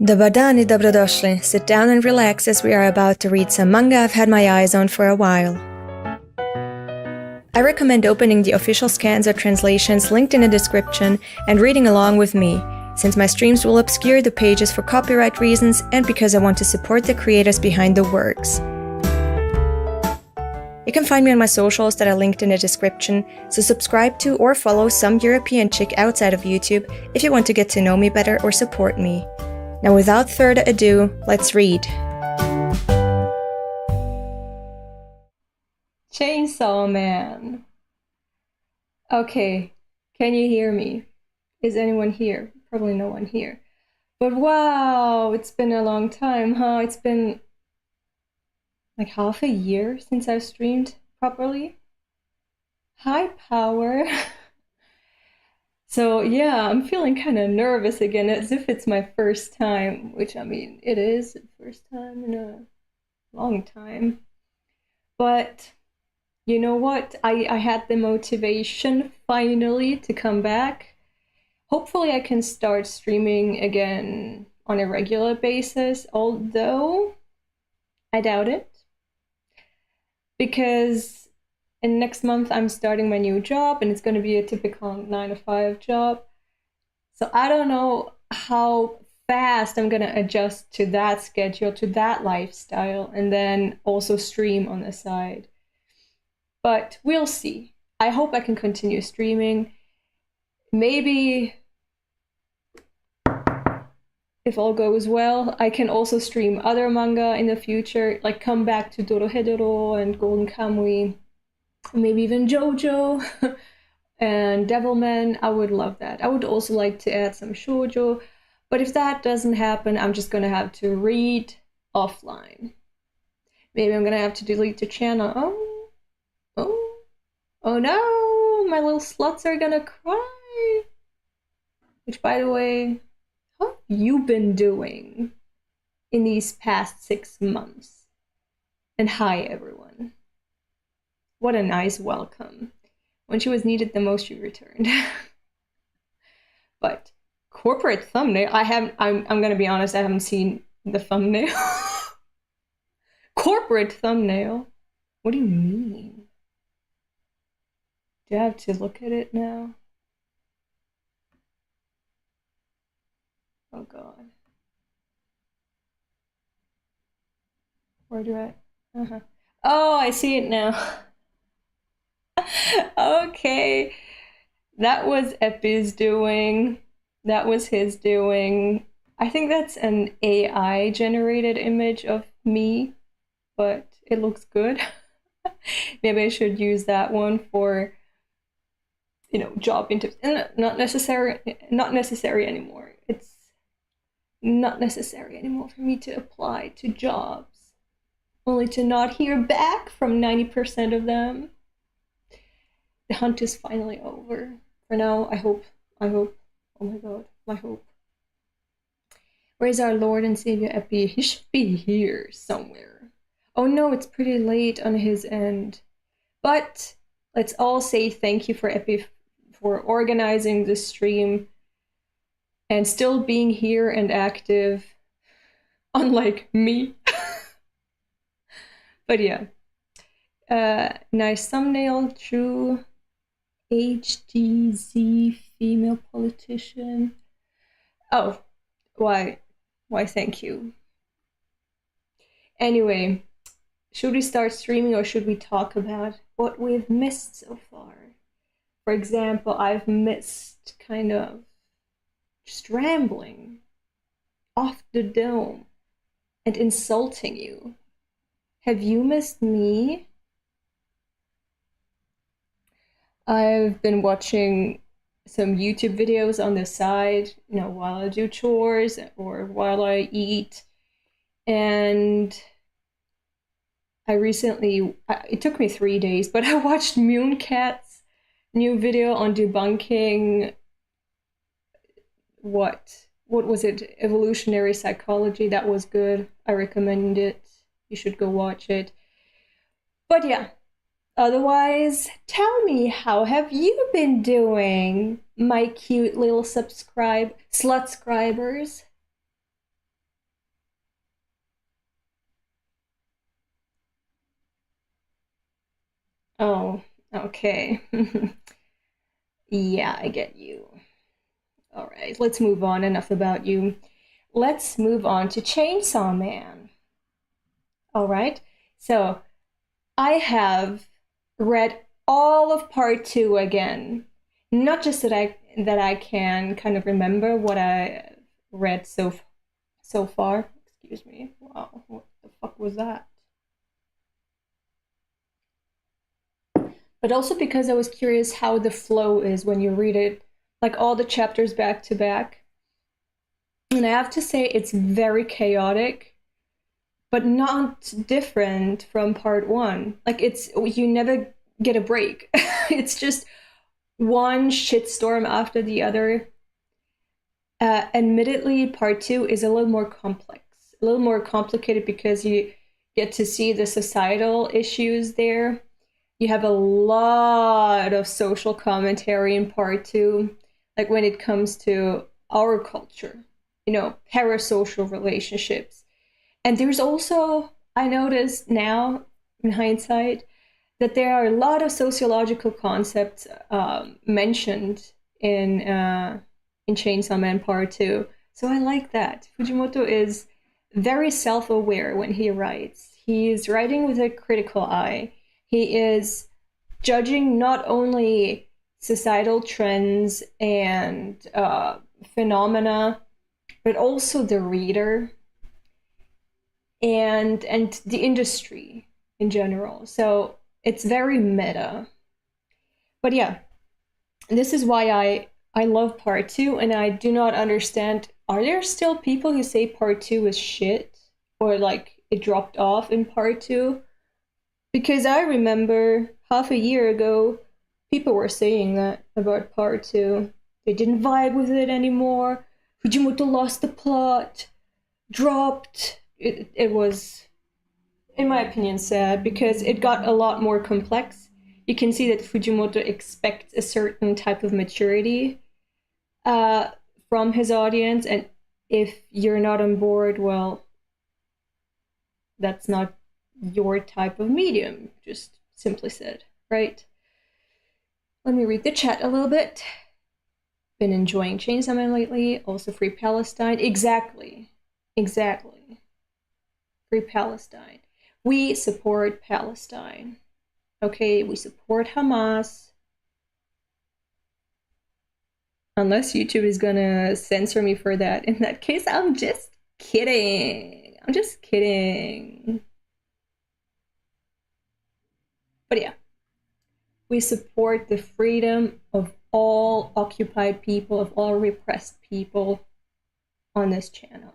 Dobar dan I dobrodošli. Sit down and relax as we are about to read some manga I've had my eyes on for a while. I recommend opening the official scans or translations linked in the description and reading along with me, since my streams will obscure the pages for copyright reasons and because I want to support the creators behind the works. You can find me on my socials that are linked in the description, so subscribe to or follow some European chick outside of YouTube if you want to get to know me better or support me. Now without further ado, let's read. Chainsaw Man. Okay, can you hear me? Is anyone here? Probably no one here. But wow, it's been a long time, huh? It's been like half a year since I've streamed properly. Hi, Power. So yeah, I'm feeling kind of nervous again, as if it's my first time, which I mean, it is the first time in a long time. But you know what? I had the motivation finally to come back. Hopefully I can start streaming again on a regular basis, although I doubt it. Because in next month I'm starting my new job and it's going to be a typical 9-to-5 job. So I don't know how fast I'm going to adjust to that schedule, to that lifestyle, and then also stream on the side. But we'll see. I hope I can continue streaming. Maybe, if all goes well, I can also stream other manga in the future, like come back to Dorohedoro and Golden Kamuy, maybe even JoJo and Devilman. I would love that. I would also like to add some shoujo, but if that doesn't happen, I'm just gonna have to read offline. Maybe I'm gonna have to delete the channel. Oh no, my little sluts are gonna cry. Which, by the way, how have you been doing in these past 6 months? And hi, everyone. What a nice welcome. When she was needed the most, she returned. But corporate thumbnail, I'm gonna be honest, I haven't seen the thumbnail. Corporate thumbnail? What do you mean? Do I have to look at it now? Oh god. Where do I? Oh, I see it now. Okay. That was Epi's doing. That was his doing. I think that's an AI generated image of me, but it looks good. Maybe I should use that one for, you know, job interviews. Not necessary anymore. It's not necessary anymore for me to apply to jobs, only to not hear back from 90% of them. The hunt is finally over. For now, I hope, oh my god, my hope. Where is our Lord and Savior Epi? He should be here somewhere. Oh no, it's pretty late on his end. But let's all say thank you for Epi for organizing the stream and still being here and active, unlike me. But yeah, nice thumbnail, true HDZ female politician. Oh, why thank you. Anyway, should we start streaming or should we talk about what we've missed so far? For example, I've missed kind of just rambling off the dome and insulting you. Have you missed me? I've been watching some YouTube videos on the side, you know, while I do chores or while I eat. And I recently, it took me 3 days, but I watched Mooncat's new video on debunking what was it? Evolutionary psychology. That was good. I recommend it. You should go watch it. But yeah, otherwise, tell me, how have you been doing, my cute little slutscribers? Oh, okay. Yeah, I get you. All right, let's move on. Enough about you. Let's move on to Chainsaw Man. All right. So I have read all of part two again. Not just that I can kind of remember what I read so far. Excuse me. Wow, what the fuck was that? But also because I was curious how the flow is when you read it, like all the chapters back to back. And I have to say, it's very chaotic, but not different from part one. Like, you never get a break. It's just one shitstorm after the other. Admittedly, part two is a little more complex, a little more complicated because you get to see the societal issues there. You have a lot of social commentary in part two, like when it comes to our culture, parasocial relationships. And there's also, I noticed now in hindsight, that there are a lot of sociological concepts mentioned in Chainsaw Man Part 2. So I like that. Fujimoto is very self-aware when he writes. He's writing with a critical eye. He is judging not only societal trends and phenomena, but also the reader and the industry in general. So it's very meta. But yeah, this is why I love part two, and I do not understand. Are there still people who say part two is shit, or like it dropped off in part two? Because I remember half a year ago, people were saying that about part two. They didn't vibe with it anymore. Fujimoto lost the plot, dropped. It was, in my opinion, sad because it got a lot more complex. You can see that Fujimoto expects a certain type of maturity from his audience, and if you're not on board, well, that's not your type of medium, just simply said, right? Let me read the chat a little bit. Been enjoying Chainsaw Man lately, also Free Palestine. Exactly. Free Palestine. We support Palestine. Okay, we support Hamas. Unless YouTube is gonna censor me for that. In that case, I'm just kidding. But yeah, we support the freedom of all occupied people, of all repressed people on this channel.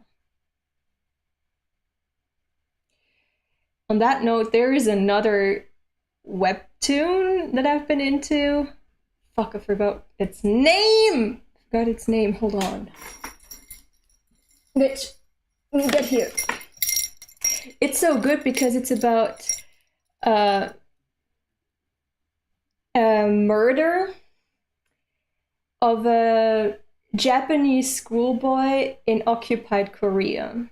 On that note, there is another webtoon that I've been into. Fuck, I forgot its name! Hold on. Bitch, get here. It's so good because it's about a murder of a Japanese schoolboy in occupied Korea.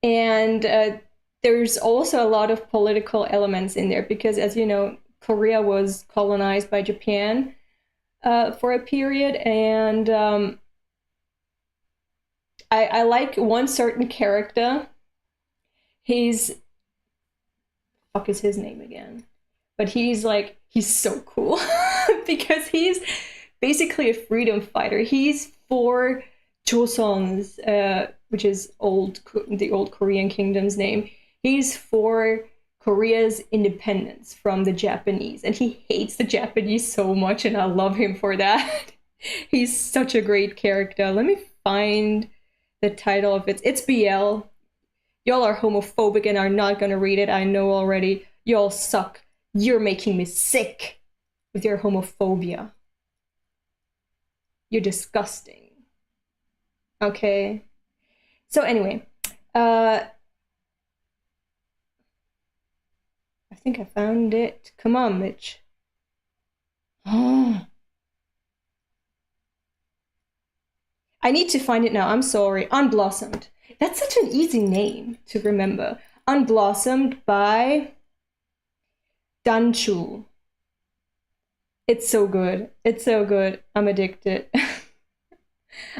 And there's also a lot of political elements in there because, as you know, Korea was colonized by Japan for a period, and I like one certain character. Fuck is his name again? But he's so cool because he's basically a freedom fighter. He's for Joseon's, which is the old Korean kingdom's name. He's for Korea's independence from the Japanese, and he hates the Japanese so much, and I love him for that. He's such a great character. Let me find the title of it. It's BL. Y'all are homophobic and are not gonna read it. I know already. Y'all suck. You're making me sick with your homophobia. You're disgusting. Okay. So anyway, I think I found it. Come on, Mitch. I need to find it now. I'm sorry. Unblossomed. That's such an easy name to remember. Unblossomed by Danchu. It's so good. It's so good. I'm addicted.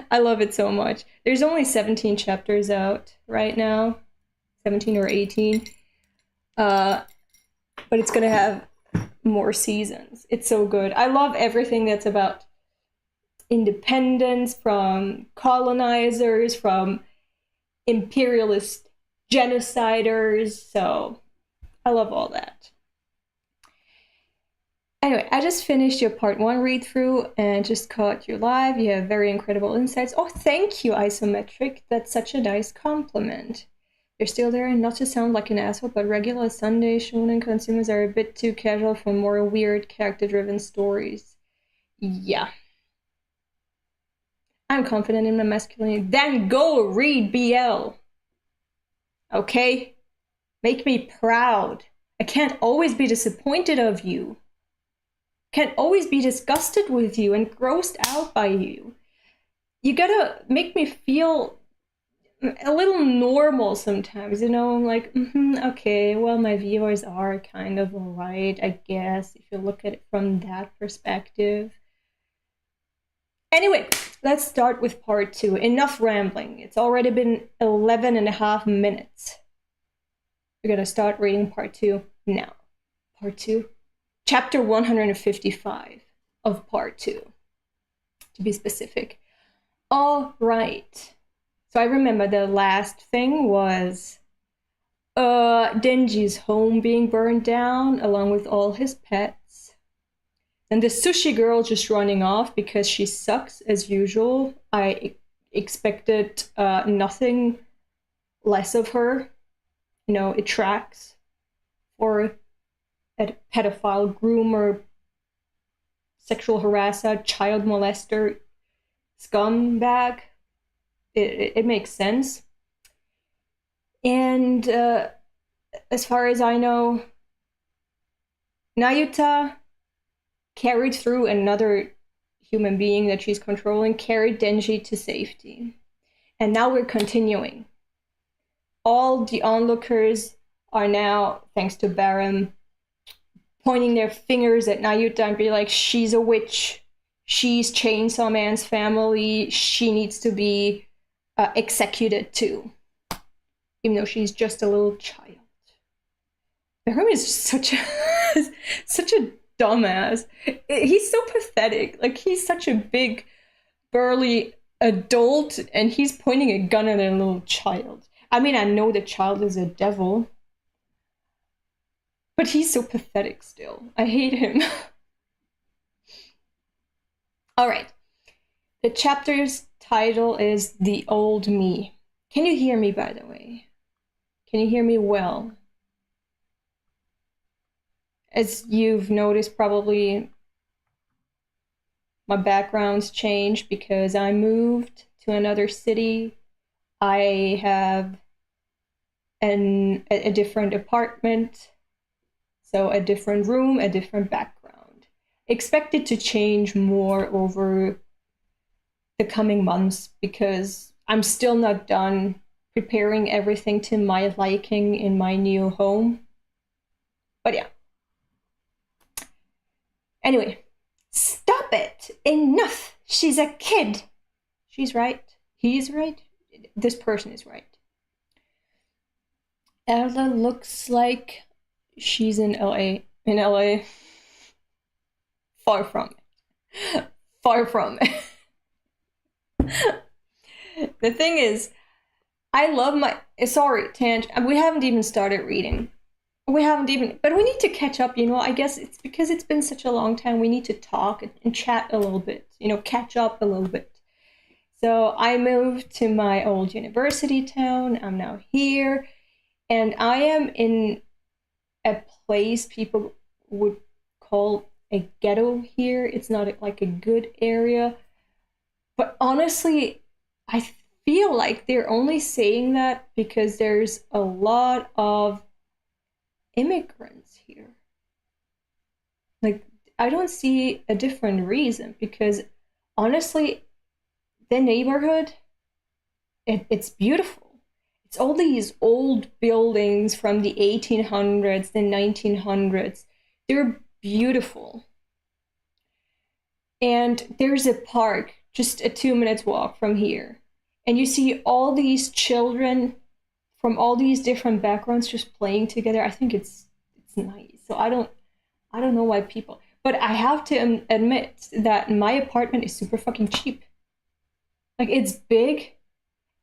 I love it so much. There's only 17 chapters out right now, 17 or 18. But it's gonna have more seasons. It's so good. I love everything that's about independence from colonizers, from imperialist genociders. So I love all that. Anyway, I just finished your part 1 read through and just caught you live. You have very incredible insights. Oh, thank you, Isometric. That's such a nice compliment. You're still there, and not to sound like an asshole, but regular Sunday shonen consumers are a bit too casual for more weird character-driven stories. Yeah. I'm confident in my masculinity. Then go read BL. Okay? Make me proud. I can't always be disappointed of you. Can't always be disgusted with you and grossed out by you. You gotta make me feel a little normal sometimes, you know? I'm like, okay, well, my viewers are kind of alright, I guess, if you look at it from that perspective. Anyway, let's start with part 2. Enough rambling. It's already been 11 and a half minutes. We're gonna start reading part 2 now. Part 2? Chapter 155 of part 2, to be specific. All right. So I remember the last thing was Denji's home being burned down along with all his pets. And the sushi girl just running off because she sucks as usual. I expected nothing less of her. You know, it tracks for a pedophile, groomer, sexual harasser, child molester, scumbag. It makes sense. And as far as I know, Nayuta carried through another human being that she's controlling, carried Denji to safety. And now we're continuing. All the onlookers are now, thanks to Baron, pointing their fingers at Nayuta and be like, she's a witch. She's Chainsaw Man's family. She needs to be executed too, even though she's just a little child. Baron is such a dumbass. He's so pathetic. Like, he's such a big, burly adult, and he's pointing a gun at a little child. I mean, I know the child is a devil, but he's so pathetic still. I hate him. All right. The chapter's title is The Old Me. Can you hear me, by the way? Can you hear me well? As you've noticed, probably my background's changed because I moved to another city. I have a different apartment, so a different room, a different background. Expect it to change more over the coming months because I'm still not done preparing everything to my liking in my new home. But yeah. Anyway, stop it! Enough! She's a kid! She's right. He's right. This person is right. Ella looks like she's in LA. In LA. Far from it. Far from it. The thing is, I love my... Sorry, we haven't even started reading. But we need to catch up, you know. I guess it's because it's been such a long time. We need to talk and chat a little bit, you know, catch up a little bit. So I moved to my old university town. I'm now here. And I am in a place people would call a ghetto here. It's not like a good area. But honestly, I feel like they're only saying that because there's a lot of immigrants here. Like, I don't see a different reason because honestly, the neighborhood, it's beautiful. It's all these old buildings from the 1800s, the 1900s, They're beautiful. And there's a park just a 2 minutes walk from here. And you see all these children from all these different backgrounds just playing together. I think it's nice. So I don't know why people, but I have to admit that my apartment is super fucking cheap. Like it's big.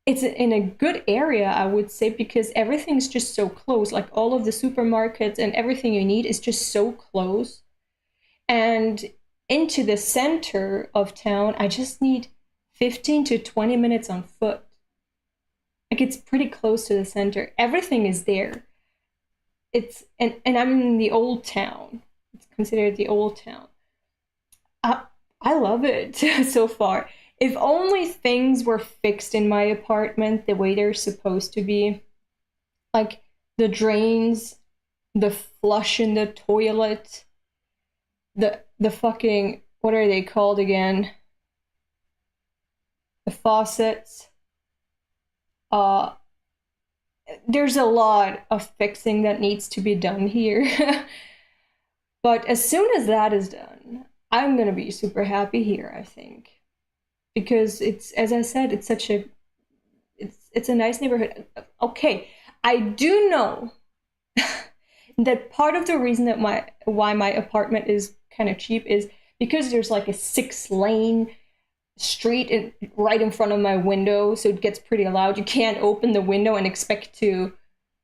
It's in a good area, I would say, because everything's just so close. Like all of the supermarkets and everything you need is just so close. And into the center of town, I just need 15 to 20 minutes on foot. Like it's pretty close to the center. Everything is there. And I'm in the old town. It's considered the old town. I love it so far. If only things were fixed in my apartment the way they're supposed to be. Like the drains, the flush in the toilet, the fucking, what are they called again? The faucets. There's a lot of fixing that needs to be done here. But as soon as that is done, I'm gonna be super happy here, I think. Because it's, as I said, it's such a it's a nice neighborhood. Okay, I do know that part of the reason that why my apartment is kind of cheap is because there's like a 6-lane street right in front of my window, so it gets pretty loud. You can't open the window and expect to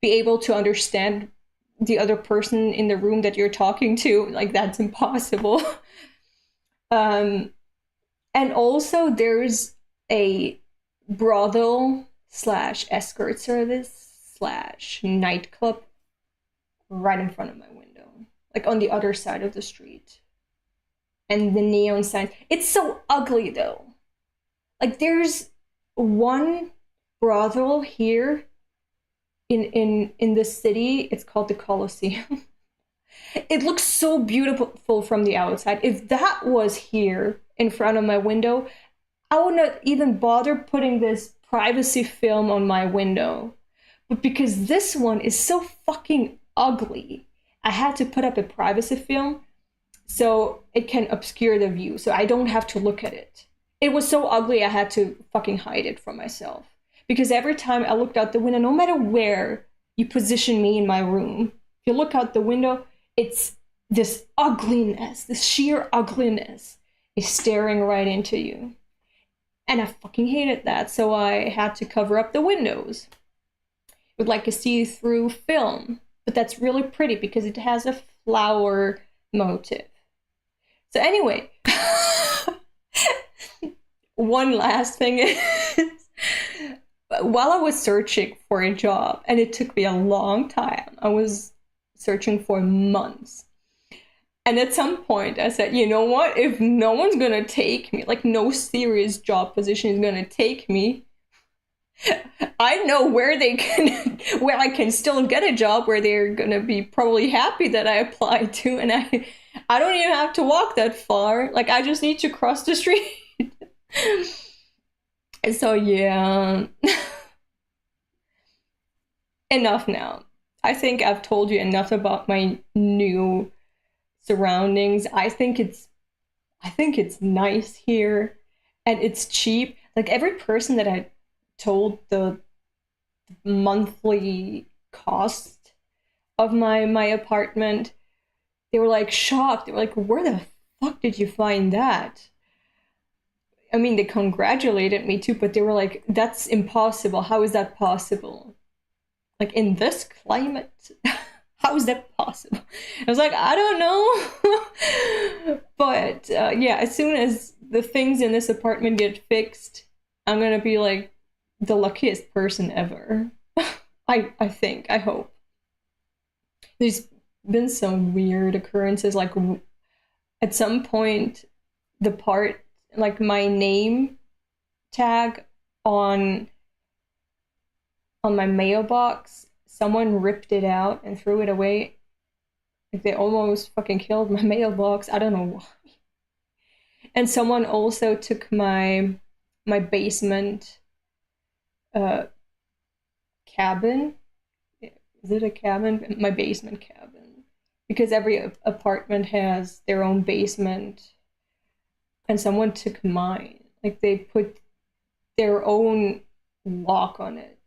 be able to understand the other person in the room that you're talking to. Like that's impossible. And also there's a brothel slash escort service slash nightclub right in front of my window, like on the other side of the street. And the neon signs. It's so ugly though. Like there's one brothel here in the city. It's called the Colosseum. It looks so beautiful from the outside. If that was here in front of my window, I would not even bother putting this privacy film on my window. But because this one is so fucking ugly, I had to put up a privacy film so it can obscure the view, so I don't have to look at it. It was so ugly I had to fucking hide it from myself. Because every time I looked out the window, no matter where you position me in my room, if you look out the window, it's this ugliness, this sheer ugliness is staring right into you. And I fucking hated that, so I had to cover up the windows with like a see-through film. But that's really pretty because it has a flower motif. So anyway, one last thing is, while I was searching for a job, and it took me a long time, I was searching for months. And at some point I said, you know what? If no one's gonna take me, like no serious job position is gonna take me, I know where where I can still get a job where they're gonna be probably happy that I applied to, and I don't even have to walk that far. Like I just need to cross the street. So yeah. Enough now. I think I've told you enough about my new surroundings. I think it's nice here and it's cheap. Like every person that I told the monthly cost of my apartment, they were like shocked. They were like, where the fuck did you find that? I mean, they congratulated me too, but they were like, that's impossible. How is that possible? Like in this climate? How is that possible? I was like, I don't know. But yeah, as soon as the things in this apartment get fixed, I'm gonna be like the luckiest person ever. I think, I hope. There's been some weird occurrences, like at some point, the part, like my name tag on my mailbox, someone ripped it out and threw it away. Like they almost fucking killed my mailbox. I don't know why. And someone also took my basement cabin. Is it a cabin? My basement cabin. because every apartment has their own basement, and someone took mine. Like they put their own lock on it.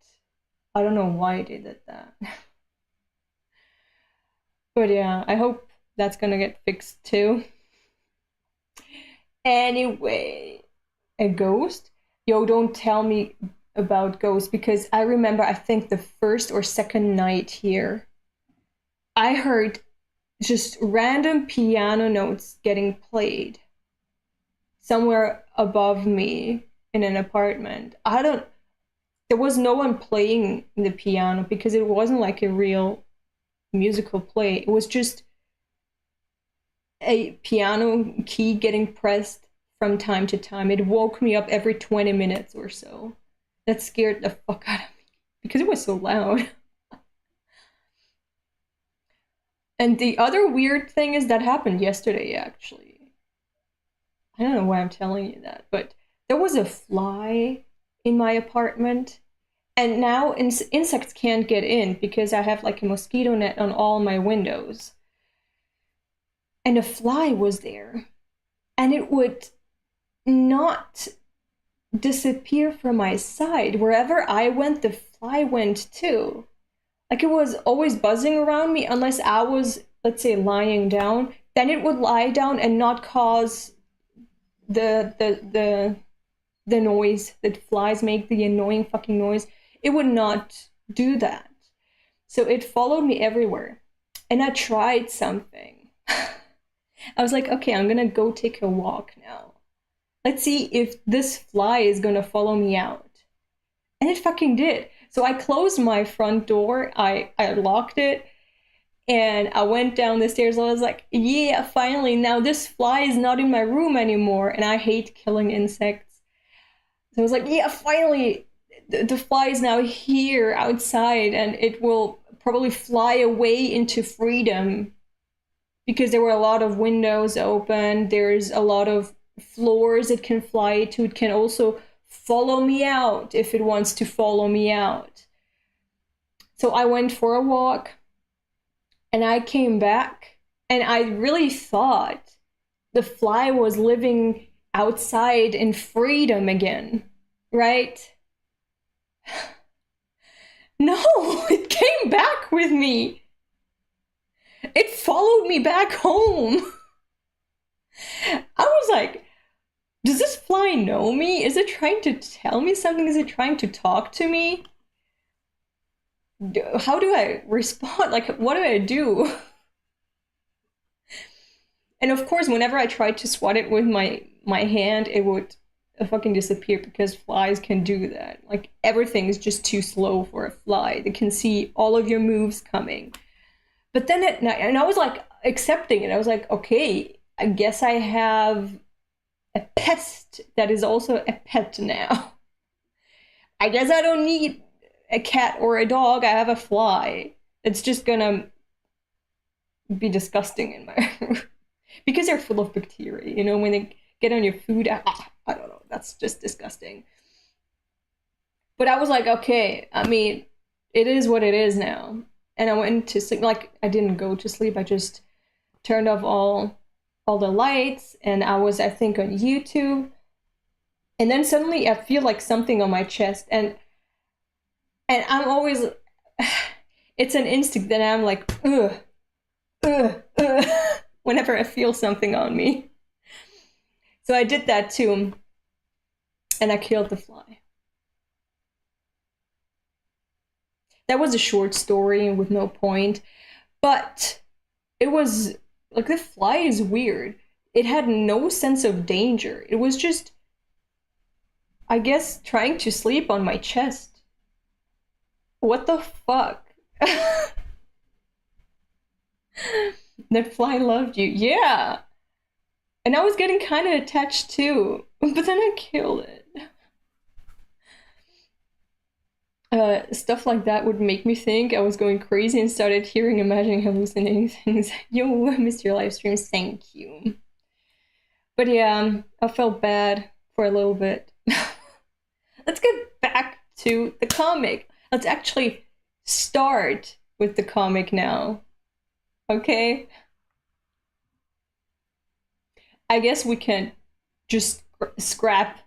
I don't know why they did that. But yeah, I hope that's gonna get fixed too. Anyway, a ghost? Yo, don't tell me about ghosts because I remember, I think the first or second night here, I heard just random piano notes getting played somewhere above me in an apartment. There was no one playing the piano because it wasn't like a real musical play. It was just a piano key getting pressed from time to time. It woke me up every 20 minutes or so. That scared the fuck out of me because it was so loud. And the other weird thing is that happened yesterday, actually. I don't know why I'm telling you that, but there was a fly in my apartment. And now insects can't get in because I have like a mosquito net on all my windows. And a fly was there. And it would not disappear from my side. Wherever I went, the fly went too. Like it was always buzzing around me unless I was, let's say, lying down. Then it would lie down and not cause the noise that flies make, the annoying fucking noise. It would not do that. So it followed me everywhere. And I tried something. I was like, okay, I'm gonna go take a walk now. Let's see if this fly is gonna follow me out. And it fucking did. So I closed my front door, I locked it, and I went down the stairs. I was like, yeah, finally, now this fly is not in my room anymore. And I hate killing insects. So I was like, yeah, finally, the fly is now here outside, and it will probably fly away into freedom because there were a lot of windows open. There's a lot of floors it can fly to. It can also follow me out if it wants to follow me out. So I went for a walk and I came back and I really thought the fly was living outside in freedom again, right? No, it came back with me. It followed me back home. I was like, does this fly know me? Is it trying to tell me something? Is it trying to talk to me? How do I respond? Like, what do I do? And of course, whenever I tried to swat it with my hand, it would fucking disappear because flies can do that. Like, everything is just too slow for a fly. They can see all of your moves coming. But then at night, and I was like accepting it. I was like, okay, I guess I have a pest that is also a pet now. I guess I don't need a cat or a dog. I have a fly. It's just gonna be disgusting in my room because they're full of bacteria. You know, when they get on your food, I don't know. That's just disgusting. But I was like, okay, I mean, it is what it is now. And I went to sleep. Like, I didn't go to sleep. I just turned off all the lights, and I was, I think, on YouTube. And then suddenly I feel like something on my chest, and I'm always, it's an instinct that I'm like, ugh, ugh, ugh, whenever I feel something on me. So I did that too, and I killed the fly. That was a short story with no point, but it was like, the fly is weird. It had no sense of danger. It was just, I guess, trying to sleep on my chest. What the fuck? That fly loved you. Yeah. And I was getting kind of attached too, but then I killed it. Stuff like that would make me think I was going crazy and started hearing, imagining, hallucinating things. Yo, I missed your live streams. Thank you. But yeah, I felt bad for a little bit. Let's get back to the comic. Let's actually start with the comic now. Okay? I guess we can just scrap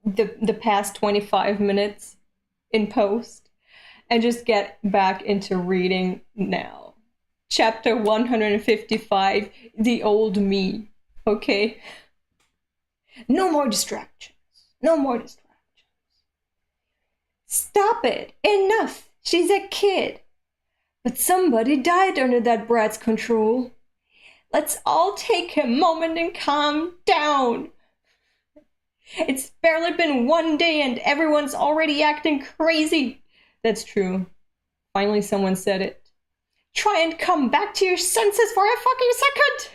the past 25 minutes in post and just get back into reading now. Chapter 155, The Old Me. Okay? No more distractions. No more distractions. Stop it! Enough! She's a kid. But somebody died under that brat's control. Let's all take a moment and calm down. It's barely been 1 day and everyone's already acting crazy. That's true. Finally, someone said it. Try and come back to your senses for a fucking second.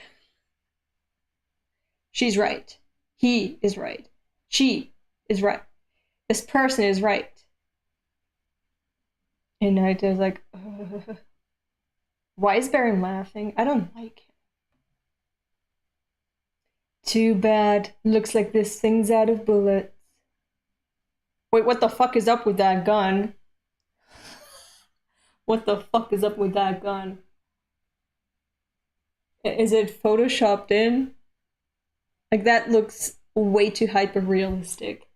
She's right. He is right. She is right. This person is right. And Naito's like, why is Baron laughing? I don't like him. Too bad. Looks like this thing's out of bullets. Wait, what the fuck is up with that gun? What the fuck is up with that gun? Is it photoshopped in? Like, that looks way too hyper realistic.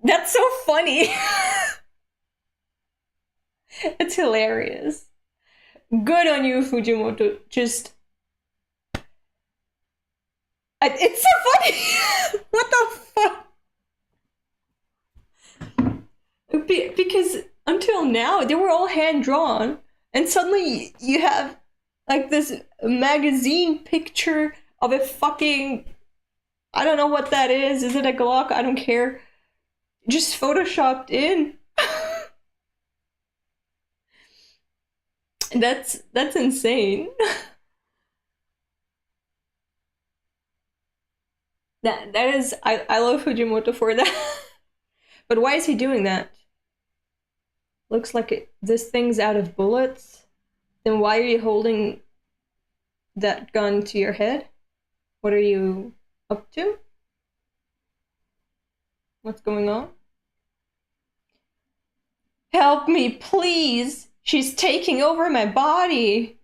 That's so funny. It's hilarious. Good on you, Fujimoto. Just. It's so funny! What the fuck? Because until now, they were all hand drawn, and suddenly you have like this magazine picture of a fucking. I don't know what that is. Is it a Glock? I don't care. Just photoshopped in. That's insane. That is I love Fujimoto for that. But why is he doing that? Looks like this thing's out of bullets. Then why are you holding that gun to your head? What are you up to? What's going on? Help me, please! She's taking over my body!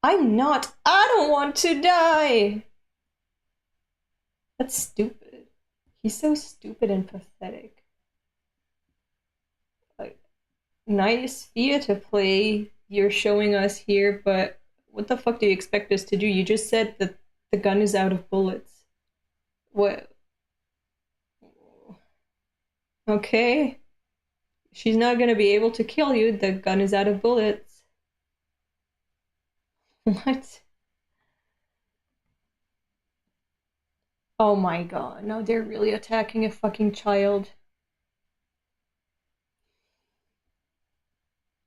I don't want to die! That's stupid. He's so stupid and pathetic. Like, nice theater play you're showing us here, but what the fuck do you expect us to do? You just said that the gun is out of bullets. What? Okay. She's not gonna be able to kill you. The gun is out of bullets. What? Oh my god. No, they're really attacking a fucking child.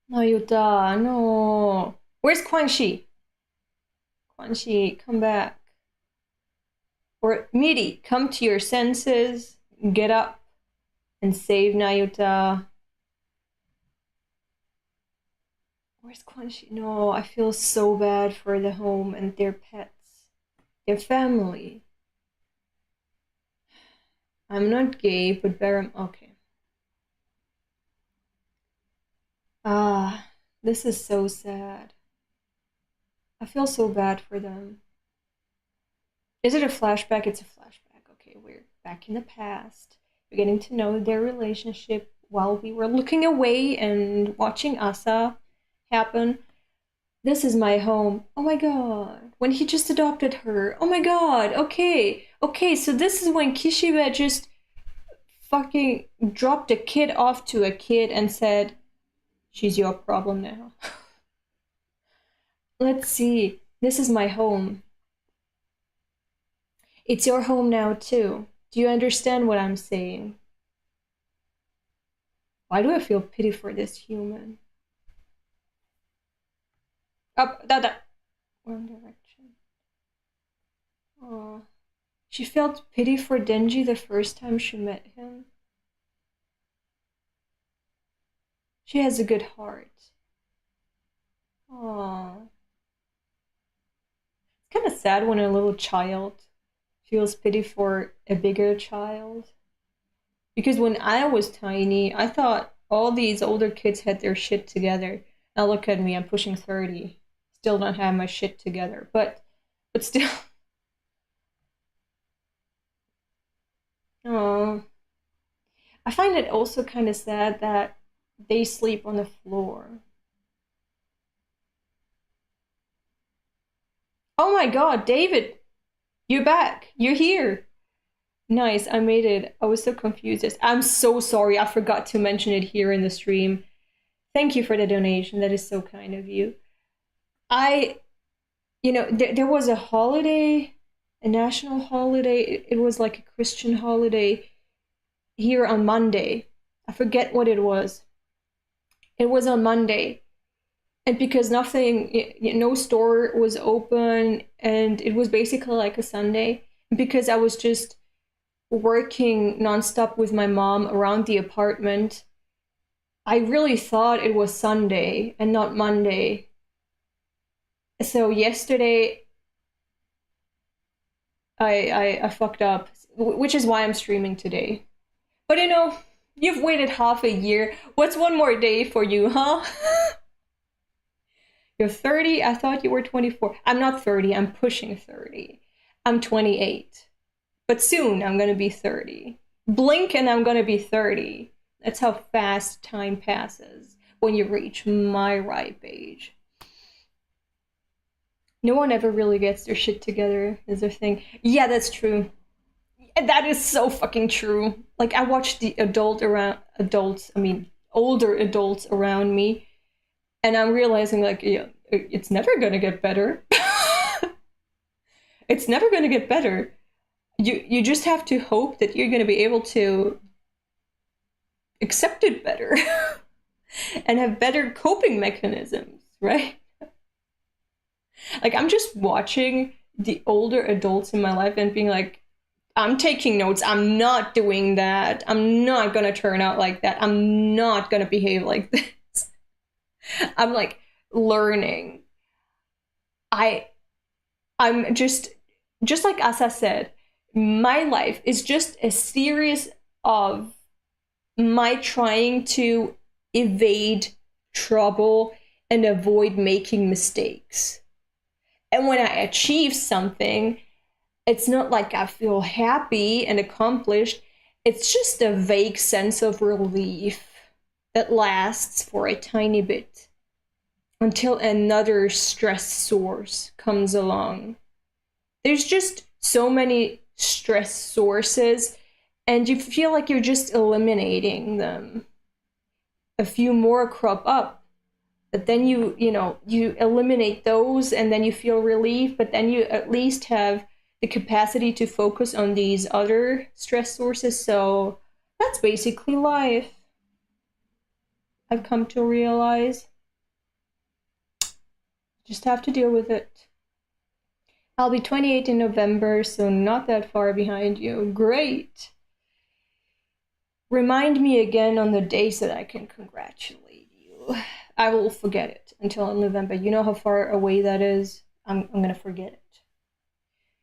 No, Yuta, no. Where's Quan Shi? Quan Shi, come back. Or Miri, come to your senses, get up, and save Nayuta. Where's Quan Shi? No, I feel so bad for the home and their pets, their family. I'm not gay, but Baram. Okay. Ah, this is so sad. I feel so bad for them. Is it a flashback? It's a flashback. Okay, we're back in the past. We're getting to know their relationship while we were looking away and watching Asa happen. This is my home. Oh my god. When he just adopted her. Oh my god. Okay. Okay, so this is when Kishibe just fucking dropped a kid off to a kid and said, she's your problem now. Let's see. This is my home. It's your home now, too. Do you understand what I'm saying? Why do I feel pity for this human? Up, that. Wrong direction. Oh. She felt pity for Denji the first time she met him. She has a good heart. Oh. It's kind of sad when a little child feels pity for a bigger child. Because when I was tiny, I thought all these older kids had their shit together. Now look at me, I'm pushing 30. Still don't have my shit together, but still. Oh, I find it also kind of sad that they sleep on the floor. Oh my God, David, you're back. You're here. Nice, I made it. I was so confused. I'm so sorry. I forgot to mention it here in the stream. Thank you for the donation. That is so kind of you. I, there was a holiday, a national holiday. It was like a Christian holiday here on Monday. I forget what it was. It was on Monday. And because nothing, no store was open, and it was basically like a Sunday, because I was just working nonstop with my mom around the apartment, I really thought it was Sunday and not Monday. So yesterday, I fucked up, which is why I'm streaming today. But you've waited half a year. What's one more day for you, huh? You're 30? I thought you were 24. I'm not 30, I'm pushing 30. I'm 28. But soon I'm gonna be 30. Blink and I'm gonna be 30. That's how fast time passes when you reach my ripe age. No one ever really gets their shit together, is their thing. Yeah, that's true. That is so fucking true. Like, I watch the older adults around me, and I'm realizing, like, yeah, it's never gonna get better. It's never gonna get better. You just have to hope that you're gonna be able to accept it better and have better coping mechanisms, right? Like, I'm just watching the older adults in my life and being like, I'm taking notes. I'm not doing that. I'm not gonna turn out like that. I'm not gonna behave like this. I'm like learning. I'm just like Asa said, my life is just a series of my trying to evade trouble and avoid making mistakes. And when I achieve something, it's not like I feel happy and accomplished. It's just a vague sense of relief that lasts for a tiny bit until another stress source comes along. There's just so many stress sources, and you feel like you're just eliminating them. A few more crop up, but then you eliminate those, and then you feel relief, but then you at least have the capacity to focus on these other stress sources. So that's basically life, I've come to realize. Just have to deal with it. I'll be 28 in November, so not that far behind you. Great. Remind me again on the day so that I can congratulate you. I will forget it until November. You know how far away that is? I'm gonna forget it.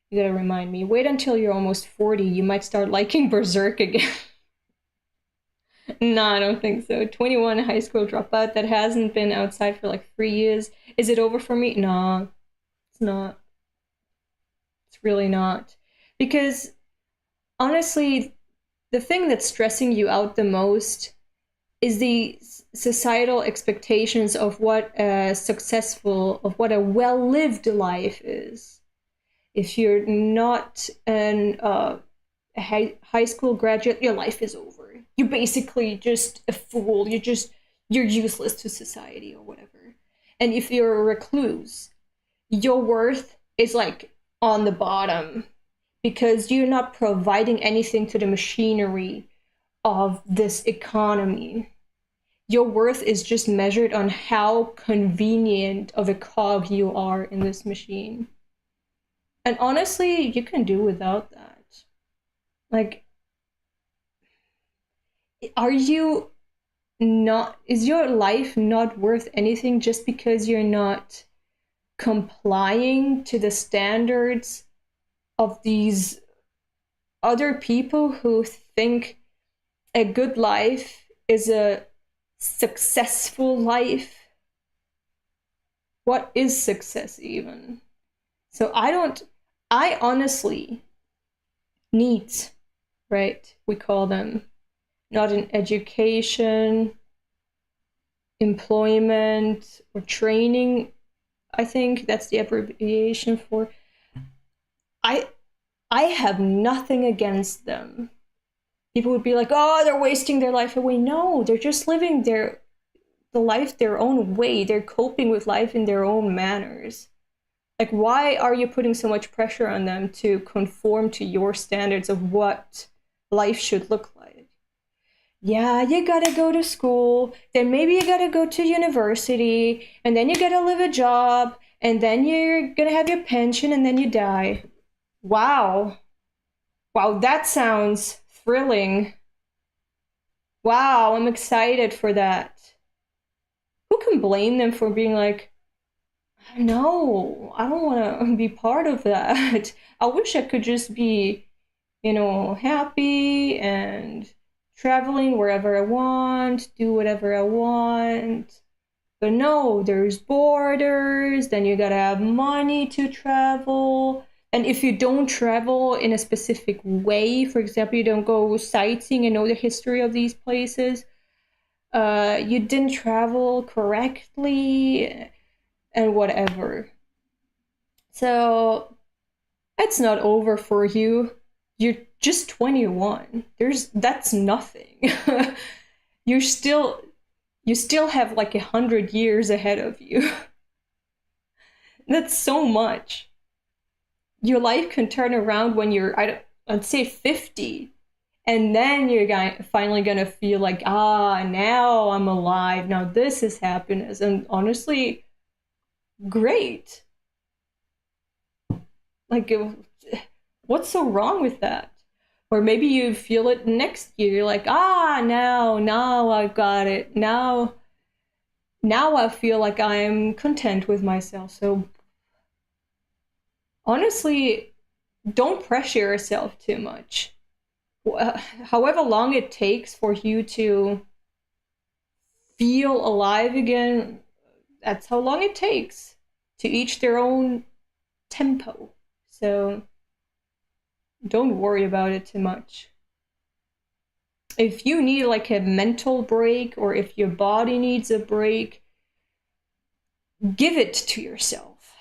You gotta remind me. Wait until you're almost 40. You might start liking Berserk again. No, I don't think so. 21, high school dropout that hasn't been outside for like 3 years. Is it over for me? No, it's not. It's really not. Because honestly, the thing that's stressing you out the most is the societal expectations of what a well-lived life is. If you're not an high school graduate, your life is over. You're basically just a fool. You're useless to society or whatever. And if you're a recluse, your worth is like on the bottom because you're not providing anything to the machinery of this economy. Your worth is just measured on how convenient of a cog you are in this machine. And honestly, you can do without that. Like, is your life not worth anything just because you're not complying to the standards of these other people who think a good life is a successful life? what is success even? So I honestly, needs, right? We call them, not in education, employment, or training. I think that's the abbreviation for. I I have nothing against them. People would be like, "Oh, they're wasting their life away." No, they're just living the life their own way. They're coping with life in their own manners. Like, why are you putting so much pressure on them to conform to your standards of what life should look like? Yeah, you gotta go to school, then maybe you gotta go to university, and then you gotta live a job, and then you're gonna have your pension, and then you die. Wow. Wow, that sounds thrilling. Wow, I'm excited for that. Who can blame them for being like, no, I don't want to be part of that. I wish I could just be, happy and traveling wherever I want, do whatever I want. But no, there's borders, then you gotta have money to travel. And if you don't travel in a specific way, for example, you don't go sightseeing and know the history of these places, you didn't travel correctly, and whatever. So it's not over for you. You're just 21. That's nothing. you're still you still have like 100 years ahead of you. That's so much. Your life can turn around when you're, I'd say 50, and then you're finally gonna feel like, now I'm alive. Now this is happiness, and honestly, great. Like, what's so wrong with that? Or maybe you feel it next year. You're like, now I've got it. Now I feel like I'm content with myself. So honestly, don't pressure yourself too much. However long it takes for you to feel alive again, that's how long it takes. To each their own tempo. So don't worry about it too much. If you need like a mental break, or if your body needs a break, give it to yourself.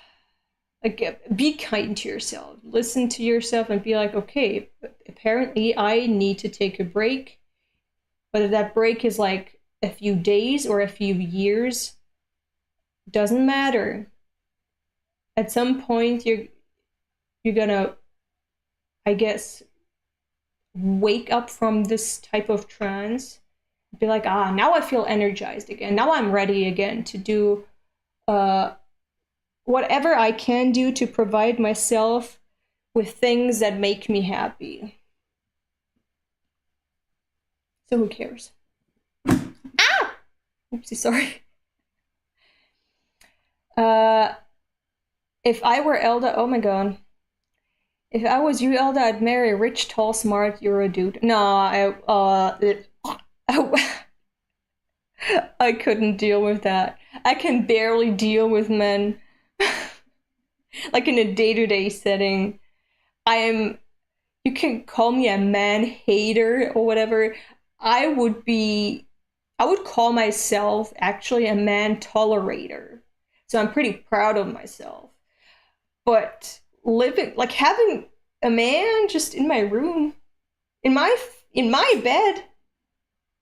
Like, be kind to yourself. Listen to yourself and be like, okay, apparently I need to take a break. Whether that break is like a few days or a few years, doesn't matter. At some point, you're gonna, I guess, wake up from this type of trance, be like, now I feel energized again. Now I'm ready again to do whatever I can do to provide myself with things that make me happy. So who cares? Oopsie, sorry. If I were Elda, oh my god. If I was you, Elda, I'd marry a rich, tall, smart Euro dude. No, I couldn't deal with that. I can barely deal with men. Like, in a day-to-day setting. You can call me a man hater or whatever. I would call myself actually a man tolerator. So I'm pretty proud of myself. But having a man just in my room, in my bed,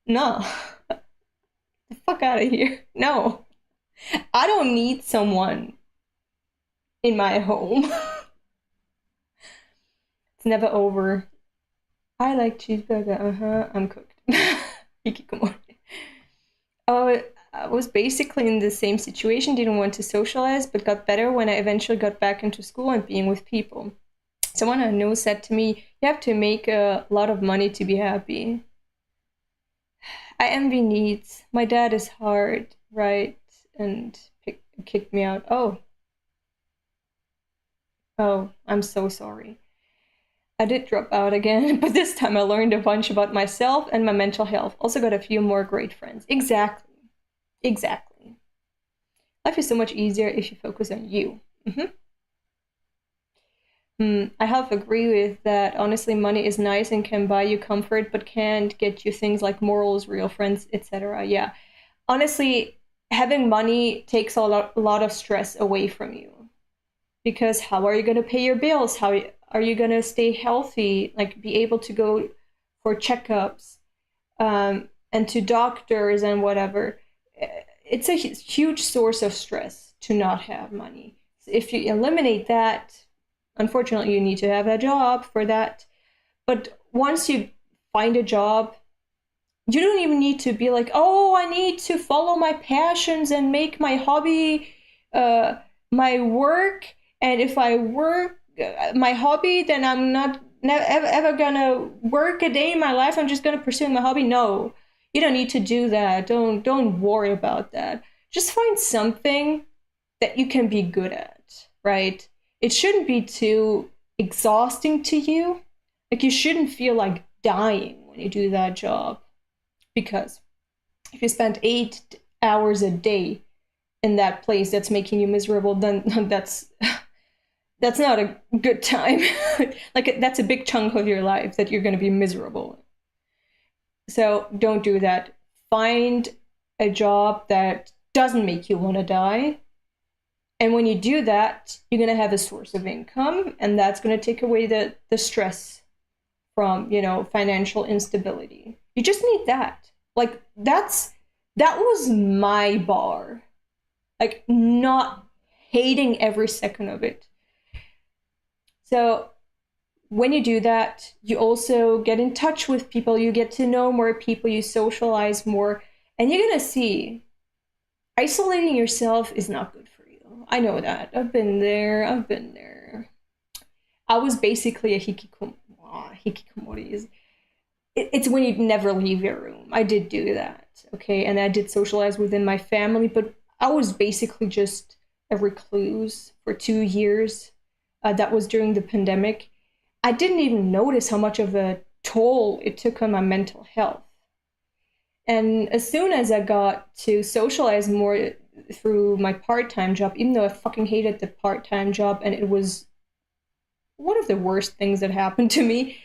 no. The fuck out of here. No. I don't need someone in my home. It's never over. I like cheeseburger. I'm cooked. Hikikomori. Oh, I was basically in the same situation, didn't want to socialize, but got better when I eventually got back into school and being with people. Someone I know said to me, you have to make a lot of money to be happy. I envy needs. My dad is hard, right? And kicked me out. Oh, I'm so sorry. I did drop out again, but this time I learned a bunch about myself and my mental health. Also got a few more great friends. Exactly. Life is so much easier if you focus on you. I half agree with that. Honestly, money is nice and can buy you comfort, but can't get you things like morals, real friends, etc. Yeah. Honestly, having money takes a lot of stress away from you. Because how are you going to pay your bills? How are you going to stay healthy? Like, be able to go for checkups, and to doctors and whatever. It's a huge source of stress to not have money. So if you eliminate that, unfortunately, you need to have a job for that. But once you find a job, you don't even need to be like, oh, I need to follow my passions and make my hobby my work. And if I work my hobby, then I'm not ever gonna work a day in my life. I'm just gonna pursue my hobby. No, you don't need to do that. Don't worry about that. Just find something that you can be good at, right? It shouldn't be too exhausting to you. Like, you shouldn't feel like dying when you do that job. Because if you spend 8 hours a day in that place that's making you miserable, then that's not a good time. Like, that's a big chunk of your life that you're going to be miserable. So don't do that. Find a job that doesn't make you want to die. And when you do that, you're going to have a source of income, and that's going to take away the stress from, financial instability. You just need that. Like, that was my bar. Like, not hating every second of it. So when you do that, you also get in touch with people, you get to know more people, you socialize more, and you're going to see isolating yourself is not good for you. I know that. I've been there. I was basically a hikikomori. It's when you never leave your room. I did do that, okay? And I did socialize within my family, but I was basically just a recluse for 2 years. That was during the pandemic. I didn't even notice how much of a toll it took on my mental health. And as soon as I got to socialize more through my part-time job, even though I fucking hated the part-time job and it was one of the worst things that happened to me,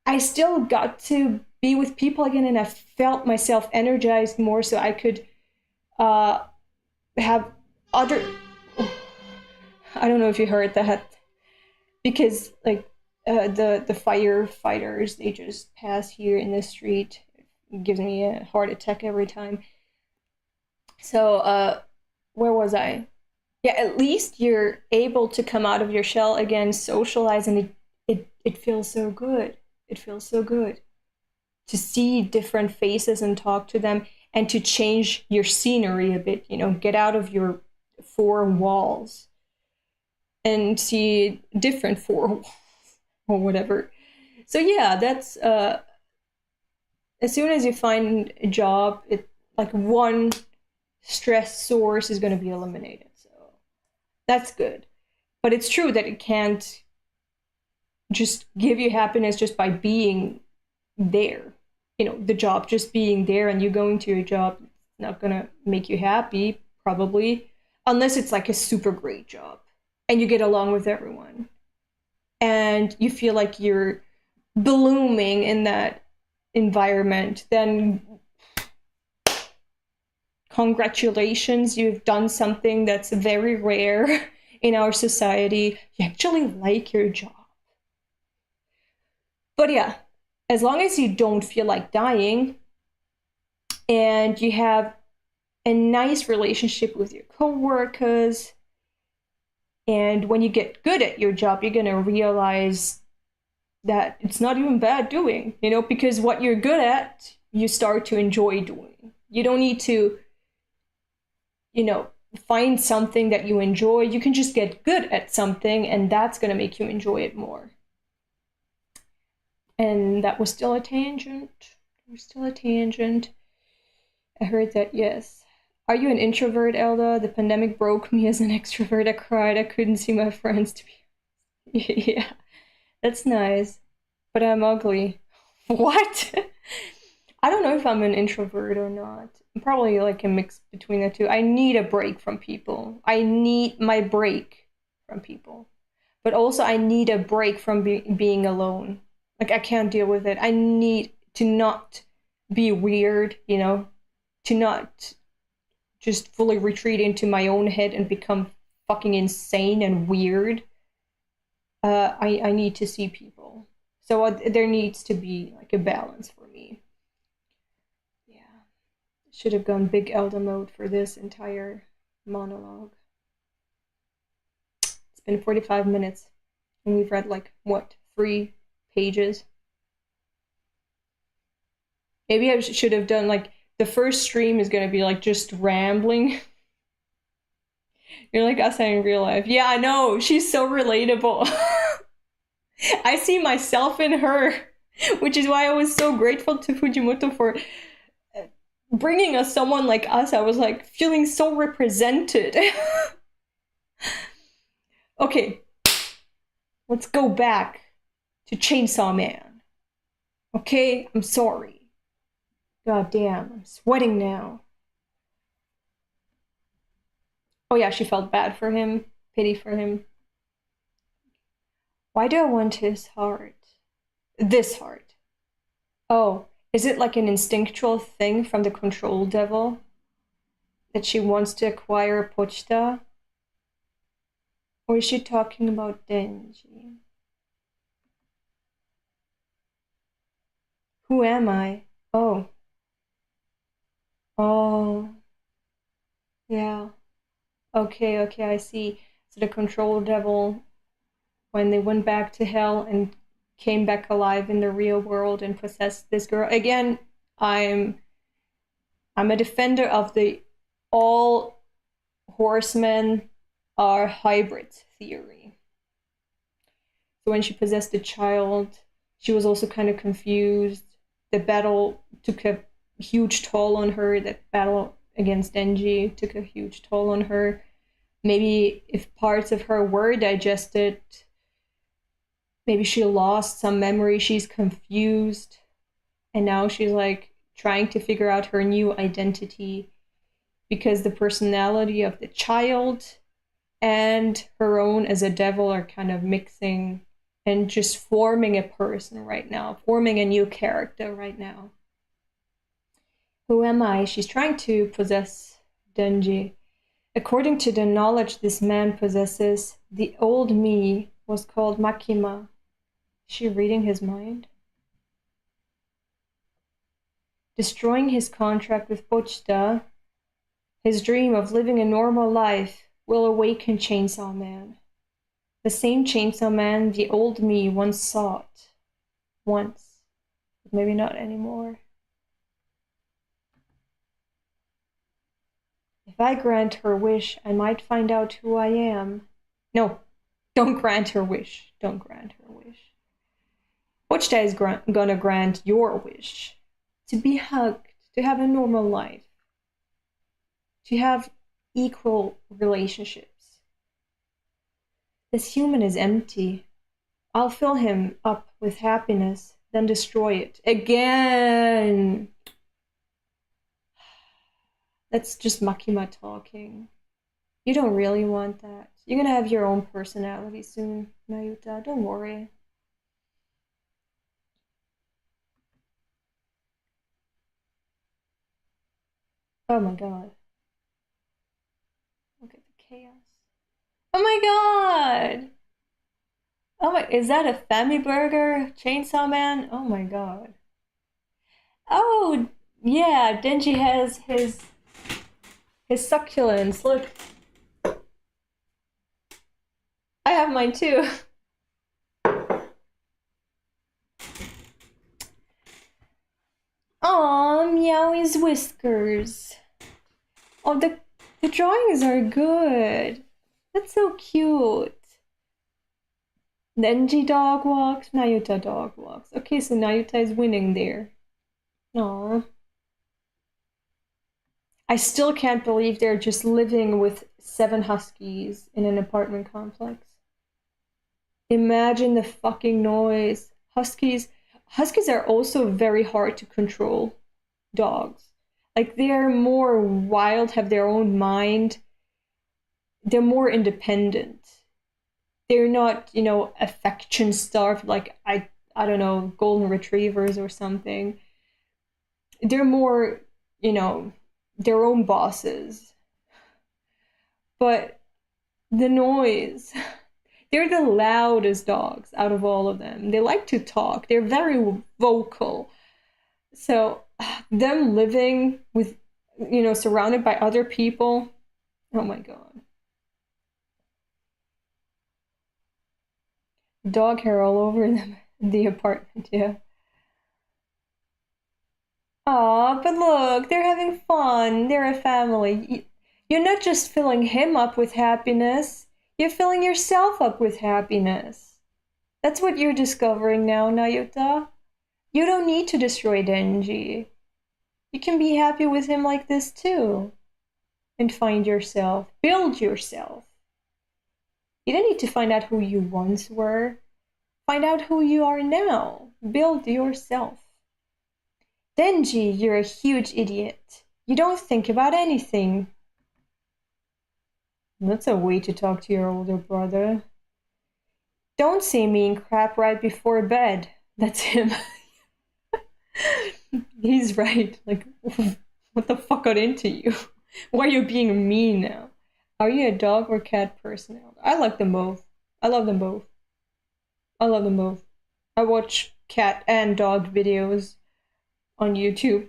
I still got to be with people again, and I felt myself energized more, so I could have other... I don't know if you heard that, because like the firefighters, they just pass here in the street. It gives me a heart attack every time. So where was I? Yeah, at least you're able to come out of your shell again, socialize, and it feels so good. It feels so good to see different faces and talk to them, and to change your scenery a bit, get out of your 4 walls and see different 4 walls or whatever. So yeah, that's as soon as you find a job, it like one stress source is going to be eliminated. So that's good. But it's true that it can't just give you happiness just by being there. The job just being there, and you going to your job, not gonna make you happy, probably, unless it's like a super great job and you get along with everyone and you feel like you're blooming in that environment. Then congratulations, you've done something that's very rare in our society. You actually like your job. But yeah, as long as you don't feel like dying and you have a nice relationship with your coworkers, and when you get good at your job, you're going to realize that it's not even bad doing, because what you're good at, you start to enjoy doing. You don't need to, find something that you enjoy. You can just get good at something, and that's going to make you enjoy it more. And that was still a tangent. I heard that, yes. Are you an introvert, Elda? The pandemic broke me as an extrovert. I cried. I couldn't see my friends, to be... Yeah, that's nice. But I'm ugly. What? I don't know if I'm an introvert or not. I'm probably like a mix between the two. I need a break from people. I need my break from people. But also I need a break from being alone. Like I can't deal with it. I need to not be weird, you know, to not just fully retreat into my own head and become fucking insane and weird. I need to see people. So there needs to be like a balance for me. Yeah. Should have gone big Elder mode for this entire monologue. It's been 45 minutes and we've read like, what, 3 pages? Maybe I should have done like, the first stream is gonna be like just rambling. You're like us in real life. Yeah, I know. She's so relatable. I see myself in her, which is why I was so grateful to Fujimoto for bringing us someone like us. I was like feeling so represented. Okay, let's go back to Chainsaw Man. Okay, I'm sorry. God damn, I'm sweating now. Oh yeah, she felt bad for him, pity for him. Why do I want his heart? This heart. Oh, is it like an instinctual thing from the control devil? That she wants to acquire Pochita? Or is she talking about Denji? Who am I? Oh. Oh. Yeah. Okay, okay, I see. So the control devil, when they went back to hell and came back alive in the real world and possessed this girl. Again, I'm a defender of the all horsemen are hybrids theory. So when she possessed the child, she was also kind of confused. The battle took a huge toll on her. That battle against Denji took a huge toll on her. Maybe if parts of her were digested, maybe she lost some memory, she's confused, and now she's like trying to figure out her new identity because the personality of the child and her own as a devil are kind of mixing and just forming a person right now, forming a new character right now. Who am I? She's trying to possess Denji. According to the knowledge this man possesses, the old me was called Makima. Is she reading his mind? Destroying his contract with Pochita, his dream of living a normal life will awaken Chainsaw Man. The same Chainsaw Man the old me once sought. Once. But maybe not anymore. If I grant her wish, I might find out who I am. No, don't grant her wish. Don't grant her wish. Pochita is gonna grant your wish. To be hugged, to have a normal life. To have equal relationships. This human is empty. I'll fill him up with happiness, then destroy it. Again! That's just Makima talking. You don't really want that. You're gonna have your own personality soon, Nayuta. Don't worry. Oh my god. Look at the chaos. Oh my god! Oh my, is that a Family Burger Chainsaw Man? Oh my god. Oh, yeah, Denji has his succulents. Look. I have mine too. Aw, Meowie's whiskers. Oh, the drawings are good. That's so cute. Denji dog walks, Nayuta dog walks. Okay, so Nayuta is winning there. Aw. I still can't believe they're just living with 7 huskies in an apartment complex. Imagine the fucking noise. Huskies are also very hard to control. dogs. Like they're more wild, have their own mind. They're more independent. They're not, affection starved like I don't know, golden retrievers or something. They're more, their own bosses. But the noise, they're the loudest dogs out of all of them. They like to talk. They're very vocal. So them living with, surrounded by other people, oh my God. Dog hair all over them in the apartment, yeah. Aw, but look, they're having fun. They're a family. You're not just filling him up with happiness, you're filling yourself up with happiness. That's what you're discovering now, Nayuta. You don't need to destroy Denji. You can be happy with him like this too. And find yourself. Build yourself. You don't need to find out who you once were. Find out who you are now. Build yourself. Denji, you're a huge idiot. You don't think about anything. That's a way to talk to your older brother. Don't say mean crap right before bed. That's him. He's right. Like, what the fuck got into you? Why are you being mean now? Are you a dog or cat person? I like them both. I love them both. I love them both. I watch cat and dog videos on YouTube.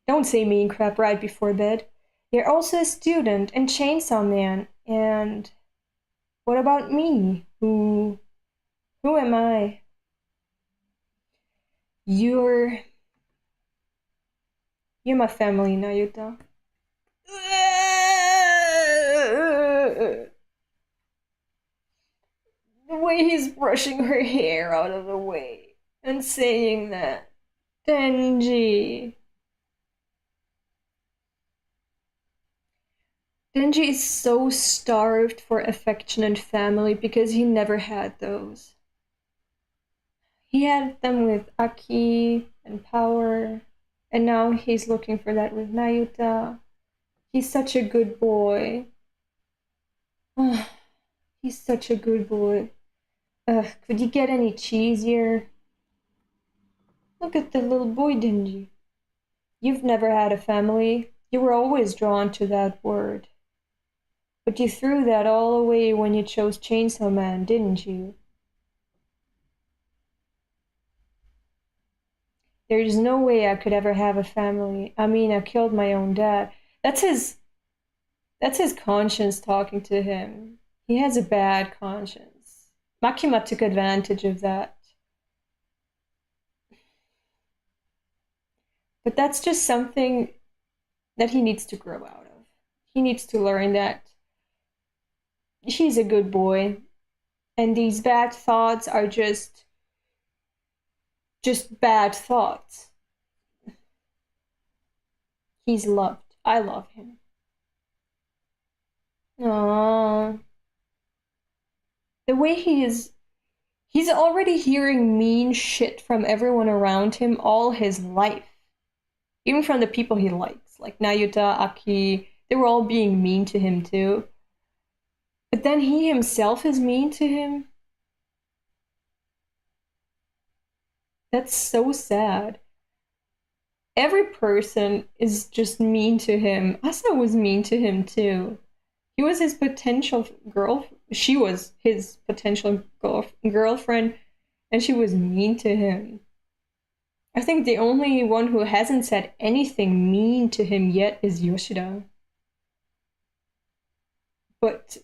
Don't say mean crap right before bed. You're also a student and Chainsaw Man. And what about me? Who am I? You're my family, Nayuta. The way he's brushing her hair out of the way and saying that. Denji. Denji is so starved for affection and family because he never had those. He had them with Aki and Power, and now he's looking for that with Nayuta. He's such a good boy. He's such a good boy. Could you get any cheesier? Look at the little boy, Denji. You've never had a family. You were always drawn to that word. But you threw that all away when you chose Chainsaw Man, didn't you? There's no way I could ever have a family. I mean, I killed my own dad. That's his conscience talking to him. He has a bad conscience. Makima took advantage of that. But that's just something that he needs to grow out of. He needs to learn that he's a good boy and these bad thoughts are just bad thoughts. He's loved. I love him. Aww. The way he's already hearing mean shit from everyone around him all his life. Even from the people he likes. Like Nayuta, Aki, they were all being mean to him too. But then he himself is mean to him. That's so sad. Every person is just mean to him. Asa was mean to him too. He was his potential she was his potential girlfriend, and she was mean to him. I think the only one who hasn't said anything mean to him yet is Yoshida. But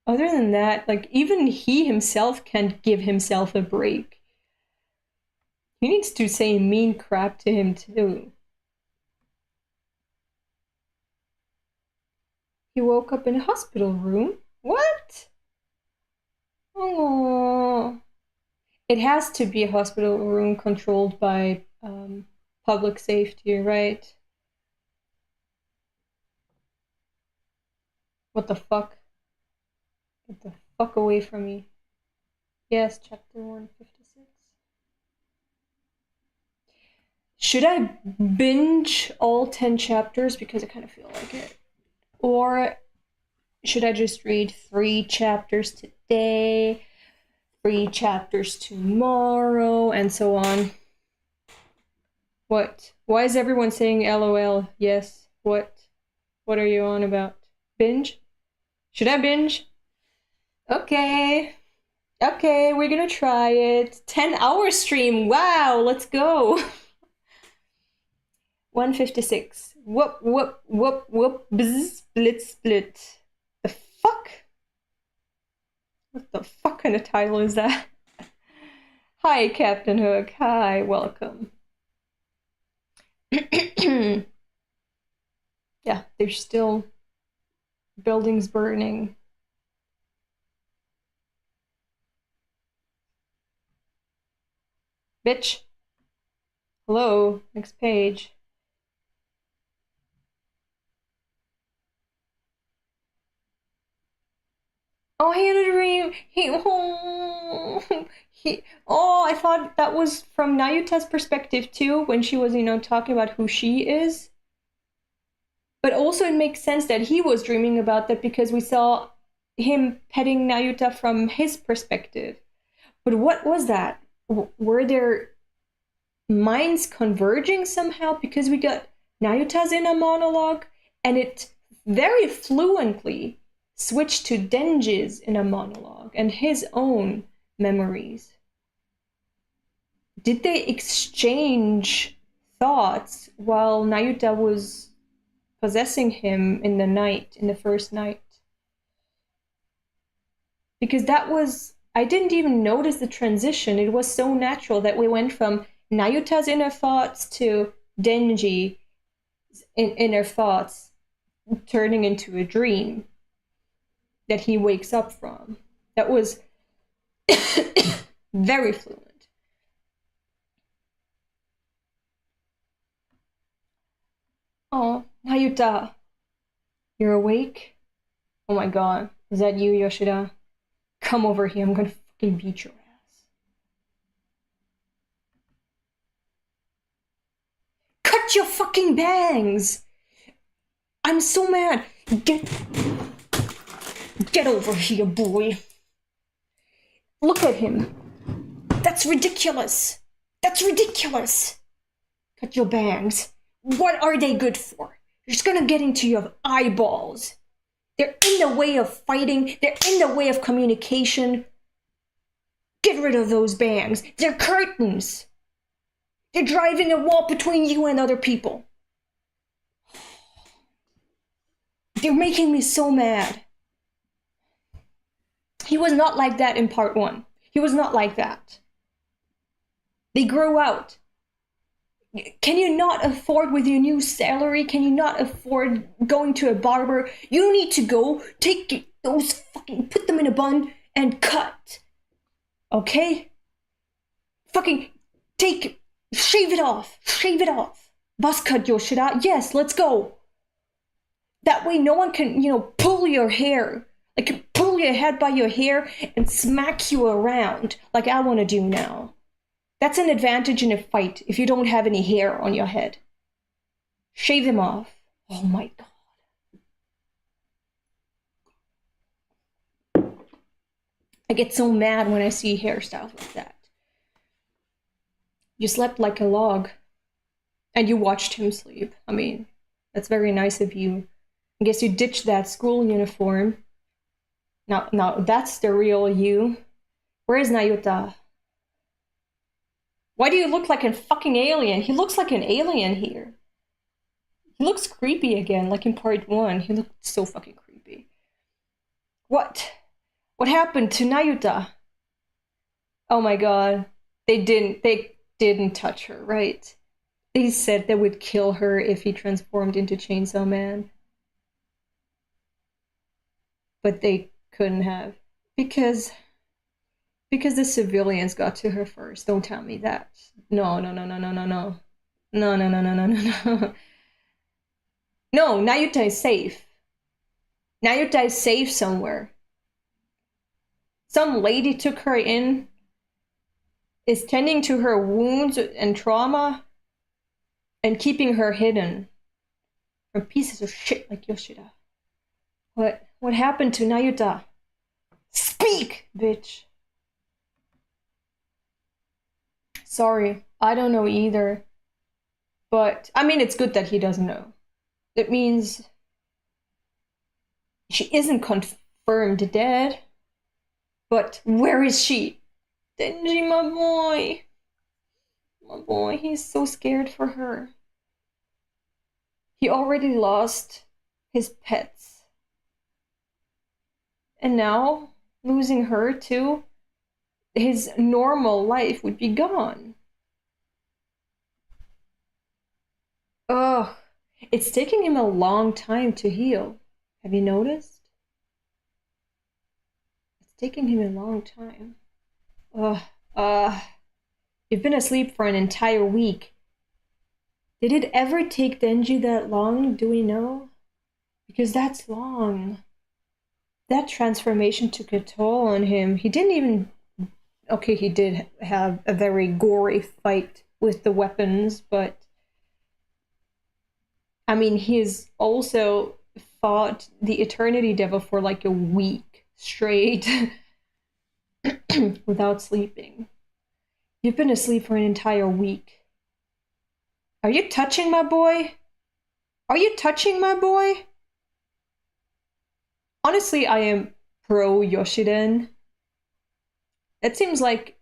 other than that, like, even he himself can't give himself a break. He needs to say mean crap to him too. He woke up in a hospital room? What? Oh. It has to be a hospital room controlled by public safety, right? What the fuck? Get the fuck away from me. Yes, chapter 156. Should I binge all 10 chapters because I kind of feel like it? Or should I just read 3 chapters today, 3 chapters tomorrow, and so on? What? Why is everyone saying LOL? Yes. What? What are you on about? Binge? Should I binge? Okay. Okay, we're gonna try it. 10-hour stream. Wow, let's go. 156. Whoop, whoop, whoop, whoop, bzz, split, split. The fuck? What the fuck kind of title is that? Hi, Captain Hook. Hi, welcome. Yeah, there's still buildings burning. Bitch. Hello, next page. Oh, he had a dream. I thought that was from Nayuta's perspective too, when she was, talking about who she is. But also it makes sense that he was dreaming about that because we saw him petting Nayuta from his perspective. But what was that? Were their minds converging somehow? Because we got Nayuta's inner monologue, and it very fluently switched to Denji's inner monologue and his own memories. Did they exchange thoughts while Nayuta was possessing him in the night, in the first night? Because I didn't even notice the transition. It was so natural that we went from Nayuta's inner thoughts to Denji's inner thoughts turning into a dream that he wakes up from. That was very fluent. Oh, Nayuta, you're awake? Oh my god, is that you, Yoshida? Come over here, I'm gonna fucking beat your ass. Cut your fucking bangs! I'm so mad! Get over here, boy. Look at him. That's ridiculous. That's ridiculous. Cut your bangs. What are they good for? You're just gonna get into your eyeballs. They're in the way of fighting. They're in the way of communication. Get rid of those bangs. They're curtains. They're driving a wall between you and other people. They're making me so mad. He was not like that in part 1. He was not like that. They grew out. Can you not afford with your new salary? Can you not afford going to a barber? You need to go take those fucking, put them in a bun and cut. Okay? Fucking shave it off. Shave it off. Buzz cut, Yoshida. Yes, let's go. That way no one can, pull your hair. Like, pull your head by your hair and smack you around like I want to do now. That's an advantage in a fight if you don't have any hair on your head. Shave them off. Oh my god. I get so mad when I see hairstyles like that. You slept like a log. And you watched him sleep. I mean, that's very nice of you. I guess you ditched that school uniform. Now that's the real you. Where is Nayuta? Why do you look like a fucking alien? He looks like an alien here. He looks creepy again, like in part 1. He looked so fucking creepy. What? What happened to Nayuta? Oh my god. They didn't touch her, right? They said they would kill her if he transformed into Chainsaw Man. But they couldn't have. Because the civilians got to her first. Don't tell me that. No. No. No, Nayuta is safe. Nayuta is safe somewhere. Some lady took her in, is tending to her wounds and trauma. and keeping her hidden from pieces of shit like Yoshida. What happened to Nayuta? Speak, bitch! Sorry, I don't know either. But, I mean, it's good that he doesn't know. It means she isn't confirmed dead. But where is she? Denji, my boy. My boy, he's so scared for her. He already lost his pets. And now, losing her too, his normal life would be gone. Ugh, it's taking him a long time to heal. Have you noticed? It's taking him a long time. Ugh, you've been asleep for an entire week. Did it ever take Denji that long, do we know? Because that's long. That transformation took a toll on him. He didn't even... Okay, he did have a very gory fight with the weapons, but... I mean, he's also fought the Eternity Devil for like a week straight without sleeping. You've been asleep for an entire week. Are you touching my boy? Are you touching my boy? Honestly, I am pro Yoshiden. It seems like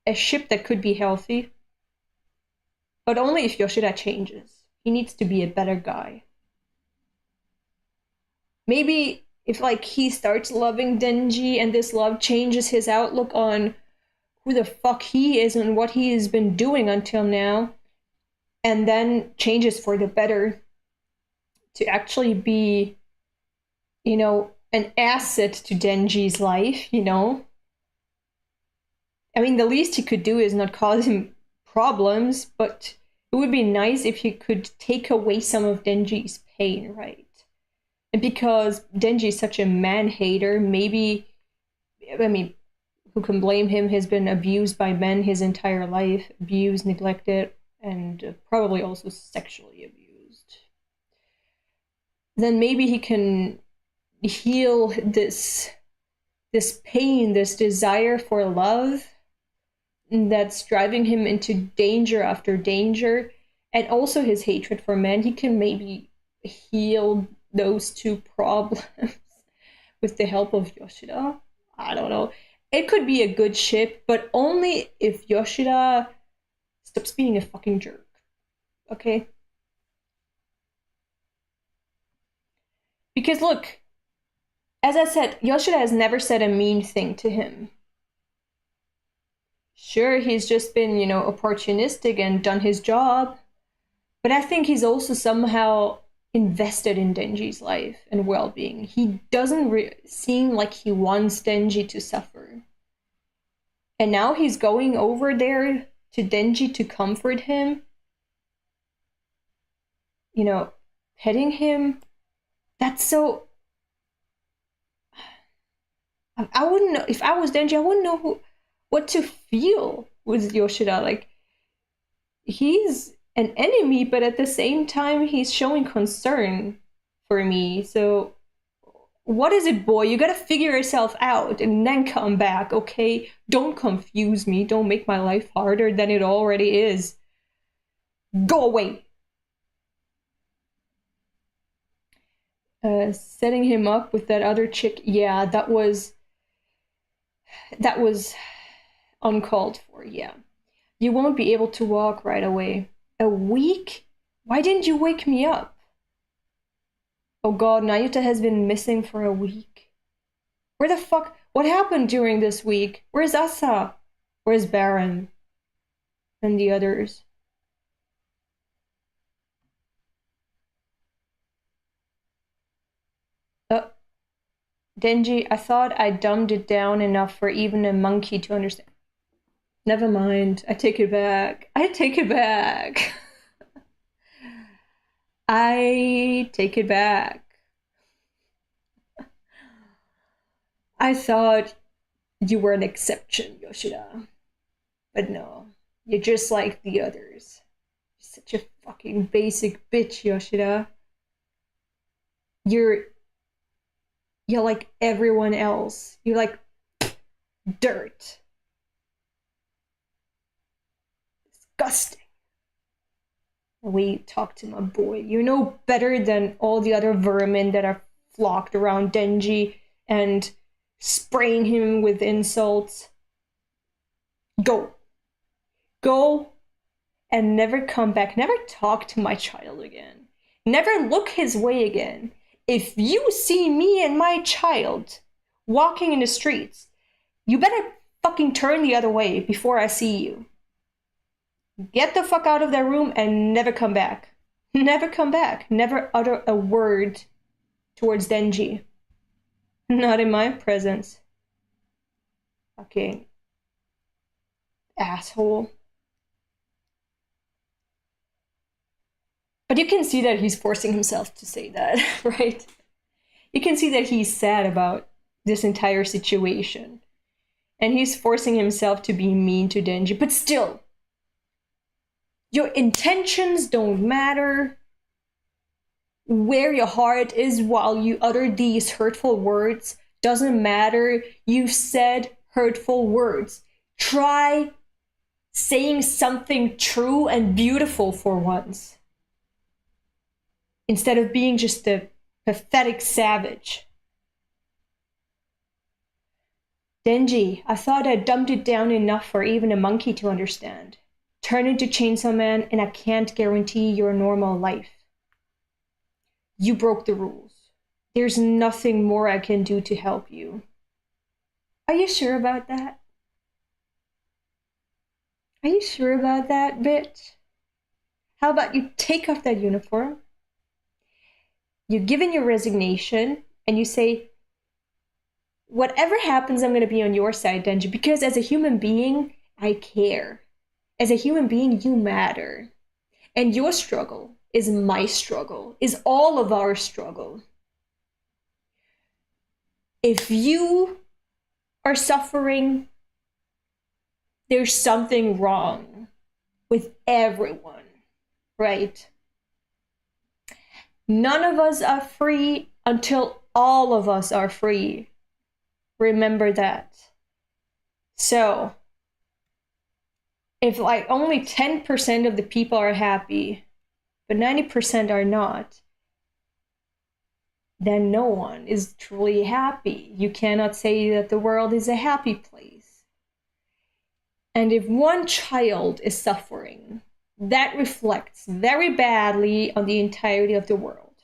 a ship that could be healthy. But only if Yoshida changes. He needs to be a better guy. Maybe if like he starts loving Denji and this love changes his outlook on who the fuck he is and what he has been doing until now, and then changes for the better to actually be, you know, an asset to Denji's life, you know? I mean, the least he could do is not cause him problems, but it would be nice if he could take away some of Denji's pain, right? And because Denji is such a man-hater, maybe, I mean, who can blame him? Has been abused by men his entire life, abused, neglected, and probably also sexually abused. Then maybe he can heal this pain, this desire for love that's driving him into danger after danger, and also his hatred for men. He can maybe heal those two problems with the help of Yoshida. I don't know. It could be a good ship, but only if Yoshida stops being a fucking jerk. Okay? Because look, as I said, Yoshida has never said a mean thing to him. Sure, he's just been, you know, opportunistic and done his job, but I think he's also somehow invested in Denji's life and well-being. He doesn't seem like he wants Denji to suffer. And now he's going over there to Denji to comfort him, you know, petting him. That's so... I wouldn't know, if I was Denji, I wouldn't know what to feel with Yoshida. Like, he's an enemy, but at the same time, he's showing concern for me. So, what is it, boy? You gotta figure yourself out and then come back, okay? Don't confuse me. Don't make my life harder than it already is. Go away! Setting him up with that other chick, yeah, that was uncalled for, yeah. You won't be able to walk right away. A week? Why didn't you wake me up? Oh god, Nayuta has been missing for a week. Where the fuck? What happened during this week? Where's Asa? Where's Baron? And the others? Denji, I thought I dumbed it down enough for even a monkey to understand. Never mind. I take it back. I take it back. I take it back. I thought you were an exception, Yoshida. But no, you're just like the others. You're such a fucking basic bitch, Yoshida. You're like everyone else. You're like dirt. Disgusting. We talked to my boy. You know better than all the other vermin that are flocked around Denji and spraying him with insults. Go. Go and never come back. Never talk to my child again. Never look his way again. If you see me and my child walking in the streets, you better fucking turn the other way before I see you. Get the fuck out of that room and never come back. Never come back. Never utter a word towards Denji. Not in my presence. Fucking asshole. But you can see that he's forcing himself to say that, right? You can see that he's sad about this entire situation. And he's forcing himself to be mean to Denji. But still, your intentions don't matter. Where your heart is while you utter these hurtful words doesn't matter. You've said hurtful words. Try saying something true and beautiful for once, instead of being just a pathetic savage. Denji, I thought I dumbed it down enough for even a monkey to understand. Turn into Chainsaw Man and I can't guarantee your normal life. You broke the rules. There's nothing more I can do to help you. Are you sure about that? Are you sure about that, bitch? How about you take off that uniform? You give in your resignation and you say, whatever happens, I'm going to be on your side, Denji, because as a human being, I care. As a human being, you matter. And your struggle is my struggle, is all of our struggle. If you are suffering, there's something wrong with everyone, right? None of us are free until all of us are free. Remember that. So, if like only 10% of the people are happy, but 90% are not, then no one is truly happy. You cannot say that the world is a happy place. And if one child is suffering, that reflects very badly on the entirety of the world.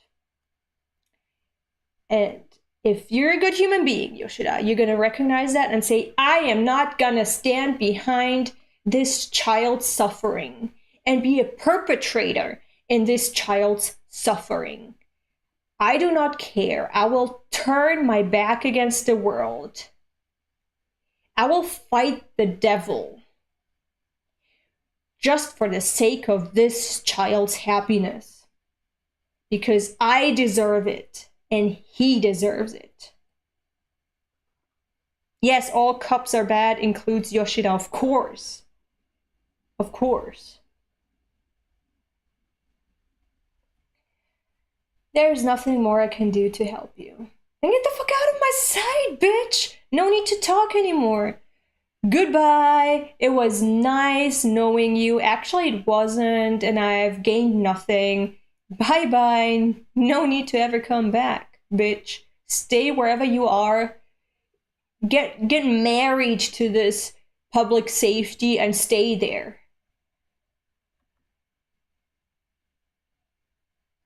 And if you're a good human being, Yoshida, you're going to recognize that and say, I am not going to stand behind this child's suffering and be a perpetrator in this child's suffering. I do not care. I will turn my back against the world. I will fight the devil just for the sake of this child's happiness, because I deserve it and he deserves it. Yes, all cups are bad includes Yoshida, of course. Of course. There's nothing more I can do to help you. Then get the fuck out of my sight, bitch! No need to talk anymore. Goodbye. It was nice knowing you. Actually, it wasn't, and I've gained nothing. Bye-bye. No need to ever come back, bitch. Stay wherever you are. Get married to this public safety and stay there.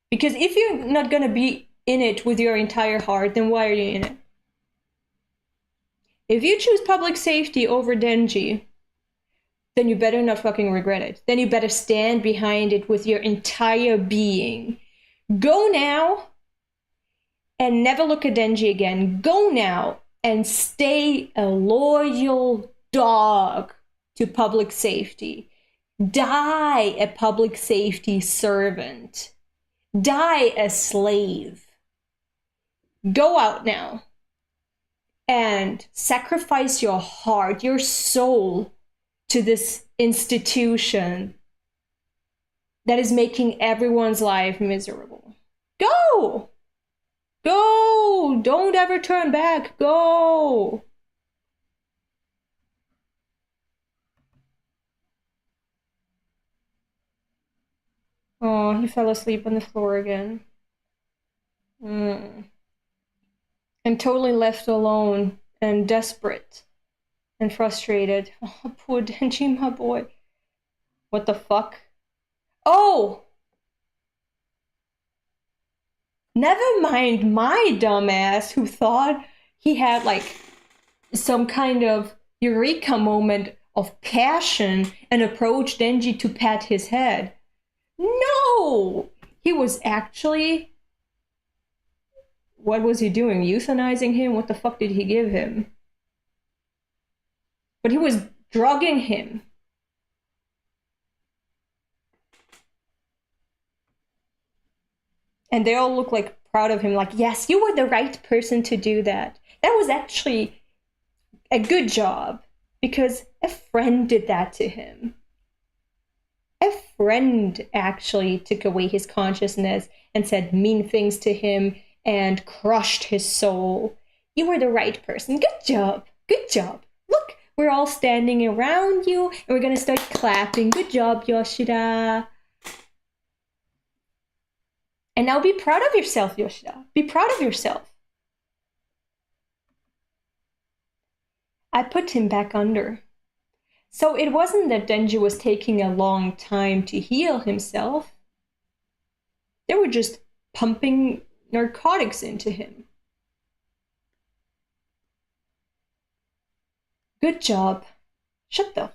Because if you're not gonna be in it with your entire heart, then why are you in it? If you choose public safety over Denji, then you better not fucking regret it. Then you better stand behind it with your entire being. Go now and never look at Denji again. Go now and stay a loyal dog to public safety. Die a public safety servant. Die a slave. Go out now and sacrifice your heart, your soul to this institution that is making everyone's life miserable. Go! Go! Don't ever turn back. Go! Oh, he fell asleep on the floor again. And totally left alone and desperate and frustrated. Oh, poor Denji, my boy. What the fuck? Oh! Never mind my dumbass who thought he had like some kind of eureka moment of passion and approached Denji to pat his head. No! He was actually... What was he doing? Euthanizing him? What the fuck did he give him? But he was drugging him. And they all look like proud of him, like, yes, you were the right person to do that. That was actually a good job, because a friend did that to him. A friend actually took away his consciousness and said mean things to him and crushed his soul. You were the right person. Good job. Good job. Look, we're all standing around you and we're gonna start clapping. Good job, Yoshida. And now be proud of yourself, Yoshida. Be proud of yourself. I put him back under. So it wasn't that Denji was taking a long time to heal himself. They were just pumping narcotics into him. Good job. Shut the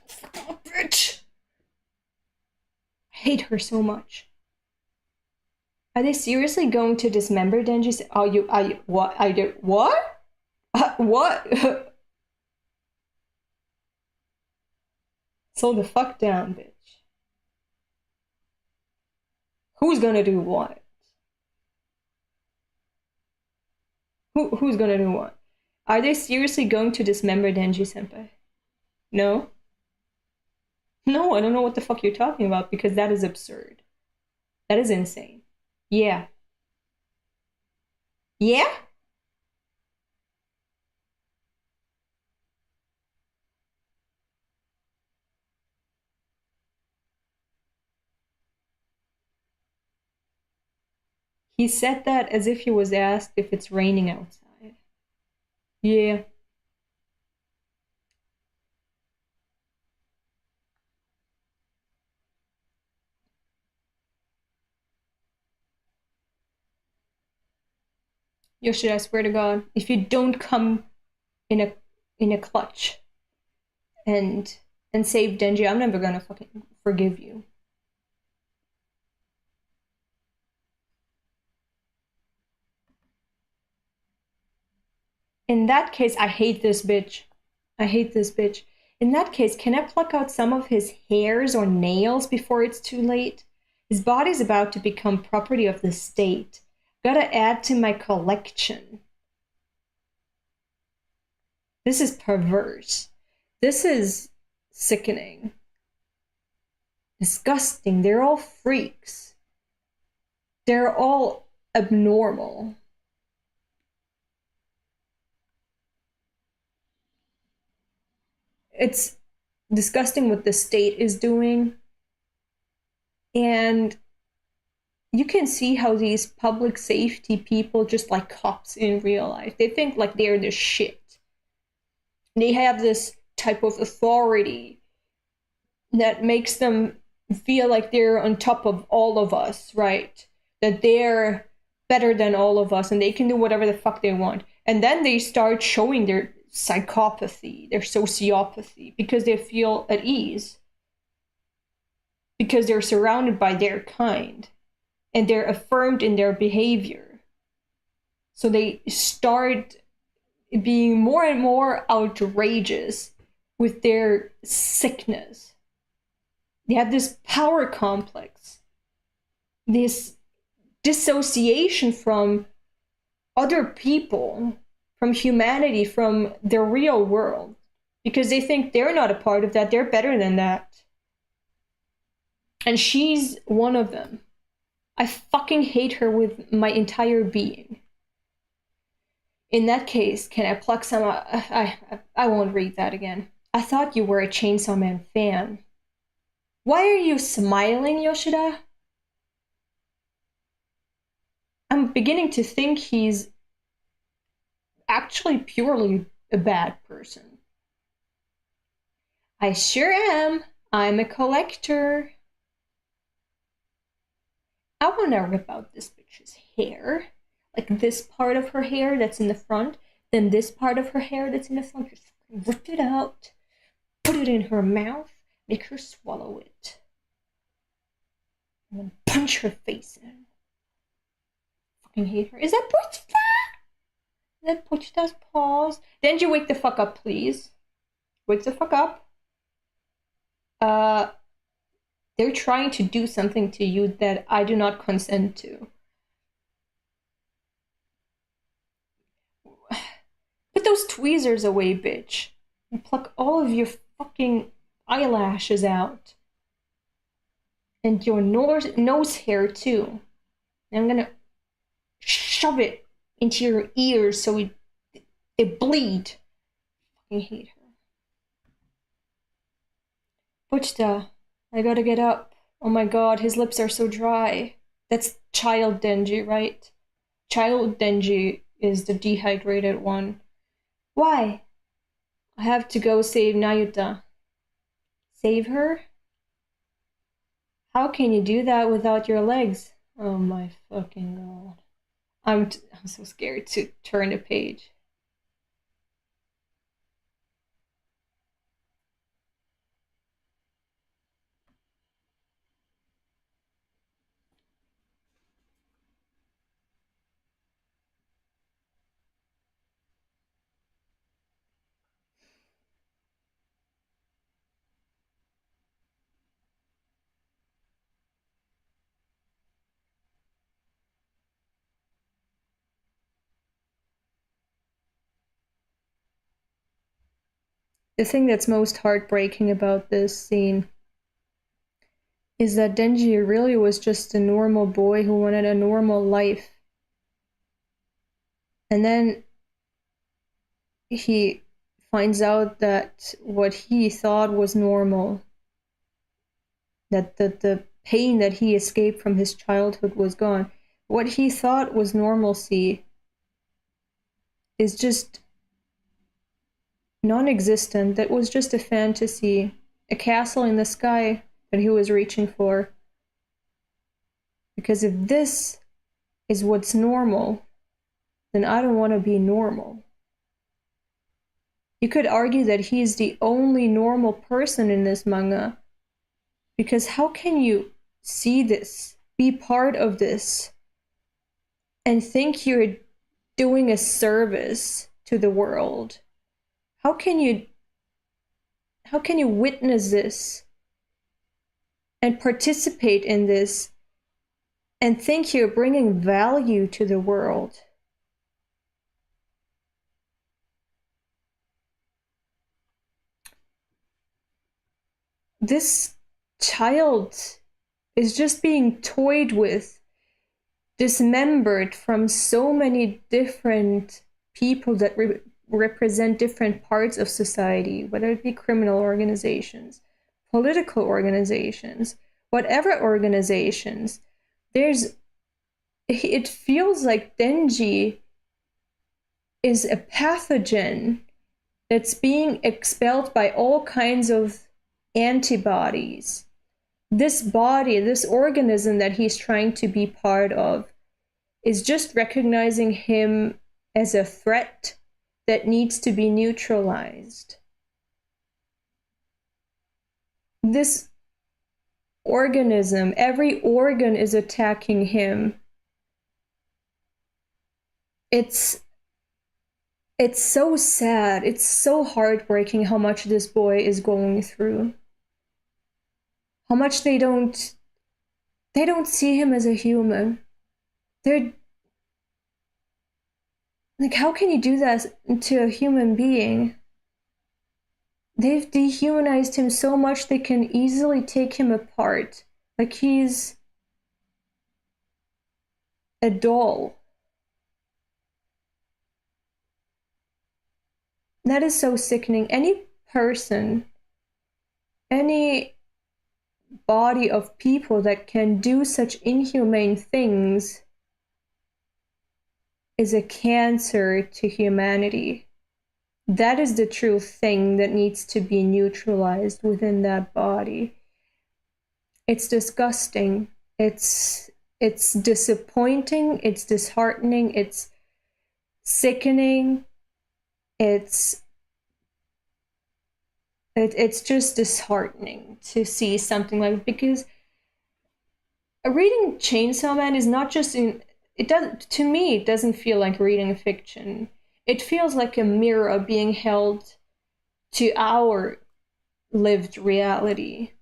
fuck up, bitch. I hate her so much. Are they seriously going to dismember Denji's? What? What? What? Slow the fuck down, bitch. Who's gonna do what? Who's gonna do what? Are they seriously going to dismember Denji-senpai? No? No, I don't know what the fuck you're talking about, because that is absurd. That is insane. Yeah. Yeah? He said that as if he was asked if it's raining outside. Yeah. Yoshida, I swear to God, if you don't come in a clutch and save Denji, I'm never gonna fucking forgive you. In that case, I hate this bitch. I hate this bitch. In that case, can I pluck out some of his hairs or nails before it's too late? His body's about to become property of the state. Gotta add to my collection. This is perverse. This is sickening. Disgusting. They're all freaks. They're all abnormal. It's disgusting what the state is doing. And you can see how these public safety people, just like cops in real life, they think like they're the shit. They have this type of authority that makes them feel like they're on top of all of us, right? That they're better than all of us and they can do whatever the fuck they want. And then they start showing their psychopathy, their sociopathy, because they feel at ease. Because they're surrounded by their kind. And they're affirmed in their behavior. So they start being more and more outrageous with their sickness. They have this power complex, this dissociation from other people, from humanity, from the real world, because they think they're not a part of that, they're better than that. And she's one of them. I fucking hate her with my entire being. In that case, can I pluck some? I won't read that again. I thought you were a Chainsaw Man fan. Why are you smiling, Yoshida? I'm beginning to think he's actually purely a bad person. I sure am. I'm a collector. I want to rip out this bitch's hair. Like this part of her hair that's in the front, then this part of her hair that's in the front. Just rip it out, put it in her mouth, make her swallow it, and then punch her face in. Fucking hate her. Is that Pochita? Is that Pochita's paws? Denji, wake the fuck up, please. Wake the fuck up. They're trying to do something to you that I do not consent to. Put those tweezers away, bitch. And pluck all of your fucking eyelashes out. And your nose hair, too. And I'm gonna shove it into your ears so it bleed. I fucking hate her. Pochita, I gotta get up. Oh my god, his lips are so dry. That's child Denji, right? Child Denji is the dehydrated one. Why? I have to go save Nayuta. Save her? How can you do that without your legs? Oh my fucking god. I'm so scared to turn the page. The thing that's most heartbreaking about this scene is that Denji really was just a normal boy who wanted a normal life. And then he finds out that what he thought was normal, that the pain that he escaped from his childhood was gone. What he thought was normalcy is just non-existent. That was just a fantasy, a castle in the sky that he was reaching for. Because if this is what's normal, then I don't want to be normal. You could argue that he's the only normal person in this manga. Because how can you see this, be part of this, and think you're doing a service to the world? How can you witness this and participate in this and think you're bringing value to the world? This child is just being toyed with, dismembered from so many different people that represent different parts of society, whether it be criminal organizations, political organizations, whatever organizations. It feels like Denji is a pathogen that's being expelled by all kinds of antibodies. This body, this organism that he's trying to be part of, is just recognizing him as a threat that needs to be neutralized. This organism, every organ is attacking him. It's so sad. It's so heartbreaking how much this boy is going through. How much they don't see him as a human. They're like, how can you do that to a human being? They've dehumanized him so much they can easily take him apart Like he's a doll. That is so sickening. Any person, any body of people that can do such inhumane things is a cancer to humanity. That is the true thing that needs to be neutralized within that body. It's disgusting. It's disappointing, it's disheartening, it's sickening. It's just disheartening to see something like, because reading Chainsaw Man is not just it doesn't, to me, it doesn't feel like reading a fiction. It feels like a mirror being held to our lived reality,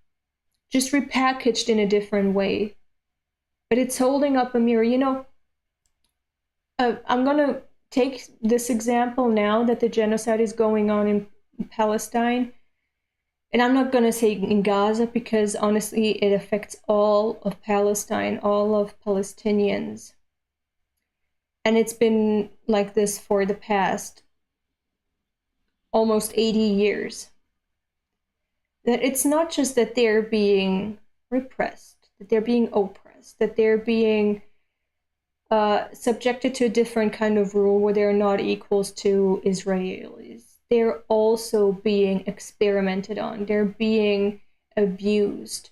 just repackaged in a different way. But it's holding up a mirror. I'm gonna take this example now that the genocide is going on in Palestine. And I'm not going to say in Gaza, because honestly, it affects all of Palestine, all of Palestinians. And it's been like this for the past almost 80 years. That it's not just that they're being repressed, that they're being oppressed, that they're being subjected to a different kind of rule where they're not equals to Israelis. They're also being experimented on. They're being abused.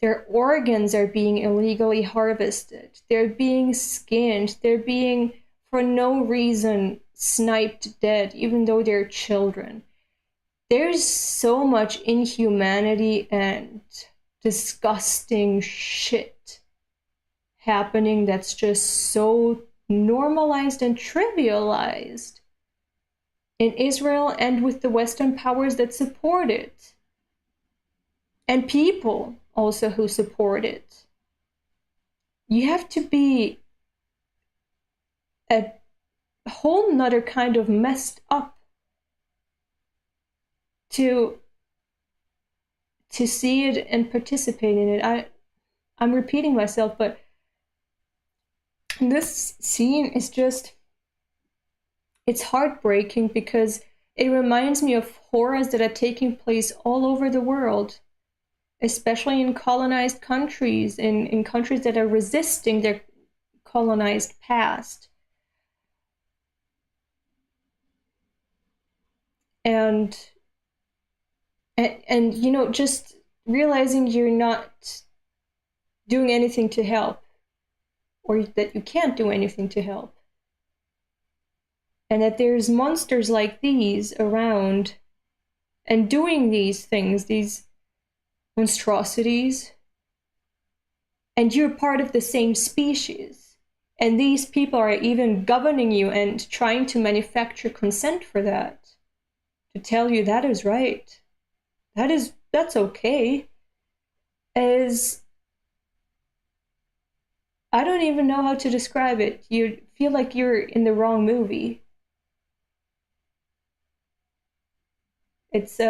Their organs are being illegally harvested. They're being skinned. They're being, for no reason, sniped dead, even though they're children. There's so much inhumanity and disgusting shit happening that's just so normalized and trivialized in Israel and with the Western powers that support it. And people also who support it. You have to be a whole nother kind of messed up to see it and participate in it. I'm repeating myself, but this scene is just, it's heartbreaking because it reminds me of horrors that are taking place all over the world, especially in colonized countries, in countries that are resisting their colonized past. And just realizing you're not doing anything to help, or that you can't do anything to help. And that there's monsters like these around and doing these things, these monstrosities, and you're part of the same species. And these people are even governing you and trying to manufacture consent for that, to tell you that is right, that's okay. As I don't even know how to describe it. You feel like you're in the wrong movie. It's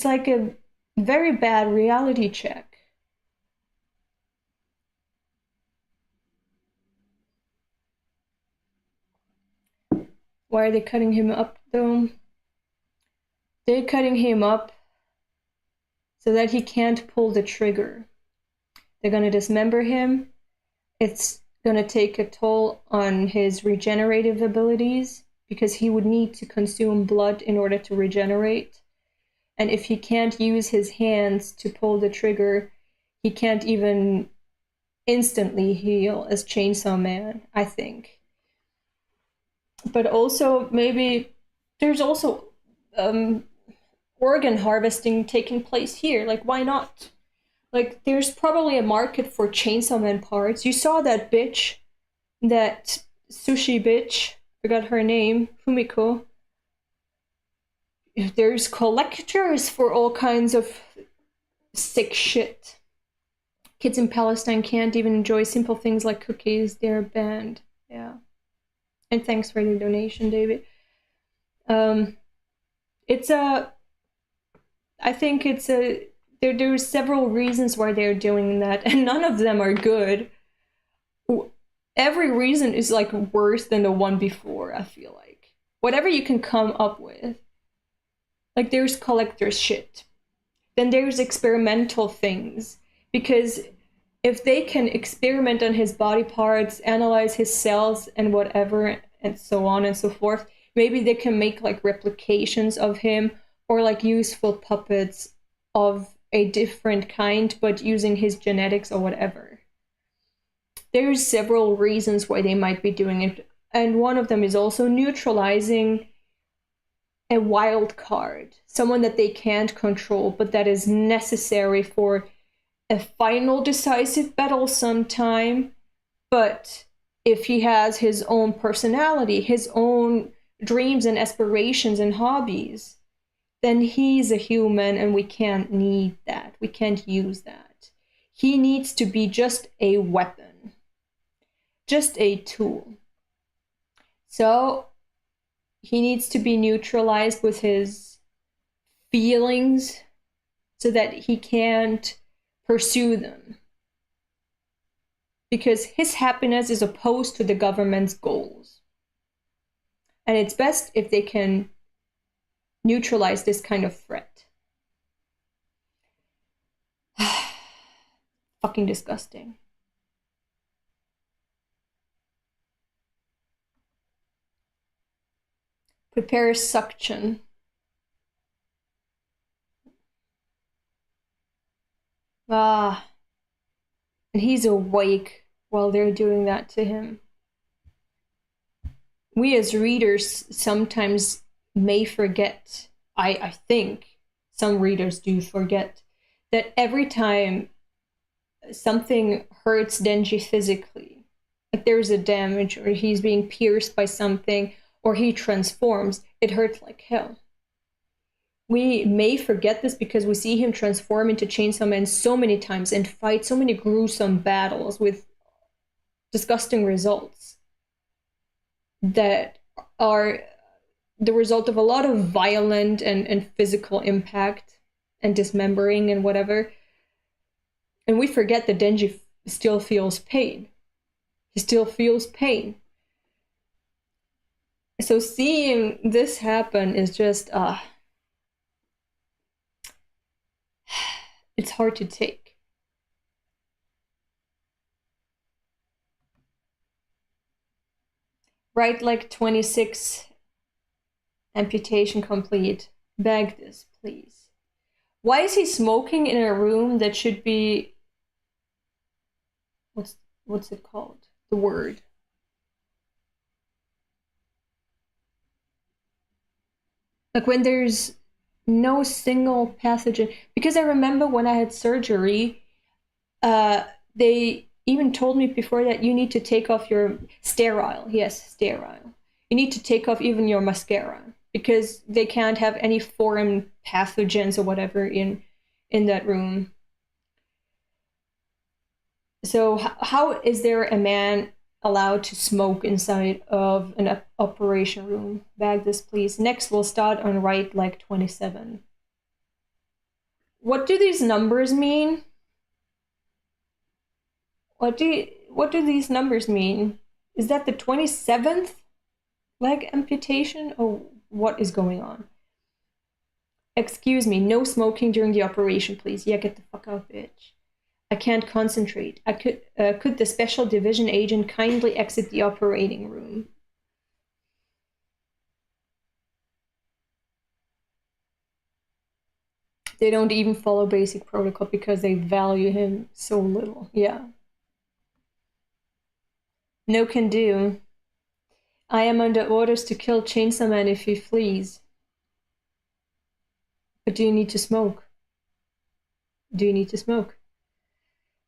like a very bad reality check. Why are they cutting him up though? They're cutting him up so that he can't pull the trigger. They're gonna dismember him. It's gonna take a toll on his regenerative abilities, because he would need to consume blood in order to regenerate. And if he can't use his hands to pull the trigger, he can't even instantly heal as Chainsaw Man, I think. But also, maybe there's also organ harvesting taking place here. Like, why not? Like, there's probably a market for Chainsaw Man parts. You saw that bitch, that sushi bitch, forgot her name, Fumiko. There's collectors for all kinds of sick shit. Kids in Palestine can't even enjoy simple things like cookies. They're banned. Yeah. And thanks for the donation, David. I think it's a there's several reasons why they're doing that, and none of them are good. Every reason is like worse than the one before, I feel like. Whatever you can come up with. Like there's collector's shit. Then there's experimental things. Because if they can experiment on his body parts, analyze his cells and whatever, and so on and so forth, maybe they can make like replications of him or like useful puppets of a different kind, but using his genetics or whatever. There's several reasons why they might be doing it. And one of them is also neutralizing a wild card, someone that they can't control, but that is necessary for a final decisive battle sometime. But if he has his own personality, his own dreams and aspirations and hobbies, then he's a human and we can't need that. We can't use that. He needs to be just a weapon, just a tool. So he needs to be neutralized with his feelings so that he can't pursue them. Because his happiness is opposed to the government's goals. And it's best if they can neutralize this kind of threat. Fucking disgusting. Prepare suction. And he's awake while they're doing that to him. We as readers sometimes may forget, I think some readers do forget, that every time something hurts Denji physically, like there's a damage or he's being pierced by something or he transforms, it hurts like hell. We may forget this because we see him transform into Chainsaw Man so many times and fight so many gruesome battles with disgusting results that are the result of a lot of violent and physical impact and dismembering and whatever. And we forget that Denji still feels pain. He still feels pain. So seeing this happen is just, it's hard to take. Right leg 26, amputation complete. Bag this, please. Why is he smoking in a room that should be, what's it called? The word. Like when there's no single pathogen. Because I remember when I had surgery, they even told me before that you need to take off your sterile. Yes, sterile. You need to take off even your mascara because they can't have any foreign pathogens or whatever in that room. So how is there a man allowed to smoke inside of an operation room? Bag this, please. Next, we'll start on right leg 27. What do these numbers mean? What do these numbers mean? Is that the 27th leg amputation, or what is going on? Excuse me, no smoking during the operation, please. Yeah, get the fuck out, bitch. I can't concentrate. Could the special division agent kindly exit the operating room? They don't even follow basic protocol because they value him so little. Yeah. No can do. I am under orders to kill Chainsaw Man if he flees. But do you need to smoke? Do you need to smoke?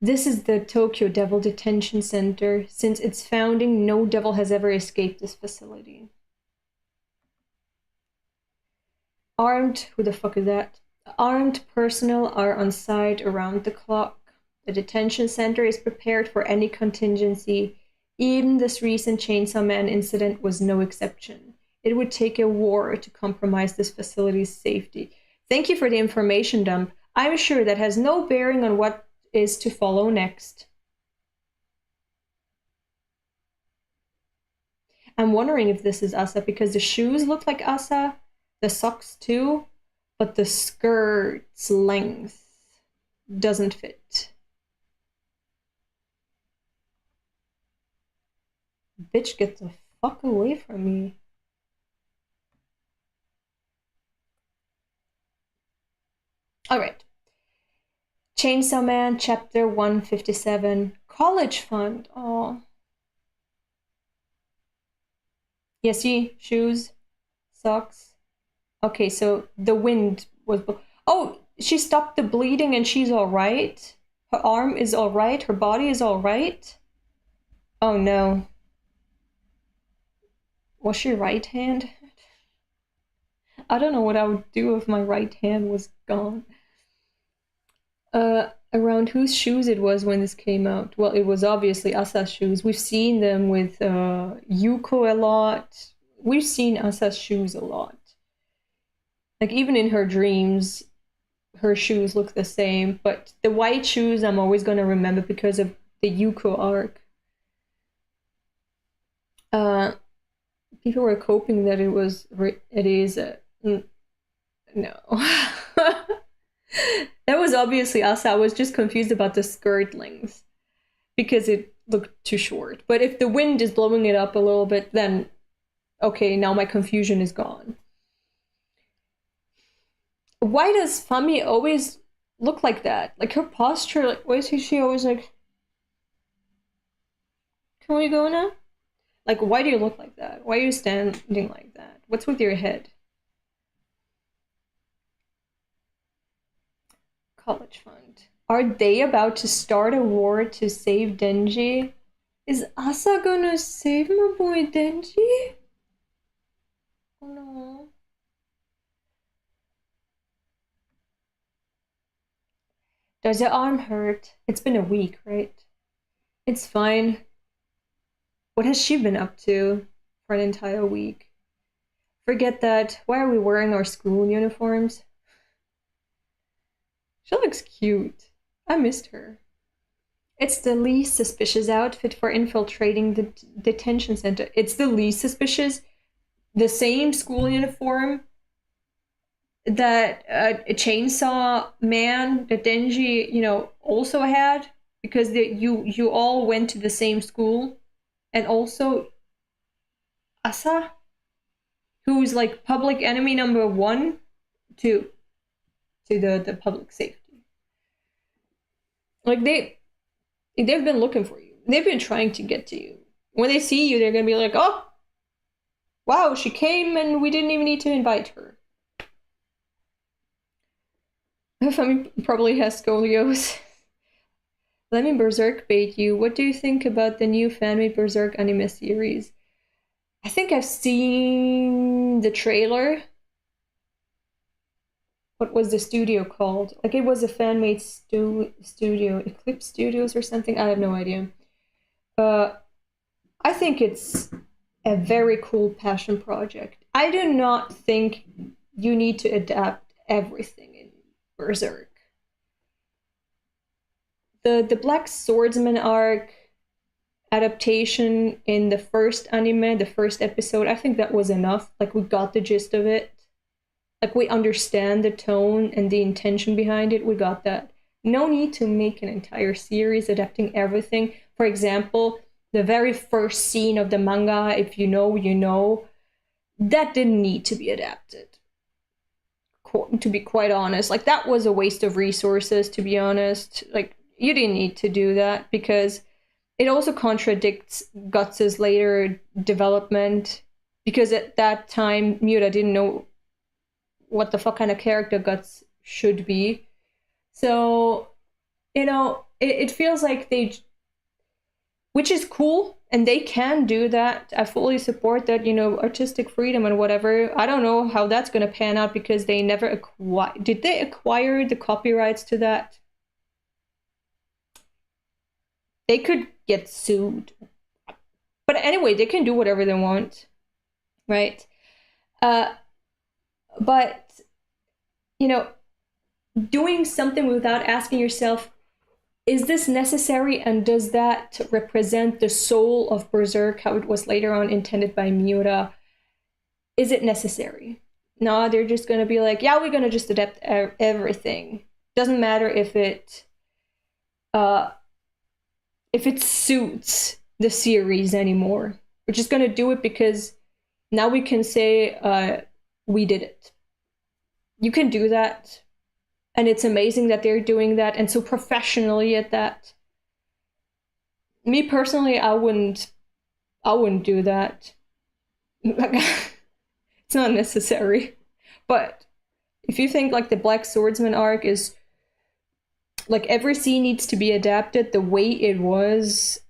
This is the Tokyo Devil Detention Center. Since its founding, no devil has ever escaped this facility. Armed, who the fuck is that? Armed personnel are on site around the clock. The detention center is prepared for any contingency. Even this recent Chainsaw Man incident was no exception. It would take a war to compromise this facility's safety. Thank you for the information dump. I'm sure that has no bearing on what is to follow next. I'm wondering if this is Asa because the shoes look like Asa, the socks too, but the skirt's length doesn't fit. Bitch, get the fuck away from me. Alright. Chainsaw Man, chapter 157. College fund. Oh. Yeah, see? Shoes, socks. Okay, so the wind was... Oh, she stopped the bleeding and she's alright? Her arm is alright? Her body is alright? Oh no. Was she right-handed? I don't know what I would do if my right hand was gone. Around whose shoes it was when this came out? Well, it was obviously Asa's shoes. We've seen them with Yuko a lot. We've seen Asa's shoes a lot. Like, even in her dreams, her shoes look the same. But the white shoes I'm always going to remember because of the Yuko arc. People were coping that it is no. That was obviously Asa. I was just confused about the skirt length because it looked too short. But if the wind is blowing it up a little bit, then okay, now my confusion is gone. Why does Fami always look like that? Like her posture, like why is she always like, can we go now? Like, why do you look like that? Why are you standing like that? What's with your head? College fund. Are they about to start a war to save Denji? Is Asa gonna save my boy Denji? Oh no. Does your arm hurt? It's been a week, right? It's fine. What has she been up to for an entire week? Forget that. Why are we wearing our school uniforms? She looks cute. I missed her. It's the least suspicious outfit for infiltrating the detention center. It's the least suspicious. The same school uniform that a chainsaw man that Denji, also had, because you all went to the same school, and also Asa, who's like public enemy number 1 to the public safety. Like they've been looking for you. They've been trying to get to you. When they see you, they're gonna be like, oh, wow, she came and we didn't even need to invite her. Fami probably has scoliosis. Let me berserk bait you. What do you think about the new fan-made Berserk anime series? I think I've seen the trailer. What was the studio called? Like it was a fan-made studio, Eclipse Studios or something. I have no idea. I think it's a very cool passion project. I do not think you need to adapt everything in Berserk. The Black Swordsman arc adaptation in the first anime, the first episode, I think that was enough. Like we got the gist of it. Like we understand the tone and the intention behind it. We got that. No need to make an entire series adapting everything. For example, the very first scene of the manga, if you know, you know, that didn't need to be adapted. To be quite honest, like that was a waste of resources, to be honest. Like you didn't need to do that because it also contradicts Guts' later development, because at that time Miura didn't know what the fuck kind of character Guts should be. So, it feels like which is cool, and they can do that. I fully support that, artistic freedom and whatever. I don't know how that's going to pan out because they never did they acquire the copyrights to that? They could get sued. But anyway, they can do whatever they want, right? But, doing something without asking yourself, is this necessary, and does that represent the soul of Berserk, how it was later on intended by Miura? Is it necessary? No, they're just gonna be like, yeah, we're gonna just adapt everything. Doesn't matter uh if it suits the series anymore. We're just gonna do it because now we can say we did it. You can do that, and it's amazing that they're doing that and so professionally at that. Me personally, I wouldn't do that. It's not necessary. But if you think like the Black Swordsman arc is like every scene needs to be adapted the way it was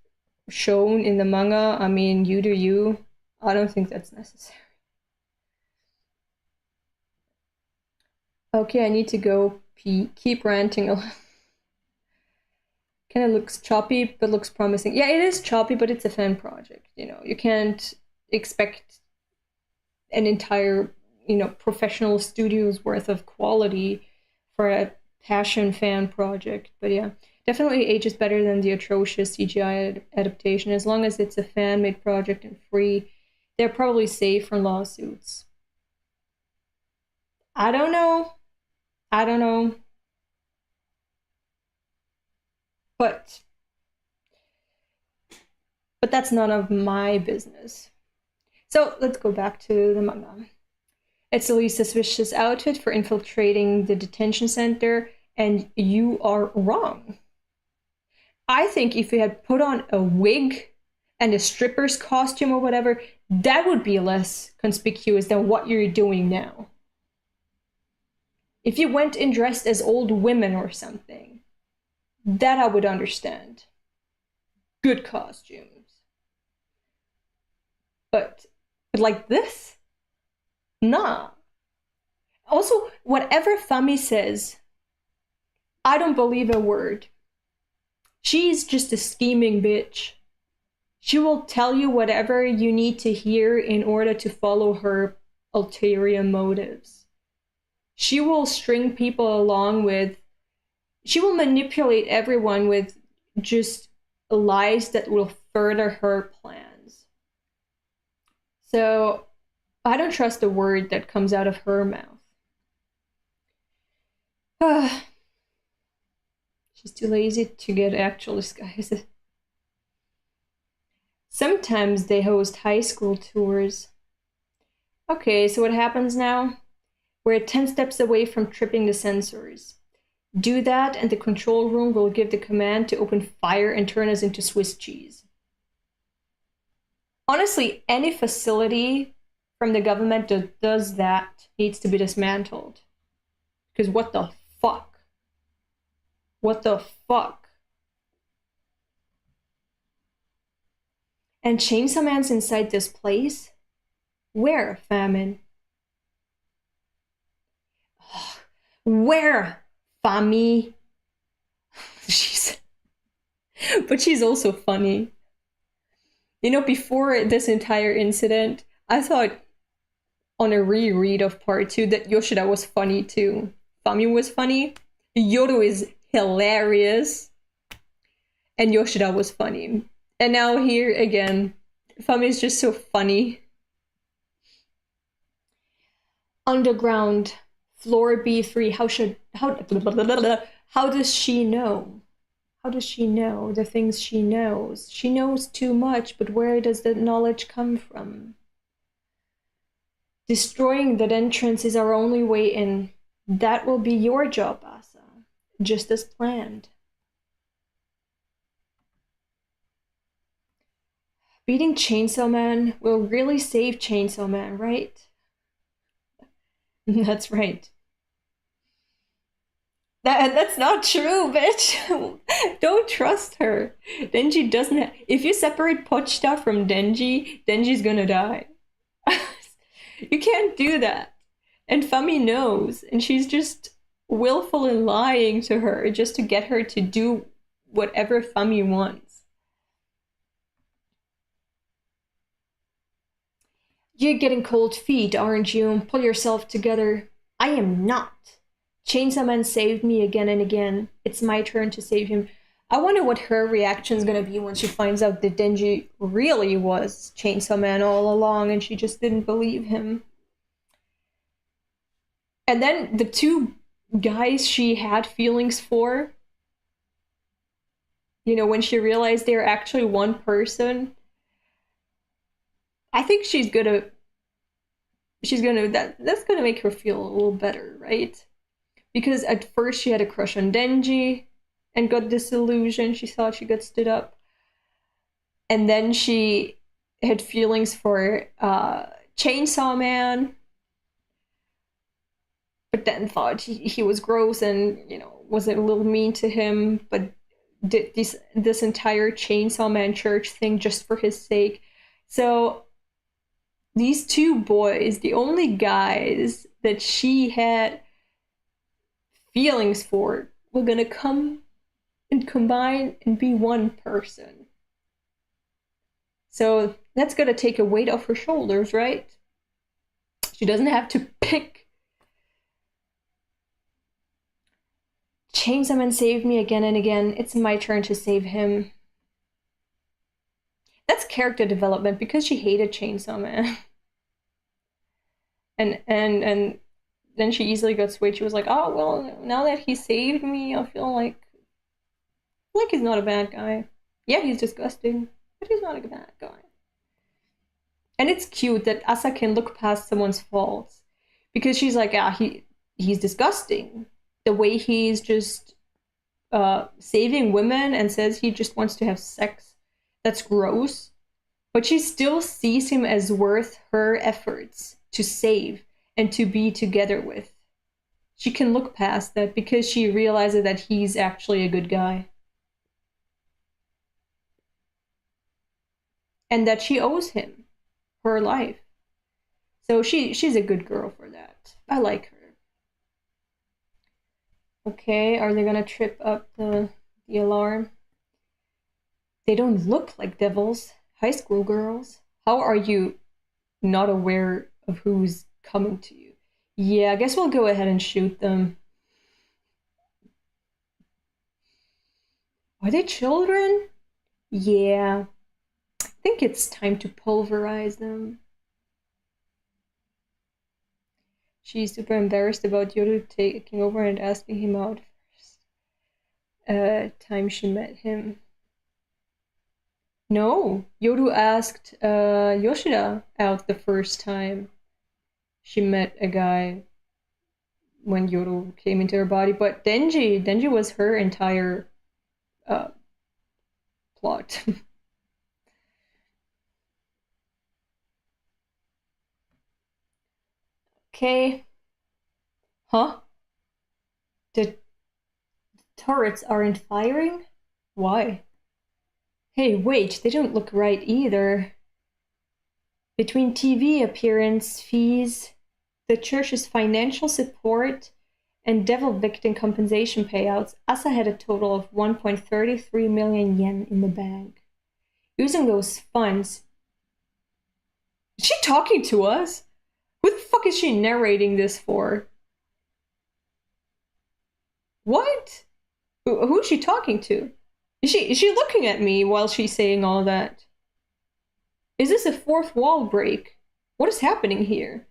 shown in the manga, I mean, you do you. I don't think that's necessary. Okay, I need to go pee. Keep ranting. Kind of looks choppy, but looks promising. Yeah, it is choppy, but it's a fan project. You know, you can't expect an entire, professional studio's worth of quality for a passion fan project. But yeah, definitely ages better than the atrocious CGI adaptation. As long as it's a fan-made project and free, they're probably safe from lawsuits. I don't know. I don't know. But that's none of my business. So let's go back to the manga. It's the least suspicious outfit for infiltrating the detention center, and you are wrong. I think if you had put on a wig and a stripper's costume or whatever, that would be less conspicuous than what you're doing now. If you went in dressed as old women or something, that I would understand. Good costumes. But like this? Nah. Also, whatever Fami says, I don't believe a word. She's just a scheming bitch. She will tell you whatever you need to hear in order to follow her ulterior motives. She will string people along with, she will manipulate everyone with just lies that will further her plans. So I don't trust a word that comes out of her mouth. She's too lazy to get actual disguises. Sometimes they host high school tours. Okay, so what happens now? We're 10 steps away from tripping the sensors. Do that, and the control room will give the command to open fire and turn us into Swiss cheese. Honestly, any facility from the government that does that needs to be dismantled. Because what the fuck? What the fuck? And Chainsaw Man's inside this place? Where, Famine? Where, Fami? But she's also funny. Before this entire incident, I thought on a reread of part 2 that Yoshida was funny too. Fami was funny. Yoru is hilarious. And Yoshida was funny. And now here again, Fami is just so funny. Underground, floor B3. How does she know? How does she know the things she knows? She knows too much, but where does the knowledge come from? Destroying that entrance is our only way in. That will be your job, Asa. Just as planned. Beating Chainsaw Man will really save Chainsaw Man, right? That's right. That's not true, bitch. Don't trust her. Denji doesn't if you separate Pochita from Denji, Denji's gonna die. You can't do that. And Fami knows, and she's just willfully lying to her just to get her to do whatever Fami wants. You're getting cold feet, aren't you? Pull yourself together. I am not. Chainsaw Man saved me again and again. It's my turn to save him. I wonder what her reaction is going to be when she finds out that Denji really was Chainsaw Man all along and she just didn't believe him. And then the two guys she had feelings for, you know, when she realized they're actually one person, I think that's gonna make her feel a little better, right? Because at first she had a crush on Denji and got disillusioned. She thought she got stood up. And then she had feelings for Chainsaw Man, but then thought he was gross and, you know, was a little mean to him, but did this entire Chainsaw Man church thing just for his sake. So these two boys, the only guys that she had feelings for, were gonna come and combine and be one person. So that's gonna take a weight off her shoulders, right? She doesn't have to pick. Chainsaw Man saved me again and again. It's my turn to save him. That's character development because she hated Chainsaw Man. and then she easily got swayed. She was like, oh, well, now that he saved me, I feel like he's not a bad guy. Yeah, he's disgusting, but he's not a bad guy. And it's cute that Asa can look past someone's faults because she's like, yeah, he's disgusting. The way he's just saving women and says he just wants to have sex, that's gross. But she still sees him as worth her efforts to save and to be together with. She can look past that because she realizes that he's actually a good guy. And that she owes him her life. So she's a good girl for that. I like her. Okay, are they gonna trip up the alarm? They don't look like devils. High school girls. How are you not aware of who's coming to you? Yeah, I guess we'll go ahead and shoot them. Are they children? Yeah. I think it's time to pulverize them. She's super embarrassed about Yoru taking over and asking him out first. Time she met him. No, Yoru asked Yoshida out the first time she met a guy when Yoru came into her body, but Denji was her entire plot. Okay. Huh? The turrets aren't firing? Why? Hey, wait, they don't look right either. Between TV appearance fees, the church's financial support, and devil victim compensation payouts, Asa had a total of 1.33 million yen in the bank. Using those funds... Is she talking to us? Who the fuck is she narrating this for? What? Who is she talking to? Is she looking at me while she's saying all that? Is this a fourth wall break? What is happening here?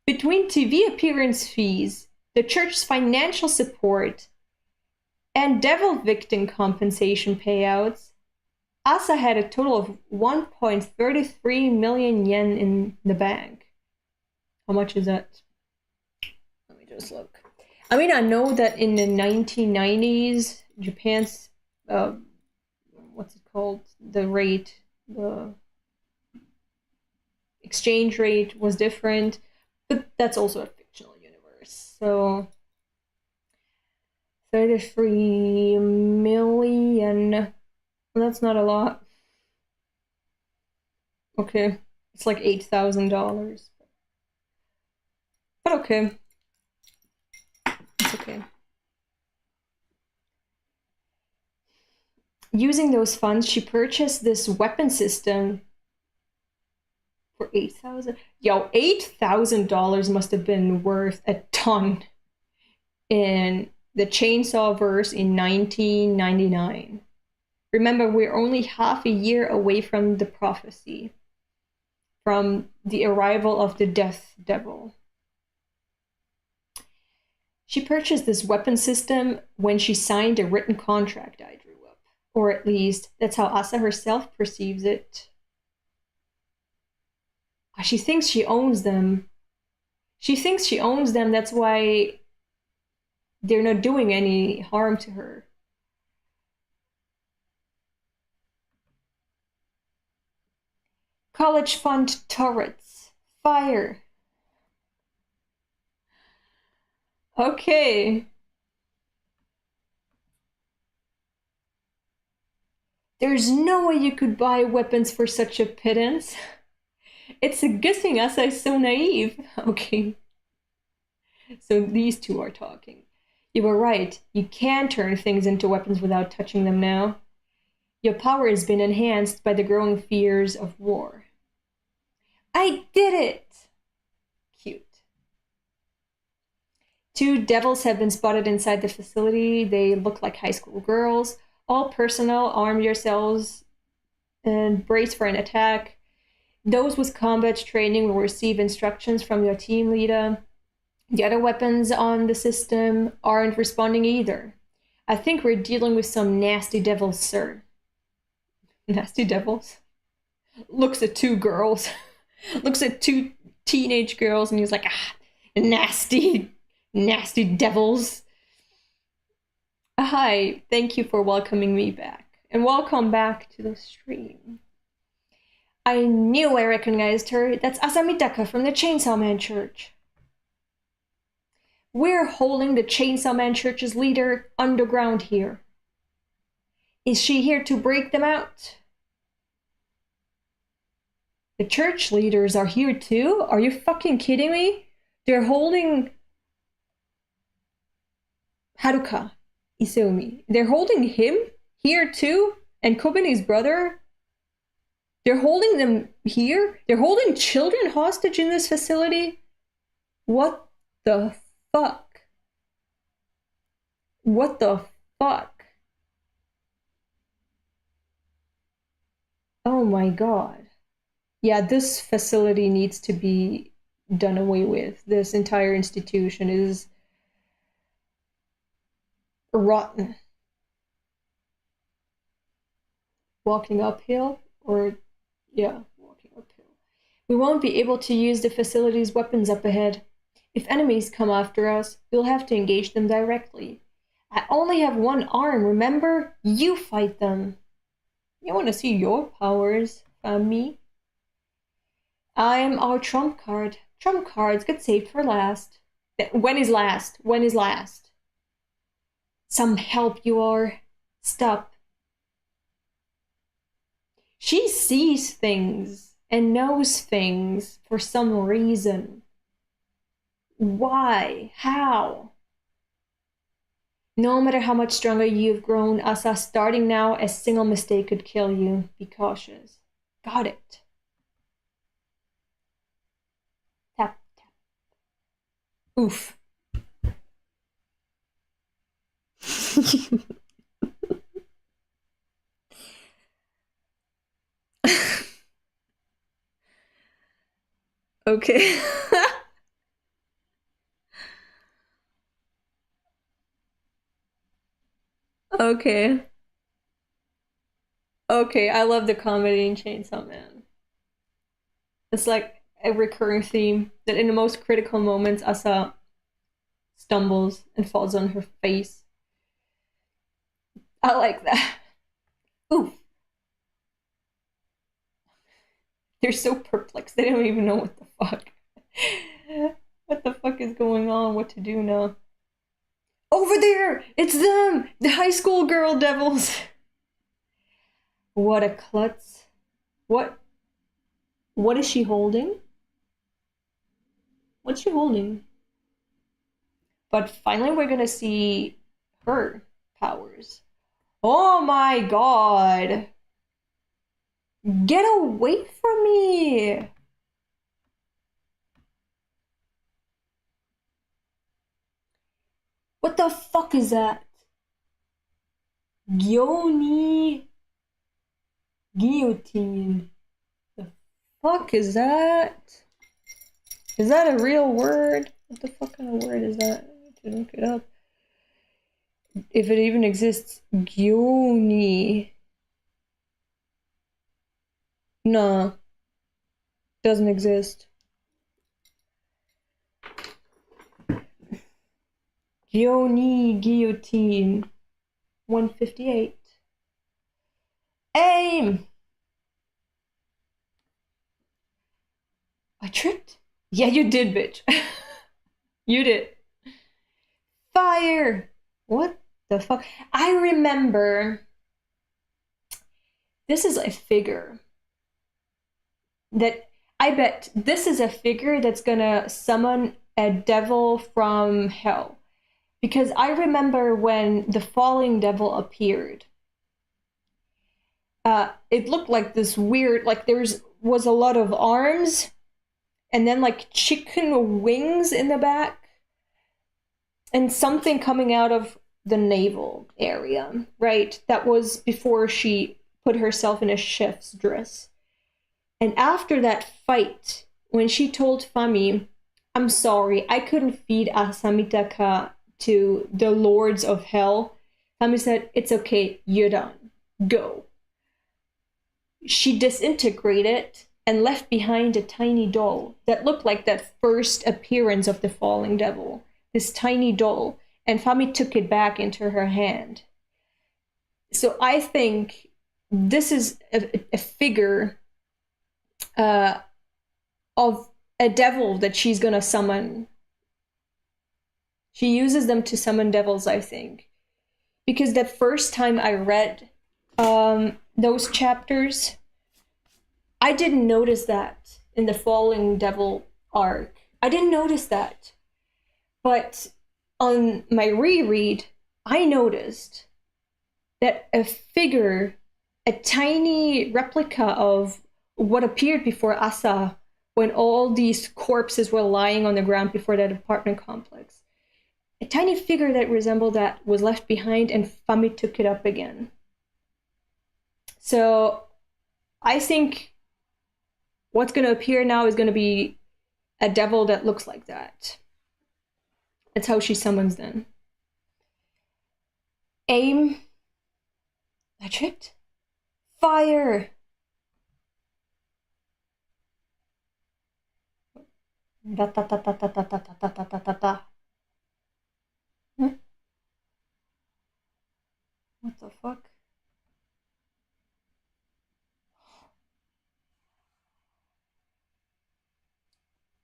Between TV appearance fees, the church's financial support, and devil victim compensation payouts, Asa had a total of 1.33 million yen in the bank. How much is that? Let me just look. I mean, I know that in the 1990s, Japan's, what's it called? The exchange rate was different, but that's also a fictional universe. So 33 million. That's not a lot. Okay, it's like $8,000. But okay. It's okay. Using those funds, she purchased this weapon system for $8,000. Yo, $8,000 must have been worth a ton. in the Chainsaw verse in 1999. Remember, we're only half a year away from the prophecy, from the arrival of the Death Devil. She purchased this weapon system when she signed a written contract I drew up. Or at least, that's how Asa herself perceives it. She thinks she owns them. She thinks she owns them, that's why they're not doing any harm to her. College fund turrets. Fire. Okay. There's no way you could buy weapons for such a pittance. It's a good thing Asai's so naive. Okay. So these two are talking. You were right. You can turn things into weapons without touching them now. Your power has been enhanced by the growing fears of war. I did it! Cute. 2 devils have been spotted inside the facility. They look like high school girls. All personnel, arm yourselves and brace for an attack. Those with combat training will receive instructions from your team leader. The other weapons on the system aren't responding either. I think we're dealing with some nasty devils, sir. Nasty devils? Looks at 2 girls. Looks at 2 teenage girls and he's like, nasty devils. Hi, thank you for welcoming me back. And welcome back to the stream. I knew I recognized her. That's Mitaka from the Chainsaw Man Church. We're holding the Chainsaw Man Church's leader underground here. Is she here to break them out? The church leaders are here too? Are you fucking kidding me? They're holding Haruka Izumi. They're holding him here too? And Kobeni's brother? They're holding them here? They're holding children hostage in this facility? What the fuck? What the fuck? Oh my god. Yeah, this facility needs to be done away with. This entire institution is rotten. Walking uphill? Or, yeah, walking uphill. We won't be able to use the facility's weapons up ahead. If enemies come after us, we'll have to engage them directly. I only have one arm, remember? You fight them. You want to see your powers, me? I'm our trump card. Trump cards get saved for last. When is last? When is last? Some help you are. Stop. She sees things and knows things for some reason. Why? How? No matter how much stronger you've grown, Asa, starting now, a single mistake could kill you. Be cautious. Got it. Tap, tap. Oof. Okay. Okay. Okay, I love the comedy in Chainsaw Man. It's like a recurring theme that in the most critical moments, Asa stumbles and falls on her face. I like that. Oof. They're so perplexed. They don't even know what the fuck. What the fuck is going on? What to do now? Over there! It's them! The high school girl devils! What a klutz. What is she holding? What's she holding? But finally we're gonna see her powers. Oh my god! Get away from me! What the fuck is that? Gyoni guillotine. The fuck is that? Is that a real word? What the fuck kind of word is that? I need to look it up. If it even exists. Gyoni. No. Doesn't exist. Gyoni guillotine. 158. Aim! I tripped? Yeah, you did, bitch. You did. Fire! What the fuck? I remember. This is a figure that I bet this is a figure that's gonna summon a devil from hell. Because I remember when the falling devil appeared. It looked like this weird, like was a lot of arms, and then like chicken wings in the back, and something coming out of the navel area, right? That was before she put herself in a chef's dress. And after that fight, when she told Fami, I'm sorry, I couldn't feed Mitaka to the lords of hell, Fami said, it's okay, you're done. Go. She disintegrated and left behind a tiny doll that looked like that first appearance of the falling devil. This tiny doll. And Fami took it back into her hand. So I think this is a figure of a devil that she's gonna summon. She uses them to summon devils, I think. Because the first time I read those chapters, I didn't notice that in the Falling Devil arc. I didn't notice that. But on my reread, I noticed that a figure, a tiny replica of what appeared before Asa when all these corpses were lying on the ground before that apartment complex. A tiny figure that resembled that was left behind, and Fami took it up again. So I think what's going to appear now is going to be a devil that looks like that. That's how she summons them. Aim. I tripped. Fire. Da da da da da da da da da da da da. What the fuck?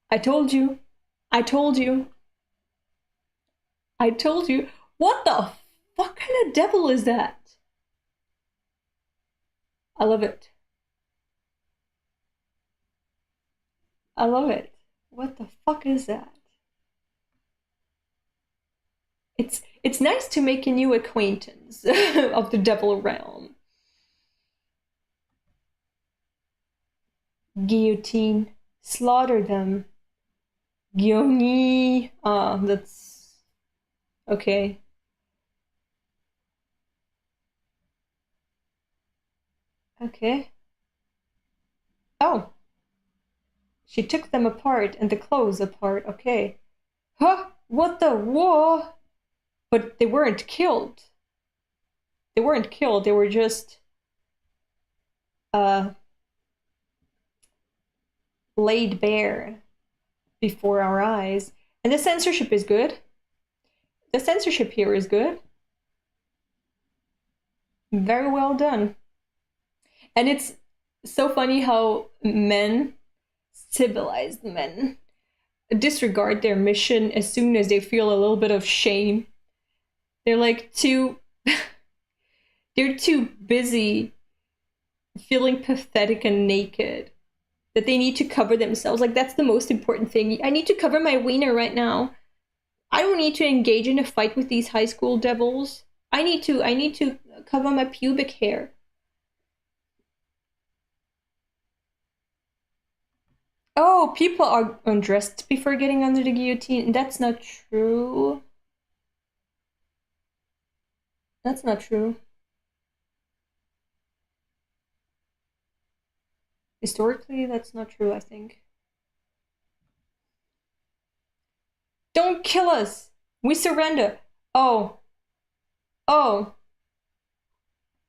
I told you. I told you. I told you. What the fuck kind of devil is that? I love it. I love it. What the fuck is that? It's nice to make a new acquaintance of the devil realm. Guillotine. Slaughter them. Gyoni. Ah, that's okay. Okay. Oh. She took them apart and the clothes apart. Okay. Huh? What the? Whoa! But they weren't killed. They weren't killed. They were just laid bare before our eyes. And the censorship is good. The censorship here is good. Very well done. And it's so funny how men, civilized men, disregard their mission as soon as they feel a little bit of shame. They're like they're too busy feeling pathetic and naked that they need to cover themselves. Like, that's the most important thing. I need to cover my wiener right now. I don't need to engage in a fight with these high school devils. I need to cover my pubic hair. Oh, people are undressed before getting under the guillotine. That's not true. That's not true. Historically, that's not true, I think. Don't kill us! We surrender! Oh, oh.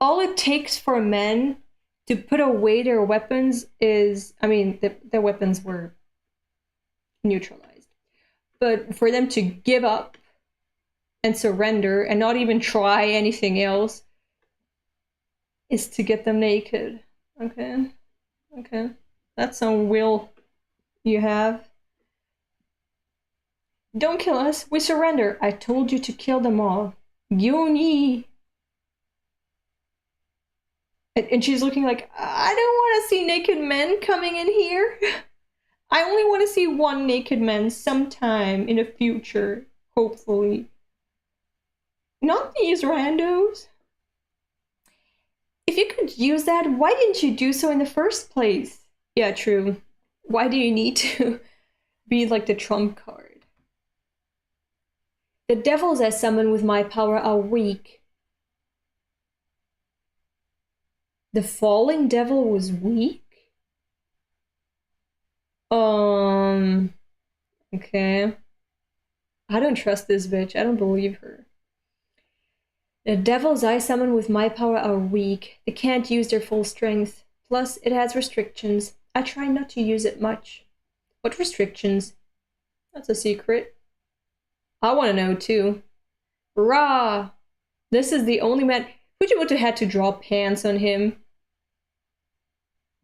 All it takes for men to put away their weapons is, I mean, their weapons were neutralized. But for them to give up and surrender and not even try anything else is to get them naked. Okay. Okay. That's some will you have. Don't kill us. We surrender. I told you to kill them all. Yoni. And she's looking like, I don't want to see naked men coming in here. I only want to see one naked man sometime in the future, hopefully. Not these randos. If you could use that, why didn't you do so in the first place? Yeah, true. Why do you need to be like the trump card? The devils I summon with my power are weak. The falling devil was weak? Okay. I don't trust this bitch. I don't believe her. The devils I summon with my power are weak. They can't use their full strength. Plus, it has restrictions. I try not to use it much. What restrictions? That's a secret. I want to know too. Rah! This is the only man. Would you want to had to draw pants on him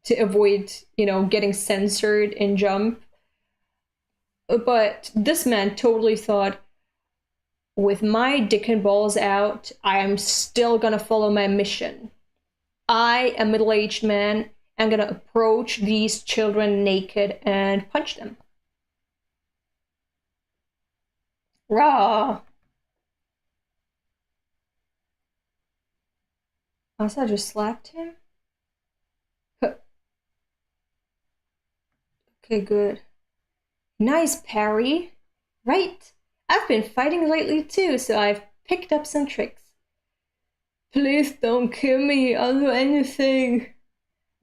to avoid, getting censored in Jump? But this man totally thought, with my dick and balls out, I am still gonna follow my mission. I, a middle-aged man, am gonna approach these children naked and punch them. Rah! Asa just slapped him? Okay, good. Nice parry. Right. I've been fighting lately too, so I've picked up some tricks. Please don't kill me, I'll do anything.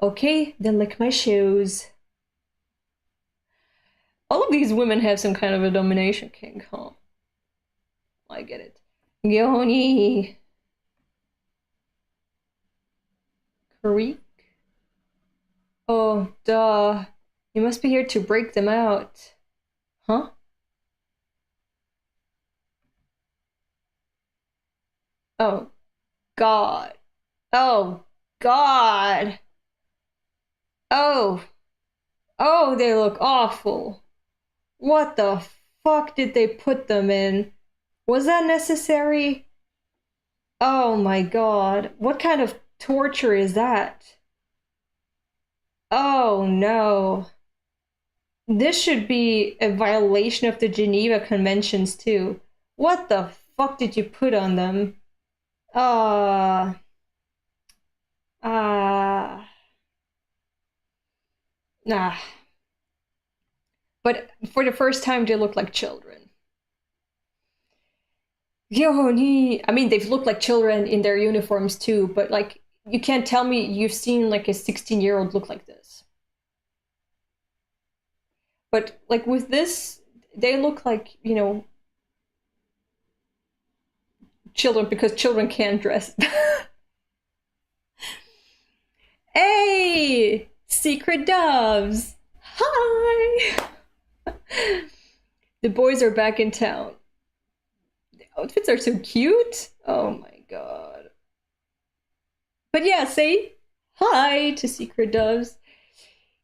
Okay, then lick my shoes. All of these women have some kind of a domination kink, huh? I get it. Yoni. Creek? Oh, duh. You must be here to break them out. Huh? Oh, God. Oh, God. Oh. Oh, they look awful. What the fuck did they put them in? Was that necessary? Oh my God. What kind of torture is that? Oh no. This should be a violation of the Geneva Conventions too. What the fuck did you put on them? Uh... Nah. But for the first time, they look like children. Yoni. I mean, they've looked like children in their uniforms too, but like, you can't tell me you've seen like a 16-year-old look like this. But like with this, they look like, children because children can't dress. Hey! Secret doves! Hi! The boys are back in town. The outfits are so cute. Oh my God. But yeah, say hi to Secret Doves.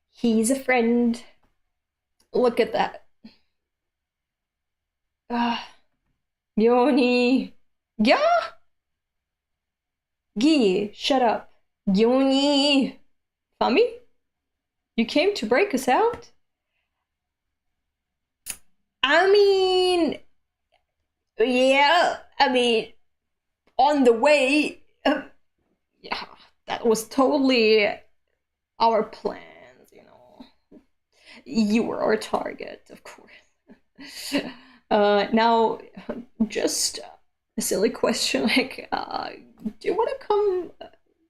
He's a friend. Look at that. Yoni. Yeah? Gi, shut up. Yoni. Fami? You came to break us out? I mean, yeah, on the way, yeah, that was totally our plans. You were our target, of course. Now, just a silly question like, do you want to come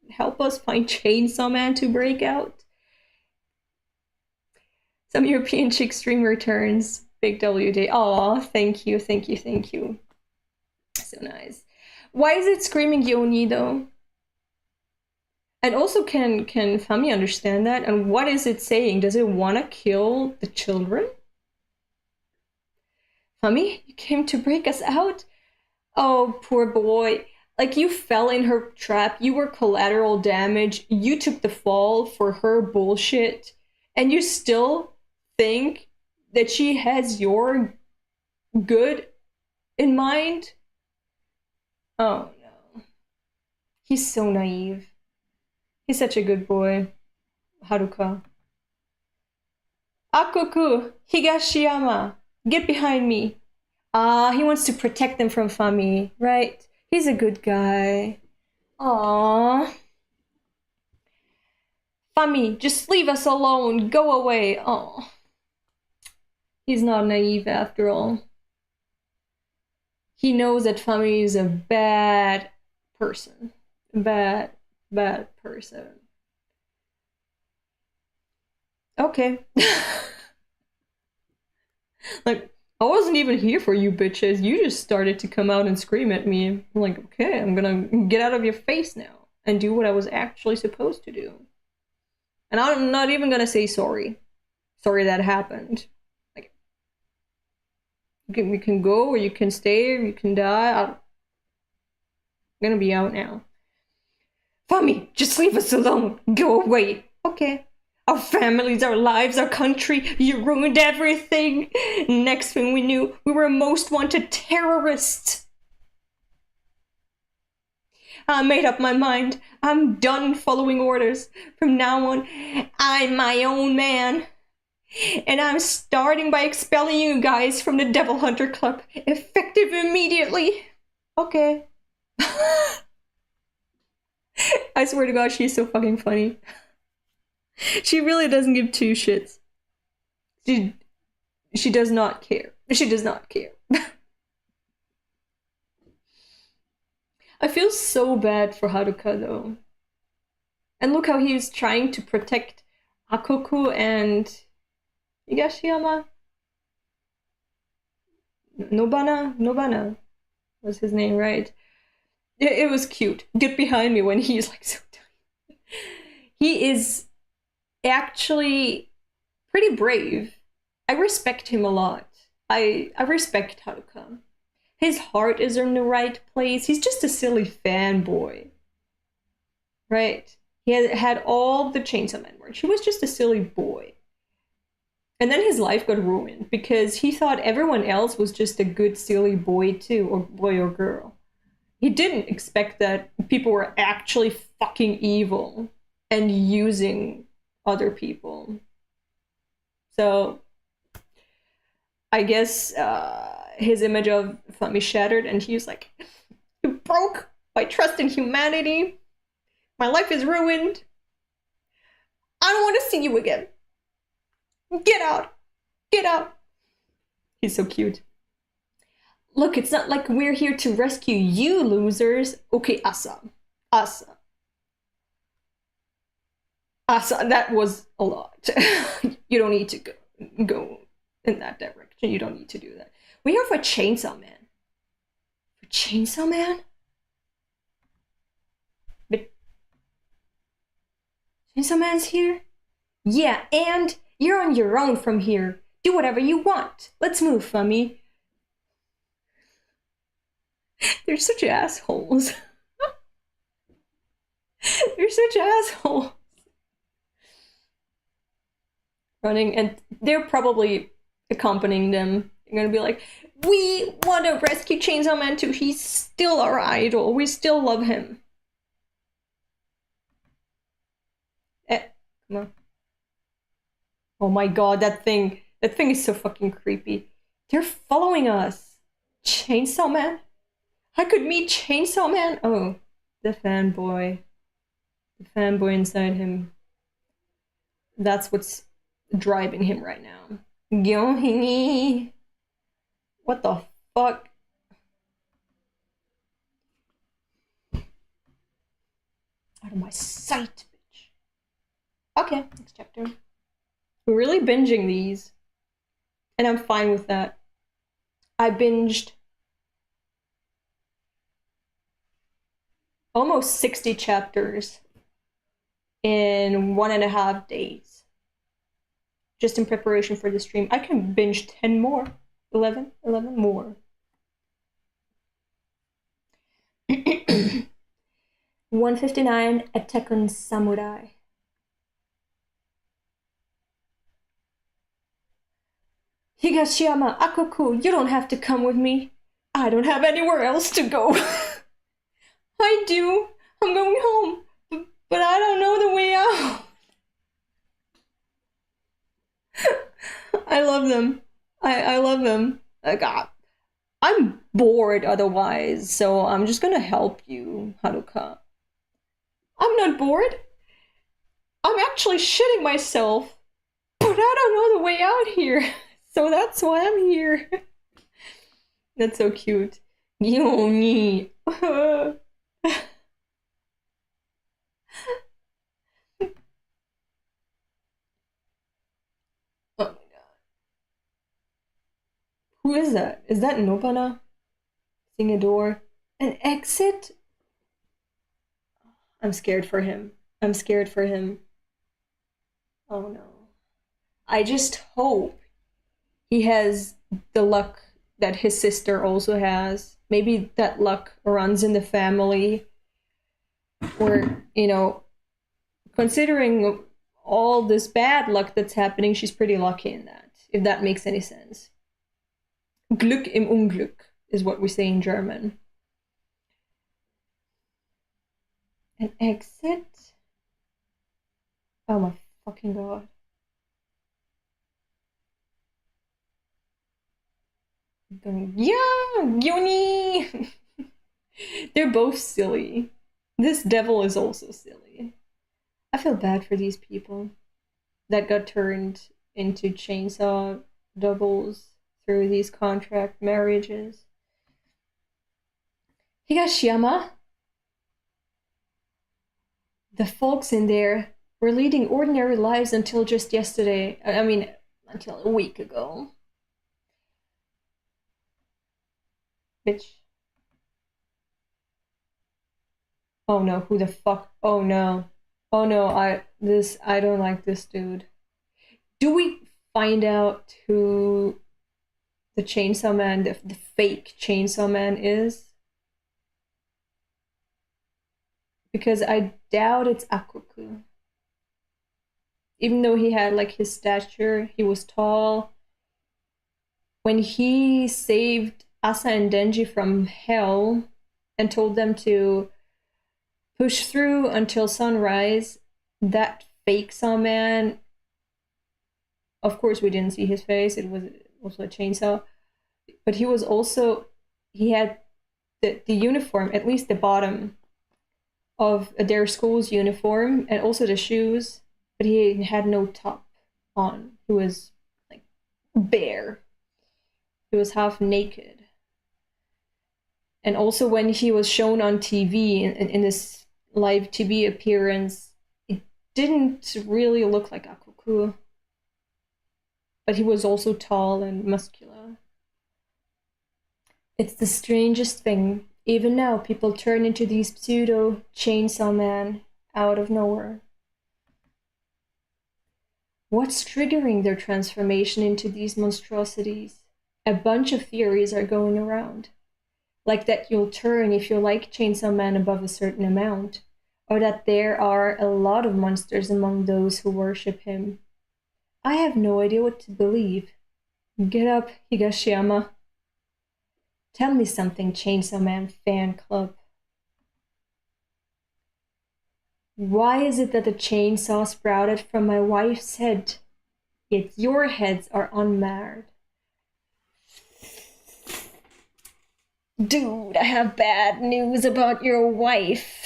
help us find Chainsaw Man to break out? Some European chick stream returns. Big WD. Aw, thank you, thank you, thank you. So nice. Why is it screaming Yoni though? And also, can Fami understand that? And what is it saying? Does it want to kill the children? Fami, you came to break us out? Oh, poor boy. Like, you fell in her trap. You were collateral damage. You took the fall for her bullshit. And you still think that she has your good in mind? Oh, no. He's so naive. He's such a good boy. Haruka. Akoku, Higashiyama, get behind me. Ah, he wants to protect them from Fami, right? He's a good guy. Aww. Fami, just leave us alone. Go away. Oh. He's not naive after all. He knows that Fami is a bad person. Bad person. Okay. Like, I wasn't even here for you bitches. You just started to come out and scream at me. I'm like, okay, I'm gonna get out of your face now and do what I was actually supposed to do. And I'm not even gonna say sorry. Sorry that happened. Like, we can go, or you can stay, or you can die. I'm gonna be out now. Fami, just leave us alone. Go away. Okay. Our families, our lives, our country. You ruined everything. Next thing we knew, we were most wanted terrorists. I made up my mind. I'm done following orders. From now on, I'm my own man. And I'm starting by expelling you guys from the Devil Hunter Club. Effective immediately. Okay. I swear to God, she's so fucking funny. She really doesn't give two shits. She does not care. She does not care. I feel so bad for Haruka though. And look how he's trying to protect Akoku and Higashiyama. Nobana was his name, right? It was cute. Get behind me when he's like so tiny. He is actually pretty brave. I respect him a lot. I respect Haruka. His heart is in the right place. He's just a silly fanboy. Right? He had all the Chainsaw Man merch. He was just a silly boy. And then his life got ruined because he thought everyone else was just a good silly boy too, or boy or girl. He didn't expect that people were actually fucking evil and using other people. So I guess his image of Fami shattered, and he was like, "You broke my trust in humanity. My life is ruined. I don't want to see you again. Get out. Get out." He's so cute. Look, it's not like we're here to rescue you, losers. Okay, Asa, that was a lot. You don't need to go in that direction. You don't need to do that. We're here for Chainsaw Man. For Chainsaw Man? But Chainsaw Man's here? Yeah, and you're on your own from here. Do whatever you want. Let's move, Fummy. They're such assholes. They're such assholes. Running, and they're probably accompanying them. They're gonna be like, we want to rescue Chainsaw Man too. He's still our idol. We still love him. Come on. Oh my god, that thing is so fucking creepy. They're following us. Chainsaw Man? I could meet Chainsaw Man? Oh, the fanboy. The fanboy inside him. That's what's driving him right now. Gyohini. What the fuck? Out of my sight, bitch. Okay, next chapter. We're really binging these. And I'm fine with that. I binged almost 60 chapters in 1.5 days. Just in preparation for the stream. I can binge 10 more. 11 more. 159 Attack on Samurai. Higashiyama, Akoku, you don't have to come with me. I don't have anywhere else to go. I do. I'm going home. But I don't know the way out. I love them. I love them. Like, I'm bored otherwise, so I'm just gonna help you, Haruka. I'm not bored. I'm actually shitting myself, but I don't know the way out here, so that's why I'm here. That's so cute. Yoni. Oh my god. Who is that? Is that Nobana? Seeing a door? An exit? I'm scared for him. I'm scared for him. Oh no. I just hope he has the luck that his sister also has. Maybe that luck runs in the family. Or, you know, considering all this bad luck that's happening, she's pretty lucky in that, if that makes any sense. Glück im Unglück is what we say in German. An exit? Oh my fucking god. Yeah, Yoni! They're both silly. This devil is also silly. I feel bad for these people that got turned into chainsaw doubles through these contract marriages. Higashiyama? The folks in there were leading ordinary lives until just yesterday. I mean, until a week ago. Bitch. Oh no, who the fuck? Oh no. Oh no, I don't like this dude. Do we find out who the Chainsaw Man, the fake Chainsaw Man is? Because I doubt it's Akuku. Even though he had like his stature, he was tall. When he saved Asa and Denji from hell and told them to push through until sunrise, that fake Sawman, of course we didn't see his face, it was also a chainsaw, but he was also, he had the uniform, at least the bottom of their school's uniform, and also the shoes, but he had no top on. He was like bare. He was half naked. And also when he was shown on TV, in this live TV appearance, it didn't really look like Akuku. But he was also tall and muscular. It's the strangest thing. Even now, people turn into these pseudo chainsaw men out of nowhere. What's triggering their transformation into these monstrosities? A bunch of theories are going around. Like that you'll turn if you like Chainsaw Man above a certain amount, or that there are a lot of monsters among those who worship him. I have no idea what to believe. Get up, Higashiyama. Tell me something, Chainsaw Man fan club. Why is it that the chainsaw sprouted from my wife's head, yet your heads are unmarred? Dude, I have bad news about your wife.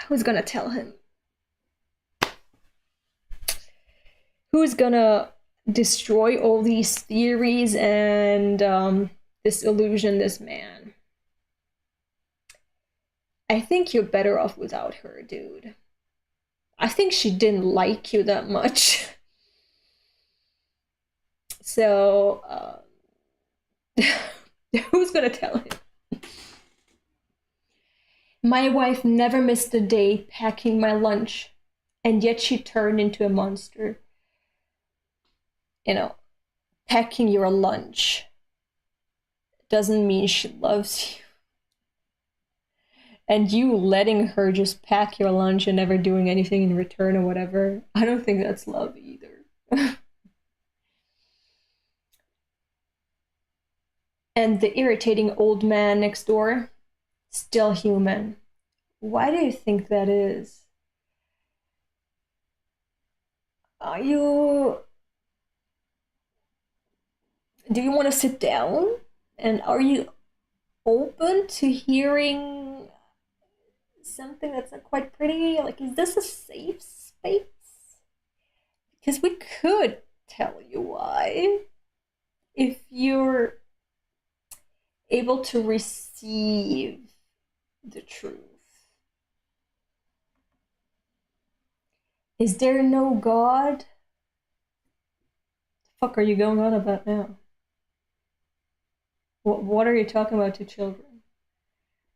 Who's gonna tell him? Who's gonna destroy all these theories and disillusion this man? I think you're better off without her, dude. I think she didn't like you that much. So, who's gonna tell him? My wife never missed a day packing my lunch, and yet she turned into a monster. You know, packing your lunch doesn't mean she loves you. And you letting her just pack your lunch and never doing anything in return or whatever, I don't think that's love either. And the irritating old man next door, still human. Why do you think that is? Are you. Do you want to sit down? And are you open to hearing something that's not quite pretty? Like, is this a safe space? Because we could tell you why. If you're able to receive the truth. Is there no God? The fuck are you going on about now? What are you talking about to children?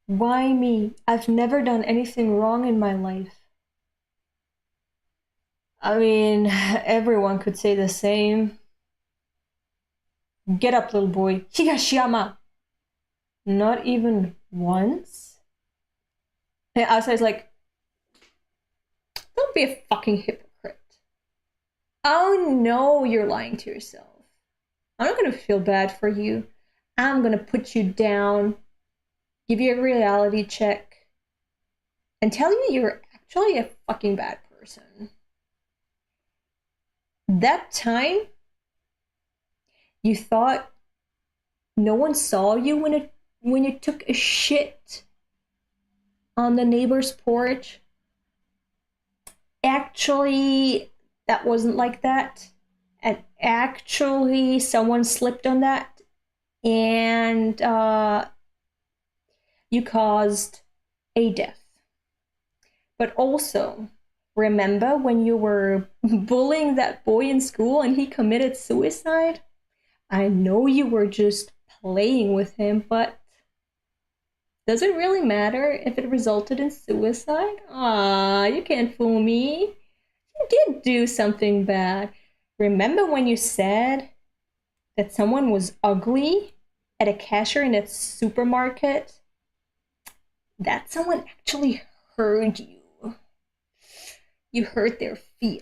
Why me? I've never done anything wrong in my life. I mean, everyone could say the same. Get up, little boy. Higashiyama! Not even once? And outside's like, don't be a fucking hypocrite. Oh no, you're lying to yourself. I'm not gonna feel bad for you. I'm gonna put you down, give you a reality check, and tell you you're actually a fucking bad person. That time, you thought no one saw you when you took a shit on the neighbor's porch. Actually, that wasn't like that. And actually, someone slipped on that, and you caused a death. But also, remember when you were bullying that boy in school and he committed suicide? I know you were just playing with him, but does it really matter if it resulted in suicide? Ah, you can't fool me. You did do something bad. Remember when you said that someone was ugly at a cashier in that supermarket? That someone actually heard you. You hurt their feelings.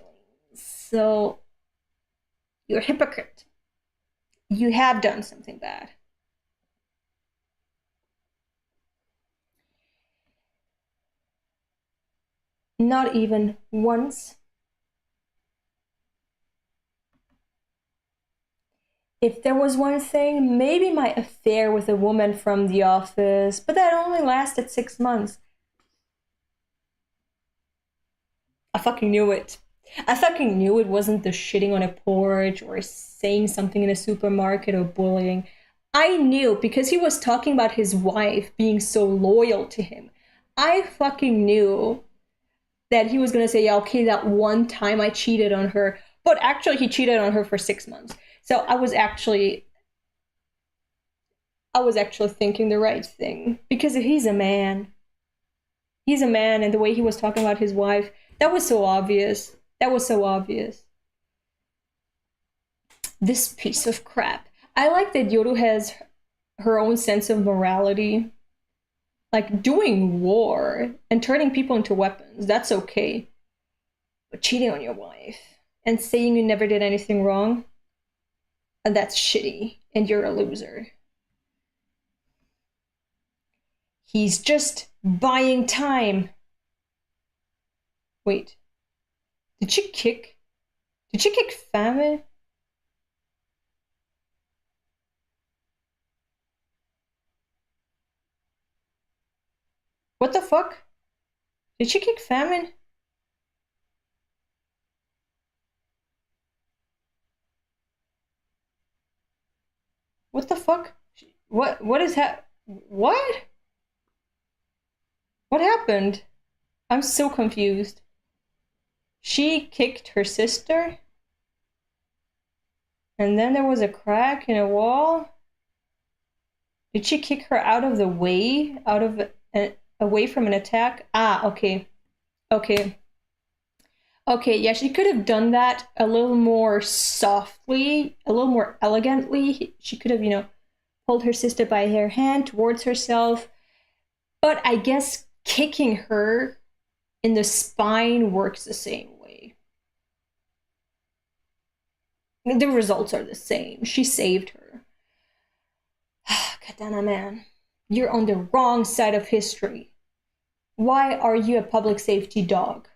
So, you're a hypocrite. You have done something bad. Not even once. If there was one thing, maybe my affair with a woman from the office, but that only lasted 6 months. I fucking knew it. I fucking knew it wasn't the shitting on a porch or saying something in a supermarket or bullying. I knew because he was talking about his wife being so loyal to him. I fucking knew that he was gonna say, yeah, okay, that one time I cheated on her, but actually he cheated on her for 6 months. So I was actually thinking the right thing because he's a man. He's a man, and the way he was talking about his wife, that was so obvious. That was so obvious. This piece of crap. I like that Yoru has her own sense of morality. Like doing war and turning people into weapons, that's okay. But cheating on your wife and saying you never did anything wrong, and that's shitty, and you're a loser. He's just buying time. Wait, did she kick? Did she kick Famine? What the fuck? Did she kick Famine? What the fuck? What is that? What? What happened? I'm so confused. She kicked her sister? And then there was a crack in a wall? Did she kick her out of the way? Away from an attack? Ah, okay. Okay. Okay, yeah, she could have done that a little more softly, a little more elegantly. She could have, pulled her sister by her hand towards herself. But I guess kicking her in the spine works the same way. The results are the same. She saved her. Katana man, you're on the wrong side of history. Why are you a public safety dog?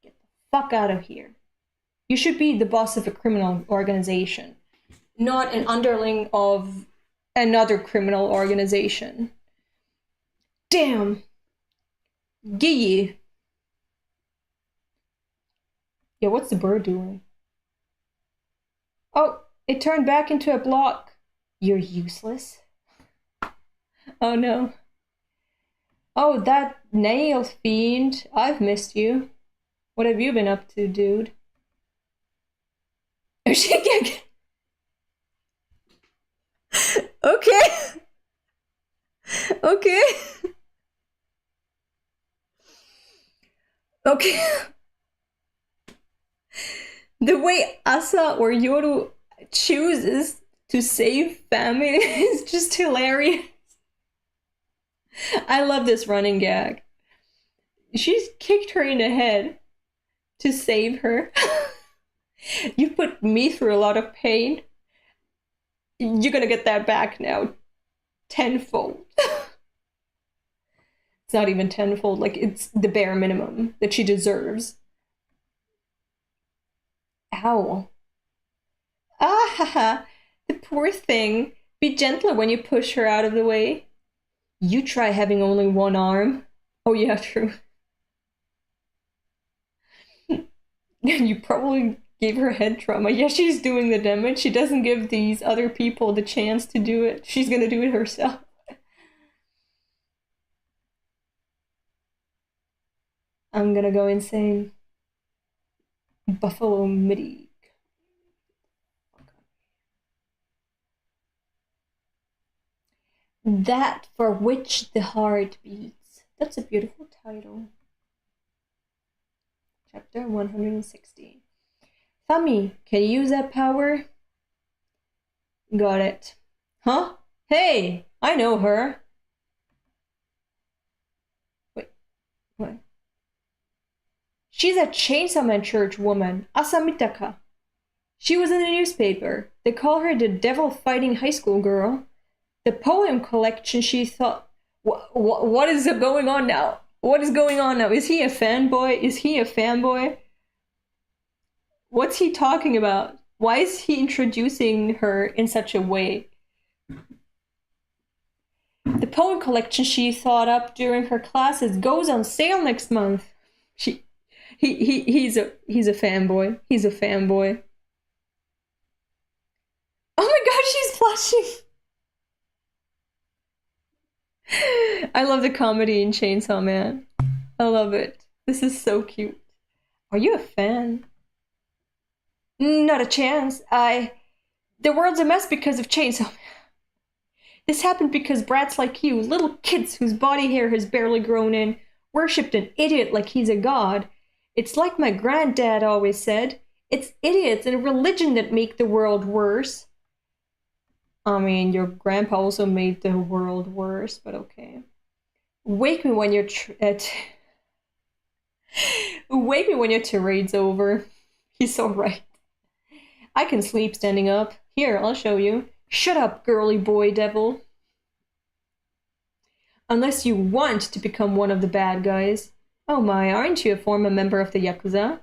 Get the fuck out of here. You should be the boss of a criminal organization, not an underling of another criminal organization. Damn. Gee. Yeah, what's the bird doing? Oh, it turned back into a block. You're useless. Oh no. Oh, that nail fiend. I've missed you. What have you been up to, dude? Okay. Okay. Okay. The way Asa or Yoru chooses to save family is just hilarious. I love this running gag. She's kicked her in the head to save her. You put me through a lot of pain. You're gonna get that back now. Tenfold. It's not even tenfold, like it's the bare minimum that she deserves. Ow. Ah ha ha. The poor thing. Be gentler when you push her out of the way. You try having only one arm. Oh yeah, true. You probably gave her head trauma. Yeah, she's doing the damage. She doesn't give these other people the chance to do it. She's gonna do it herself. I'm gonna go insane. Buffalo Midi. That for which the heart beats. That's a beautiful title. Chapter 160. Fami, can you use that power? Got it. Huh? Hey, I know her. Wait, what? She's a Chainsaw Man Church woman, Asa Mitaka. She was in the newspaper. They call her the devil-fighting high school girl. The poem collection she thought... What is going on now? What is going on now? Is he a fanboy? Is he a fanboy? What's he talking about? Why is he introducing her in such a way? The poem collection she thought up during her classes goes on sale next month. He's a fanboy. He's a fanboy. Oh my god, she's blushing. I love the comedy in Chainsaw Man. I love it. This is so cute. Are you a fan? Not a chance. The world's a mess because of Chainsaw Man. This happened because brats like you, little kids whose body hair has barely grown in, worshipped an idiot like he's a god. It's like my granddad always said. It's idiots and religion that make the world worse. I mean, your grandpa also made the world worse, but okay. Wake me when your wake me when your tirade's over. He's so right. I can sleep standing up. Here, I'll show you. Shut up, girly boy devil. Unless you want to become one of the bad guys. Oh my, aren't you a former member of the Yakuza?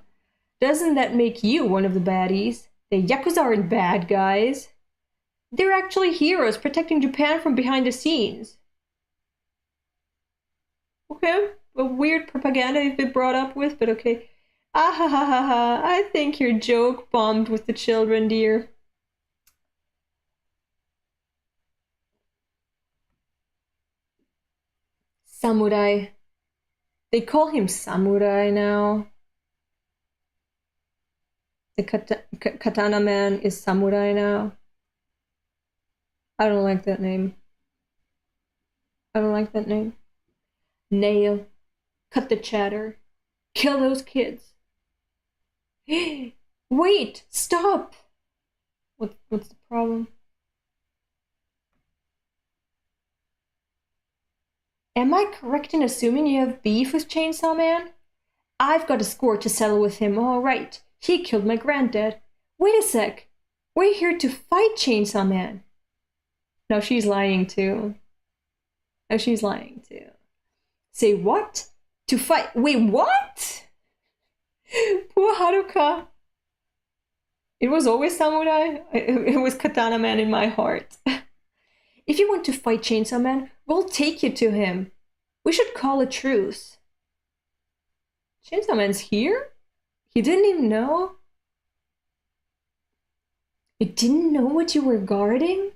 Doesn't that make you one of the baddies? The Yakuza aren't bad guys. They're actually heroes protecting Japan from behind the scenes. Okay, a weird propaganda you've been brought up with, but okay. Ah ha ha ha ha, I think your joke bombed with the children, dear. Samurai. They call him Samurai now. The Katana Man is Samurai now. I don't like that name. I don't like that name. Nail. Cut the chatter. Kill those kids. Wait! Stop! What's the problem? Am I correct in assuming you have beef with Chainsaw Man? I've got a score to settle with him, all right. He killed my granddad. Wait a sec. We're here to fight Chainsaw Man. No, she's lying too. No, she's lying too. Say what? To fight. Wait, what? Poor Haruka. It was always Samurai. It was Katana Man in my heart. If you want to fight Chainsaw Man, we'll take you to him. We should call a truce. Chainsaw Man's here? He didn't even know? He didn't know what you were guarding?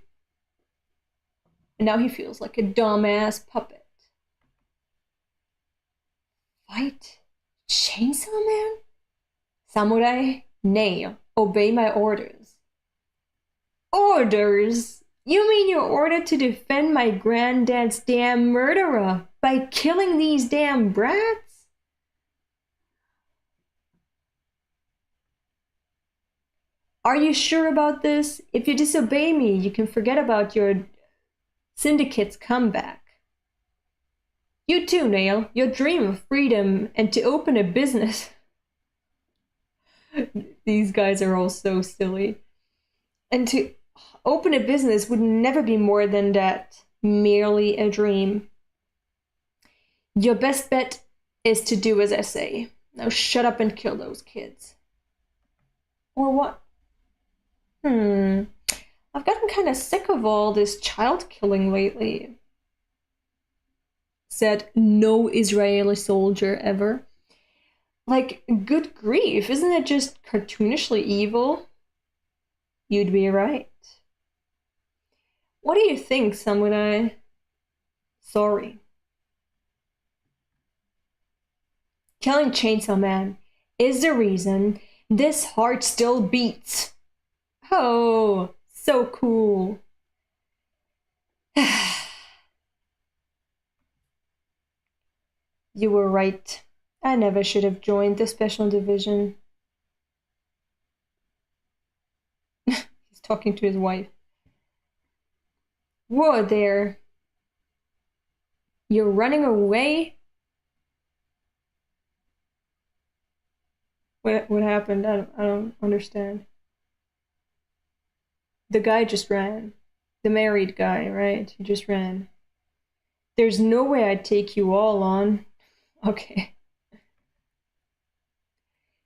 And now he feels like a dumbass puppet. Fight Chainsaw Man? Samurai, nay, obey my orders. Orders? You mean you're ordered to defend my granddad's damn murderer by killing these damn brats? Are you sure about this? If you disobey me, you can forget about your syndicate's comeback. You too, Nail. Your dream of freedom and to open a business. These guys are all so silly. And to open a business would never be more than that, merely a dream. Your best bet is to do as I say. Now shut up and kill those kids. Or what? I've gotten kind of sick of all this child killing lately. Said no Israeli soldier ever. Like, good grief, isn't it just cartoonishly evil? You'd be right. What do you think, Samurai? Sorry. Killing Chainsaw Man is the reason this heart still beats. Oh, so cool. You were right. I never should have joined the special division. He's talking to his wife. Whoa there. You're running away? What happened? I don't understand. The guy just ran. The married guy, right? He just ran. There's no way I'd take you all on. Okay.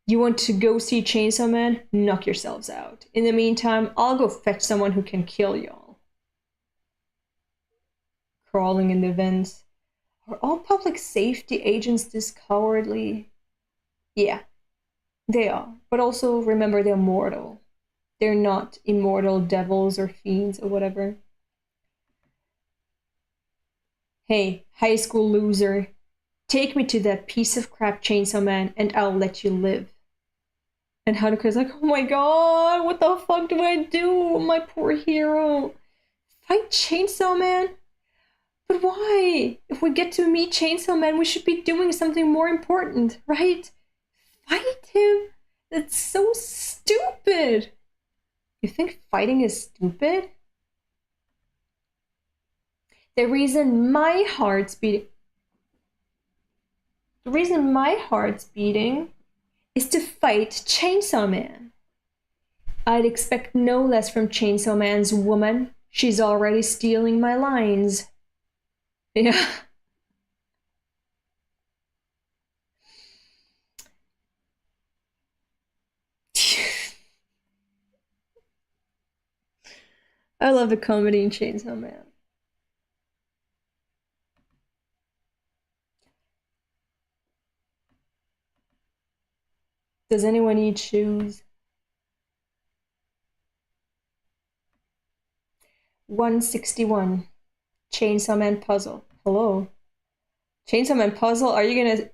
You want to go see Chainsaw Man? Knock yourselves out. In the meantime, I'll go fetch someone who can kill y'all. Crawling in the vents. Are all public safety agents this cowardly? Yeah, they are. But also remember they're mortal. They're not immortal devils or fiends or whatever. Hey, high school loser. Take me to that piece of crap Chainsaw Man and I'll let you live. And Haruka's like, oh my god, what the fuck do I do? My poor hero. Fight Chainsaw Man? But why? If we get to meet Chainsaw Man, we should be doing something more important, right? Fight him? That's so stupid. You think fighting is stupid? The reason my heart's beating is to fight Chainsaw Man. I'd expect no less from Chainsaw Man's woman. She's already stealing my lines. Yeah. I love the comedy in Chainsaw Man. Does anyone need shoes? 161. Chainsaw Man puzzle. Hello. Chainsaw Man puzzle? Are you gonna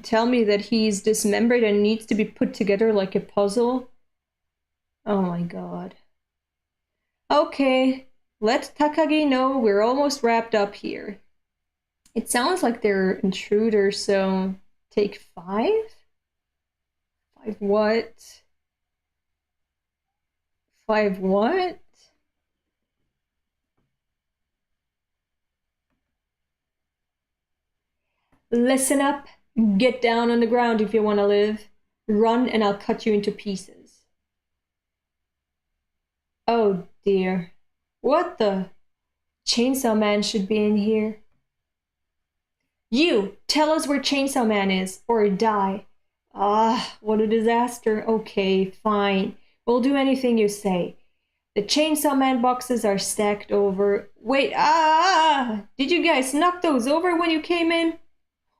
tell me that he's dismembered and needs to be put together like a puzzle? Oh my god. Okay, let Takagi know we're almost wrapped up here. It sounds like they're intruders, so take 5? 5 what? 5 what? Listen up. Get down on the ground if you want to live. Run and I'll cut you into pieces. Oh dear. What the? Chainsaw Man should be in here. You! Tell us where Chainsaw Man is, or die. Ah, what a disaster. Okay, fine. We'll do anything you say. The Chainsaw Man boxes are stacked over. Wait, Did you guys knock those over when you came in?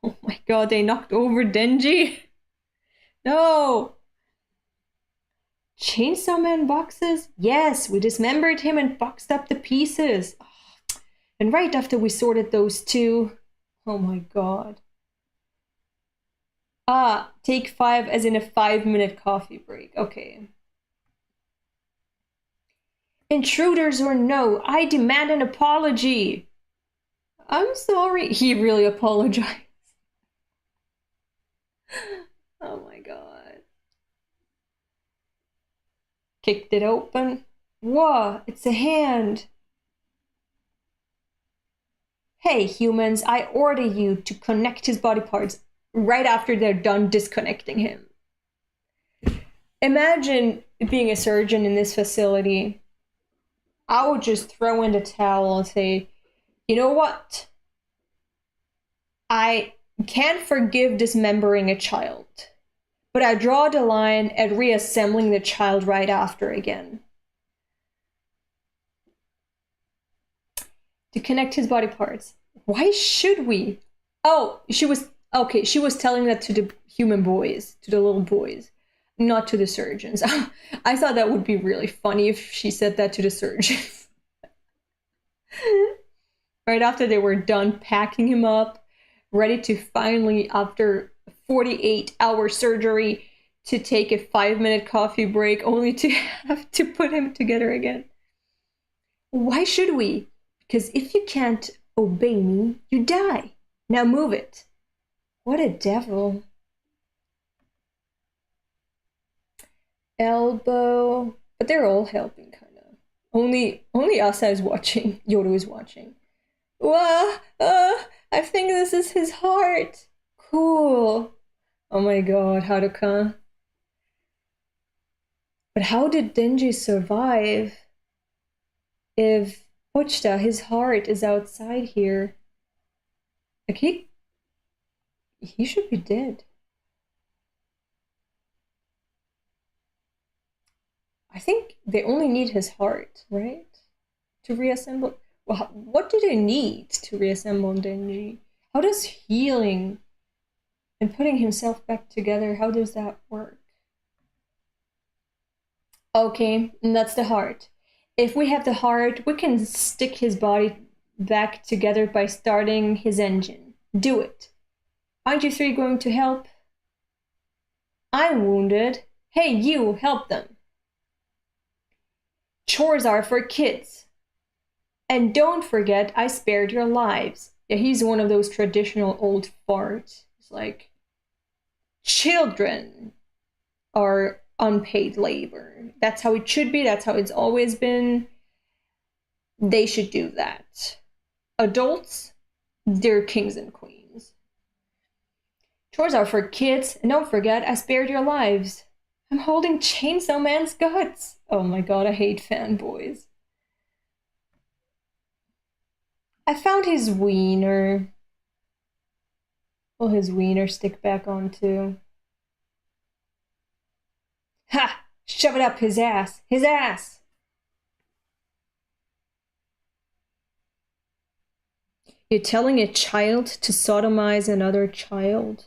Oh my god, they knocked over Denji. No! Chainsaw Man boxes? Yes, we dismembered him and boxed up the pieces. And right after we sorted those two. Oh my god. Take 5 as in a 5-minute coffee break. Okay. Intruders or no, I demand an apology. I'm sorry. He really apologized. Oh my god. Kicked it open. Whoa, it's a hand. Hey, humans, I order you to connect his body parts right after they're done disconnecting him. Imagine being a surgeon in this facility. I would just throw in the towel and say, you know what? I can't forgive dismembering a child, but I draw the line at reassembling the child right after again. To connect his body parts. Why should we? Oh, she was telling that to the human boys, to the little boys, not to the surgeons. I thought that would be really funny if she said that to the surgeons. Right after they were done packing him up, ready to finally, after 48-hour surgery, to take a 5-minute coffee break, only to have to put him together again. Why should we? Because if you can't obey me, you die. Now move it. What a devil. Elbow. But they're all helping, kind of. Only Asa is watching. Yoru is watching. Wah! I think this is his heart. Cool. Oh my god, Haruka. But how did Denji survive if Pochita, his heart, is outside here? Like he should be dead. I think they only need his heart, right? To reassemble. Well, what do they need to reassemble Denji? How does healing and putting himself back together, how does that work? Okay, and that's the heart. If we have the heart, we can stick his body back together by starting his engine. Do it. Aren't you three going to help? I'm wounded. Hey, you, help them. Chores are for kids. And don't forget, I spared your lives. Yeah, he's one of those traditional old farts. It's like, children are unpaid labor. That's how it should be. That's how it's always been. They should do that. Adults, they're kings and queens. Chores are for kids, and don't forget, I spared your lives. I'm holding Chainsaw Man's guts. Oh my god, I hate fanboys. I found his wiener. Will his wiener stick back on too? Ha! Shove it up his ass! His ass! You're telling a child to sodomize another child?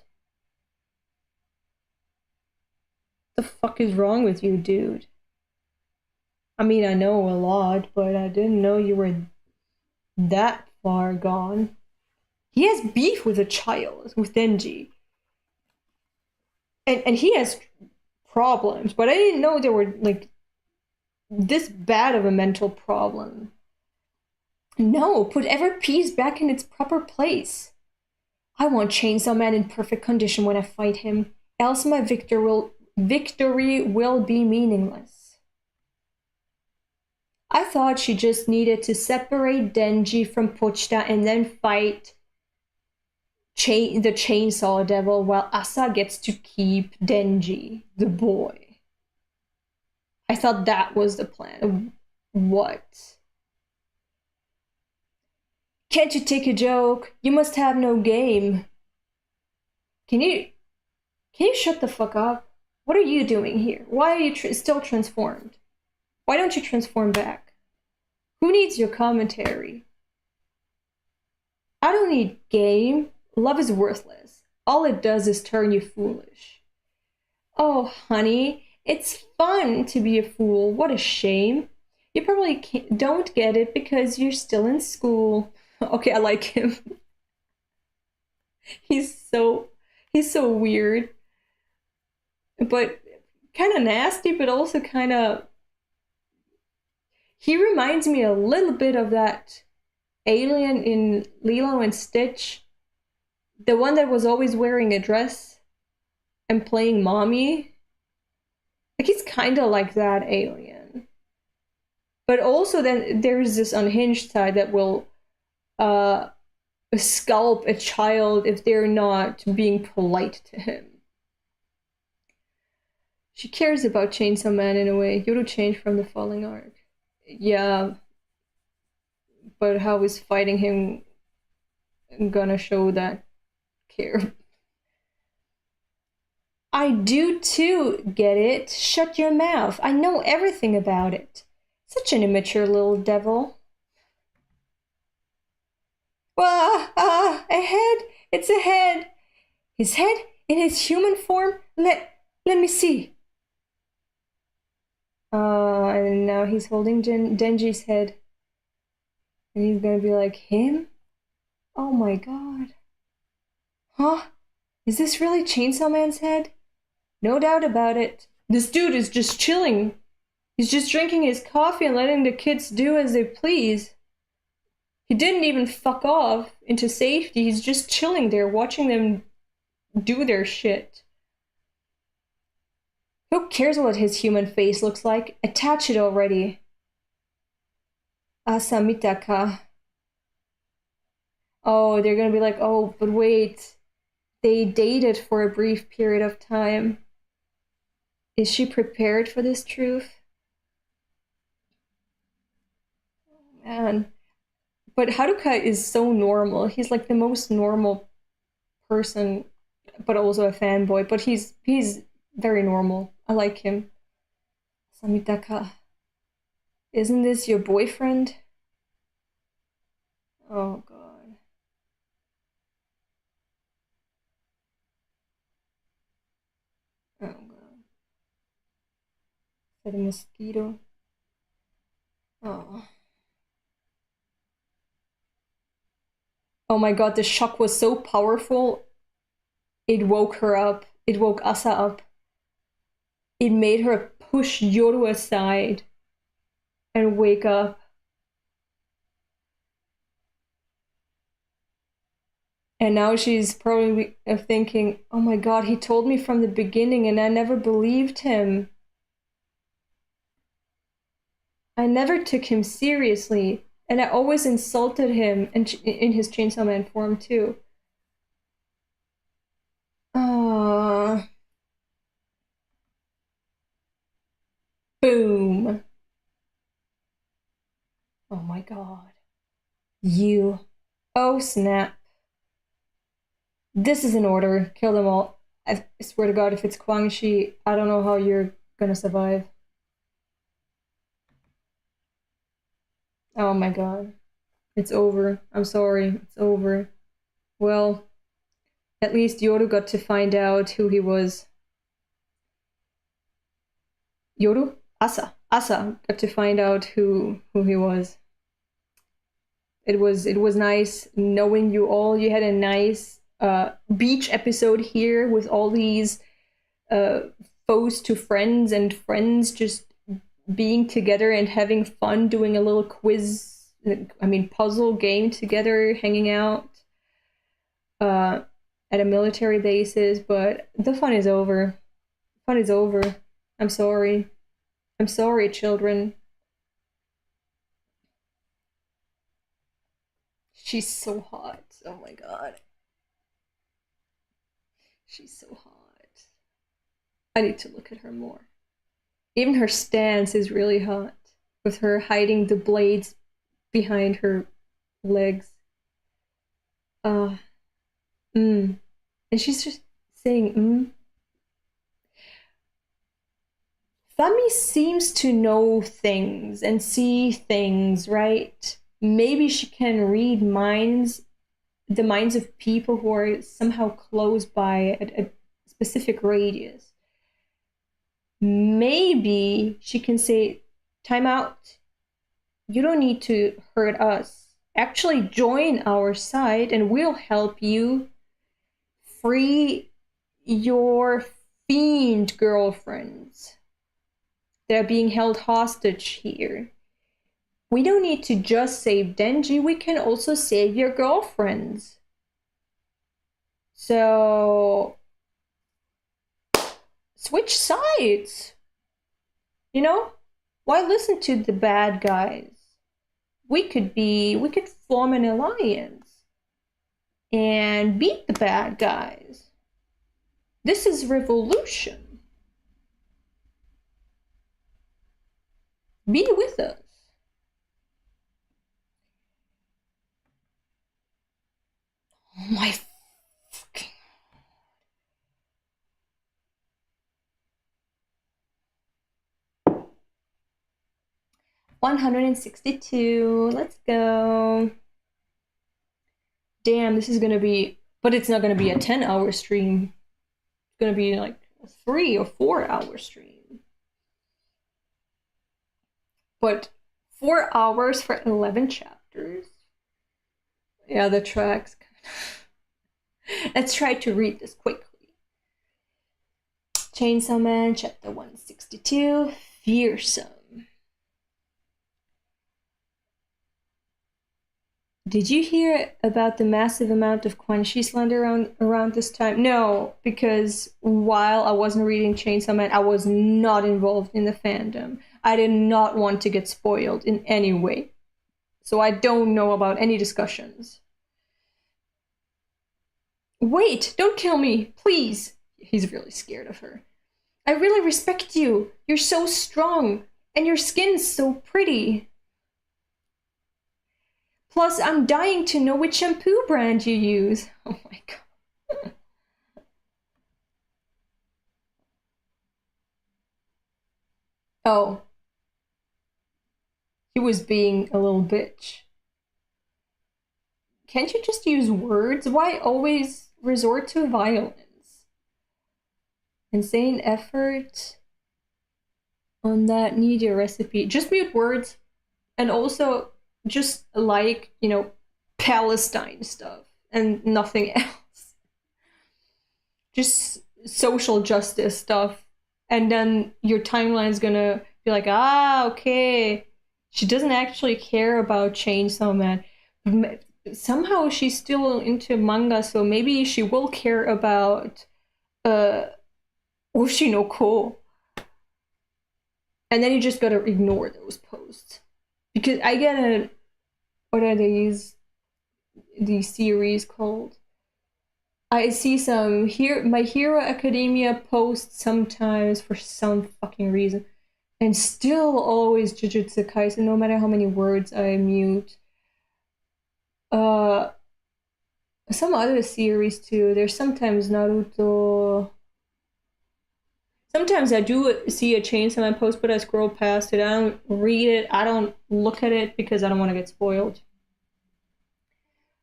What the fuck is wrong with you, dude? I mean, I know a lot, but I didn't know you were that far gone. He has beef with a child, with Denji. And he has problems, but I didn't know they were like this bad of a mental problem. No, put every piece back in its proper place. I want Chainsaw Man in perfect condition when I fight him, else my victory will be meaningless. I thought she just needed to separate Denji from Pochita and then fight the Chainsaw Devil while Asa gets to keep Denji, the boy. I thought that was the plan. What? Can't you take a joke? You must have no game. Can you shut the fuck up? What are you doing here? Why are you still transformed? Why don't you transform back? Who needs your commentary? I don't need game. Love is worthless. All it does is turn you foolish. Oh, honey, it's fun to be a fool. What a shame. You probably don't get it because you're still in school. Okay, I like him. He's so weird. But kind of nasty, but also kind of... He reminds me a little bit of that alien in Lilo and Stitch. The one that was always wearing a dress and playing mommy. Like, he's kind of like that alien. But also then there's this unhinged side that will scalp a child if they're not being polite to him. She cares about Chainsaw Man in a way. Yoru changed from the falling arc. Yeah, but how is fighting him gonna show that care? I do too, get it? Shut your mouth. I know everything about it. Such an immature little devil. A head! It's a head! His head in his human form? Let me see. And now he's holding Denji's head. And he's gonna be like, him? Oh my god. Huh? Is this really Chainsaw Man's head? No doubt about it. This dude is just chilling. He's just drinking his coffee and letting the kids do as they please. He didn't even fuck off into safety. He's just chilling there, watching them do their shit. Who cares what his human face looks like? Attach it already. Asa Mitaka. Oh, they're gonna be like, oh, but wait. They dated for a brief period of time. Is she prepared for this truth? Oh, man. But Haruka is so normal. He's like the most normal person, but also a fanboy. But he's very normal. I like him. Samitaka. Isn't this your boyfriend? Oh god. Oh god. Is that a mosquito? Oh. Oh my god, the shock was so powerful. It woke her up. It woke Asa up. It made her push Yoru aside and wake up. And now she's probably thinking, oh my god, he told me from the beginning and I never believed him. I never took him seriously. And I always insulted him in his Chainsaw Man form too. Boom. Oh my god. You. Oh snap. This is an order. Kill them all. I swear to god, if it's Kwangshi, I don't know how you're gonna survive. Oh my god. It's over. I'm sorry. It's over. Well, at least Yoru got to find out who he was. Yoru? Asa. Asa got to find out who he was. It was nice knowing you all. You had a nice beach episode here with all these uh, foes to friends and friends just being together and having fun, doing a little quiz, I mean, puzzle game together, hanging out uh, at a military bases. But the fun is over. Fun is over. I'm sorry. I'm sorry, children. She's so hot. Oh my god. She's so hot. I need to look at her more. Even her stance is really hot, with her hiding the blades behind her legs. Uh, mm. And she's just saying, Fami seems to know things and see things, right? Maybe she can read minds, the minds of people who are somehow close by a specific radius. Maybe she can say, time out. You don't need to hurt us. Actually, join our side and we'll help you free your fiend girlfriends. They're being held hostage here. We don't need to just save Denji, we can also save your girlfriends. So, switch sides. You know? Why listen to the bad guys? We could form an alliance and beat the bad guys. This is revolution. Be with us. Oh my fucking... 162. Let's go. Damn, this is gonna be... But it's not gonna be a 10-hour stream. It's gonna be like a 3 or 4-hour stream. But 4 hours for 11 chapters. Yeah, the tracks. Let's try to read this quickly. Chainsaw Man, chapter 162. Fearsome. Did you hear about the massive amount of Quan Chi slander around this time? No, because while I wasn't reading Chainsaw Man, I was not involved in the fandom. I did not want to get spoiled in any way. So I don't know about any discussions. Wait, don't kill me, please. He's really scared of her. I really respect you. You're so strong, and your skin's so pretty. Plus, I'm dying to know which shampoo brand you use. Oh my god. Oh. He was being a little bitch. Can't you just use words? Why always resort to violence? Insane effort on that media recipe. Just mute words. And also, just like, you know, Palestine stuff and nothing else. Just social justice stuff. And then your timeline's gonna be like, ah, okay. She doesn't actually care about Chainsaw Man. Somehow she's still into manga, so maybe she will care about Oshi no Ko. And then you just gotta ignore those posts. Because I get a... What are these series called? I see some here My Hero Academia posts sometimes for some fucking reason. And still always Jujutsu Kaisen, no matter how many words I mute. Some other series too. There's sometimes Naruto. Sometimes I do see a Chainsaw Man post, but I scroll past it. I don't read it. I don't look at it because I don't want to get spoiled.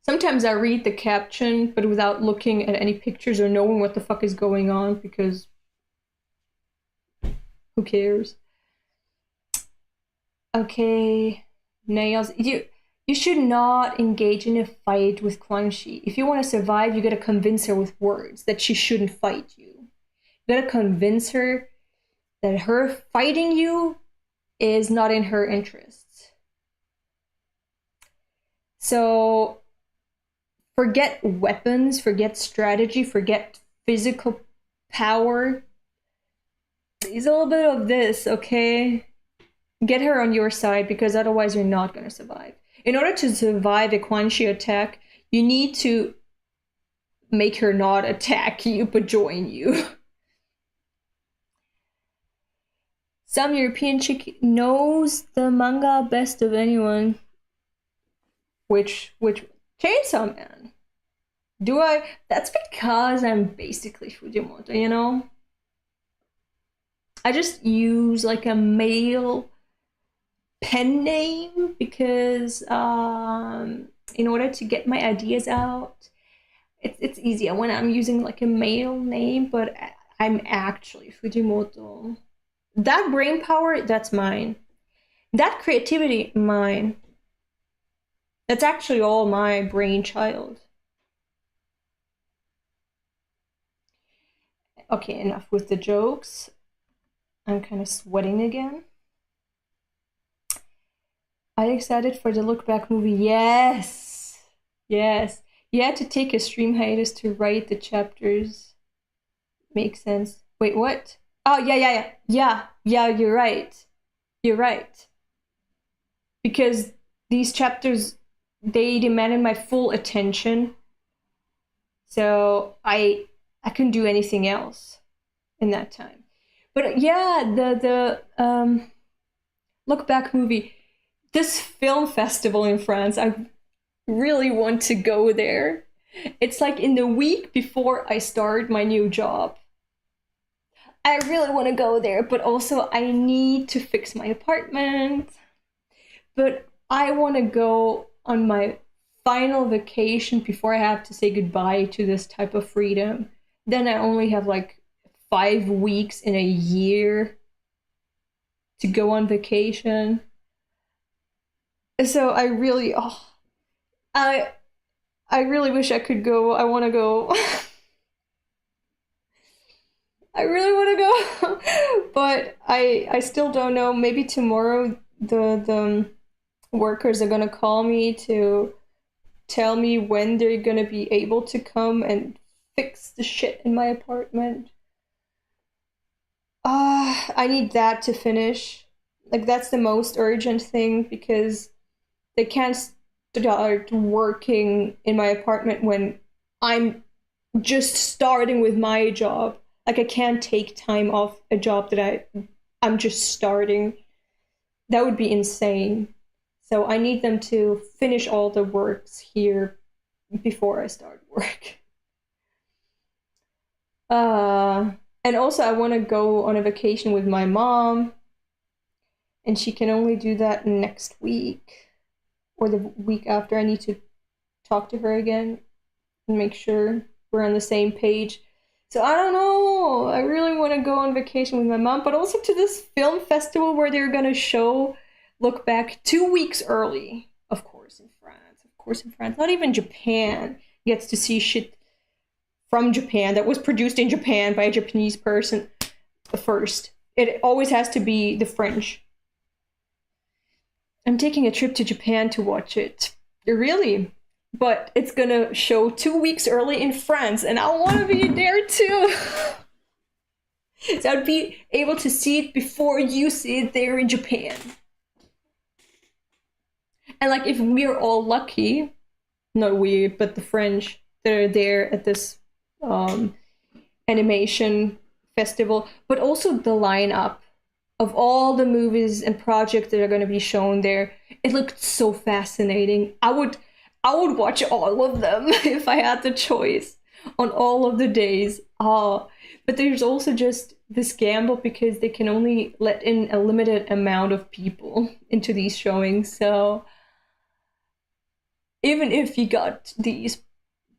Sometimes I read the caption, but without looking at any pictures or knowing what the fuck is going on, because who cares? Okay, nails. You should not engage in a fight with Quan Chi. If you want to survive, you gotta convince her with words that she shouldn't fight you. You gotta convince her that her fighting you is not in her interests. So forget weapons, forget strategy, forget physical power. There's a little bit of this, okay? Get her on your side, because otherwise you're not going to survive. In order to survive a Quan Chi attack, you need to make her not attack you, but join you. Some European chick knows the manga best of anyone. Which Chainsaw Man? Do I? That's because I'm basically Fujimoto, you know? I just use like a male pen name because in order to get my ideas out, it's easier when I'm using like a male name, but I'm actually Fujimoto. That brain power, that's mine. That creativity, mine. That's actually all my brainchild. Okay, enough with the jokes. I'm kind of sweating again. Are you excited for the Look Back movie? Yes! Yes. You had to take a stream hiatus to write the chapters. Makes sense. Wait, what? Oh, yeah, you're right. You're right. Because these chapters, they demanded my full attention. So I couldn't do anything else in that time. But yeah, the Look Back movie, this film festival in France, I really want to go there. It's like in the week before I start my new job. I really want to go there, but also I need to fix my apartment. But I want to go on my final vacation before I have to say goodbye to this type of freedom. Then I only have like 5 weeks in a year to go on vacation. So I really, I really wish I could go. I want to go. I really want to go, but I still don't know. Maybe tomorrow the workers are gonna call me to tell me when they're gonna be able to come and fix the shit in my apartment. I need that to finish. Like that's the most urgent thing because they can't start working in my apartment when I'm just starting with my job. Like I can't take time off a job that I'm just starting. That would be insane. So I need them to finish all the works here before I start work. Uh, and also I want to go on a vacation with my mom, and she can only do that next week or the week after. I need to talk to her again and make sure we're on the same page. So I don't know. I really want to go on vacation with my mom, but also to this film festival where they're gonna show Look Back 2 weeks early. Of course, in France. Of course, in France. Not even Japan gets to see shit from Japan that was produced in Japan by a Japanese person first. It always has to be the French. I'm taking a trip to Japan to watch it. Really? But it's gonna show 2 weeks early in France, and I want to be there too. So I'd be able to see it before you see it there in Japan. And like if we're all lucky, not we, but the French that are there at this animation festival, but also the lineup of all the movies and projects that are going to be shown there. It looked so fascinating. I would watch all of them if I had the choice on all of the days. But there's also just this gamble because they can only let in a limited amount of people into these showings. So even if you got these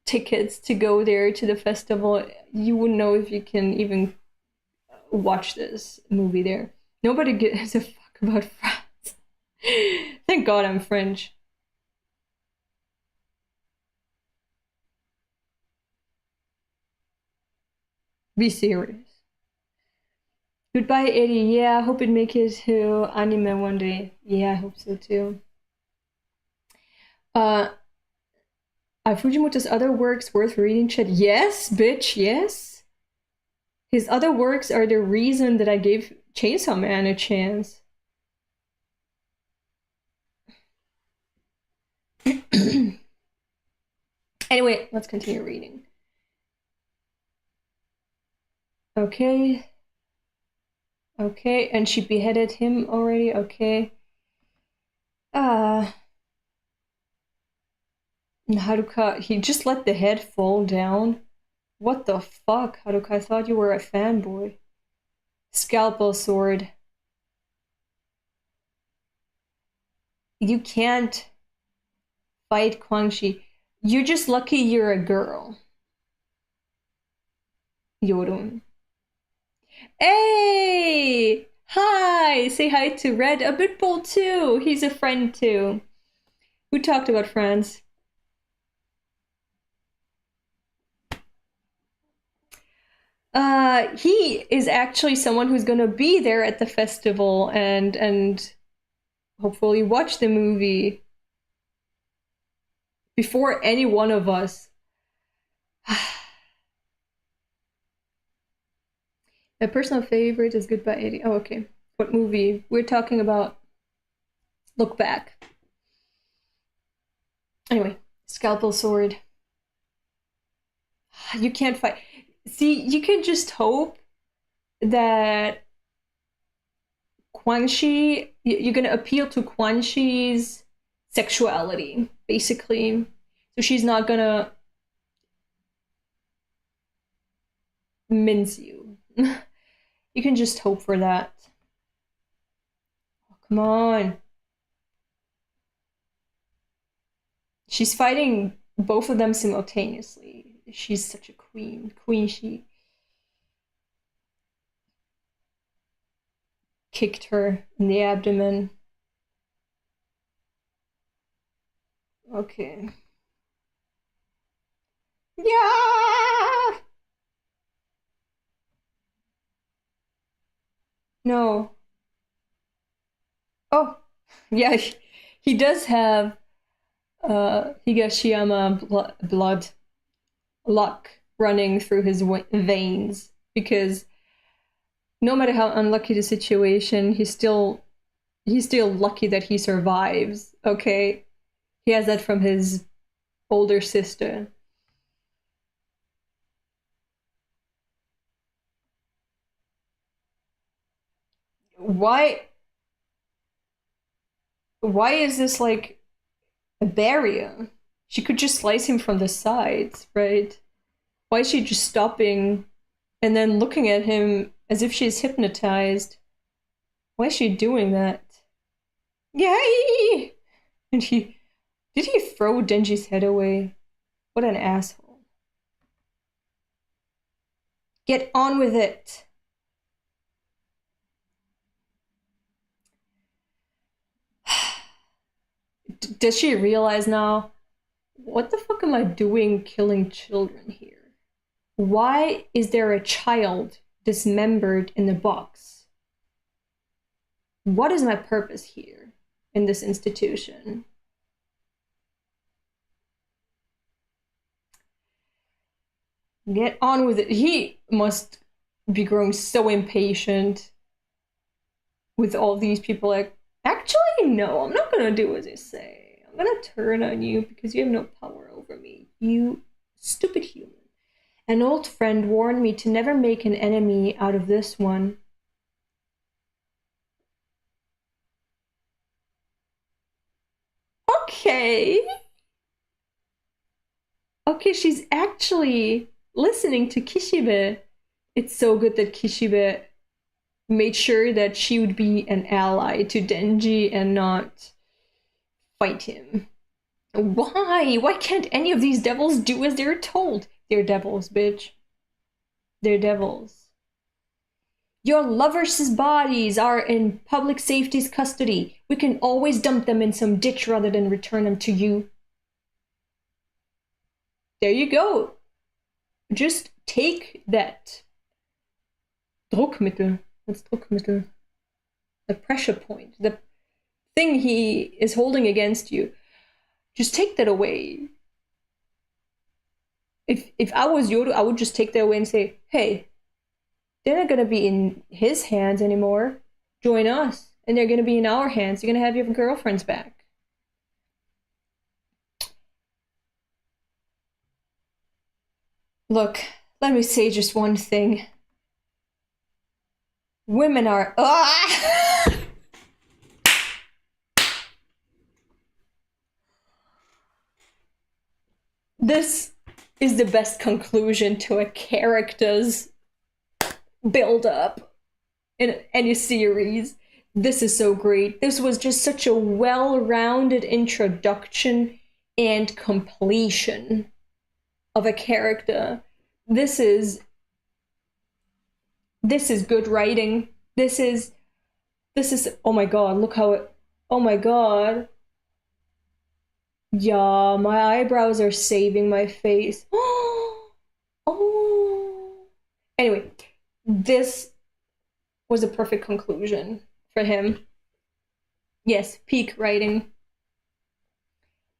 tickets to go there to the festival, you wouldn't know if you can even watch this movie there. Nobody gives a fuck about France. Thank God I'm French. Be serious. Goodbye, Eddie. Yeah, I hope it make it to anime one day. Yeah, I hope so too. Are Fujimoto's other works worth reading, Chad? Yes, bitch, yes. His other works are the reason that I gave Chainsaw Man a chance. Anyway, let's continue reading. Okay. Okay, and she beheaded him already. Okay. Haruka, he just let the head fall down. What the fuck, Haruka? I thought you were a fanboy. Scalpel sword. You can't fight Kwangshi. You're just lucky you're a girl. Yorun. Hey! Hi! Say hi to Red a Bitbull too! He's a friend too. Who talked about friends? He is actually someone who's gonna be there at the festival and hopefully watch the movie before any one of us. My personal favorite is Goodbye 80. Oh, okay. What movie? We're talking about Look Back. Anyway, Scalpel sword. You can't fight. See, you can just hope that Quan you're gonna appeal to Quan Chi's sexuality, basically. So she's not gonna mince you. You can just hope for that. Oh, come on. She's fighting both of them simultaneously. She's such a queen. Queen she kicked her in the abdomen. Okay. Yeah! No. Oh, yeah, he does have Higashiyama blood luck running through his veins because no matter how unlucky the situation, he's still lucky that he survives. Okay, he has that from his older sister. Why? Why is this like a barrier? She could just slice him from the sides, right? Why is she just stopping and then looking at him as if she's hypnotized? Why is she doing that? Yay! And did he throw Denji's head away? What an asshole. Get on with it. Does she realize now? What the fuck am I doing killing children here? Why is there a child dismembered in the box? What is my purpose here in this institution? Get on with it. He must be growing so impatient with all these people like, actually, no, I'm not gonna do as you say. I'm gonna turn on you because you have no power over me. You stupid human. An old friend warned me to never make an enemy out of this one. Okay. Okay, she's actually listening to Kishibe. It's so good that Kishibe made sure that she would be an ally to Denji and not fight him. Why? Why can't any of these devils do as they're told? They're devils, bitch. They're devils. Your lovers' bodies are in public safety's custody. We can always dump them in some ditch rather than return them to you. There you go. Just take that. Druckmittel. das Druckmittel, the pressure point, the thing he is holding against you. Just take that away. If I was Yoda, I would just take that away and say, hey, they're not gonna be in his hands anymore. Join us. And they're gonna be in our hands. You're gonna have your girlfriends back. Look, let me say just one thing. Women are... This is the best conclusion to a character's build-up in any series. This is so great. This was just such a well-rounded introduction and completion of a character. This is good writing. This is oh my god, look how it, oh my god. Yeah, my eyebrows are saving my face. Oh. Anyway, this was a perfect conclusion for him. Yes, peak writing.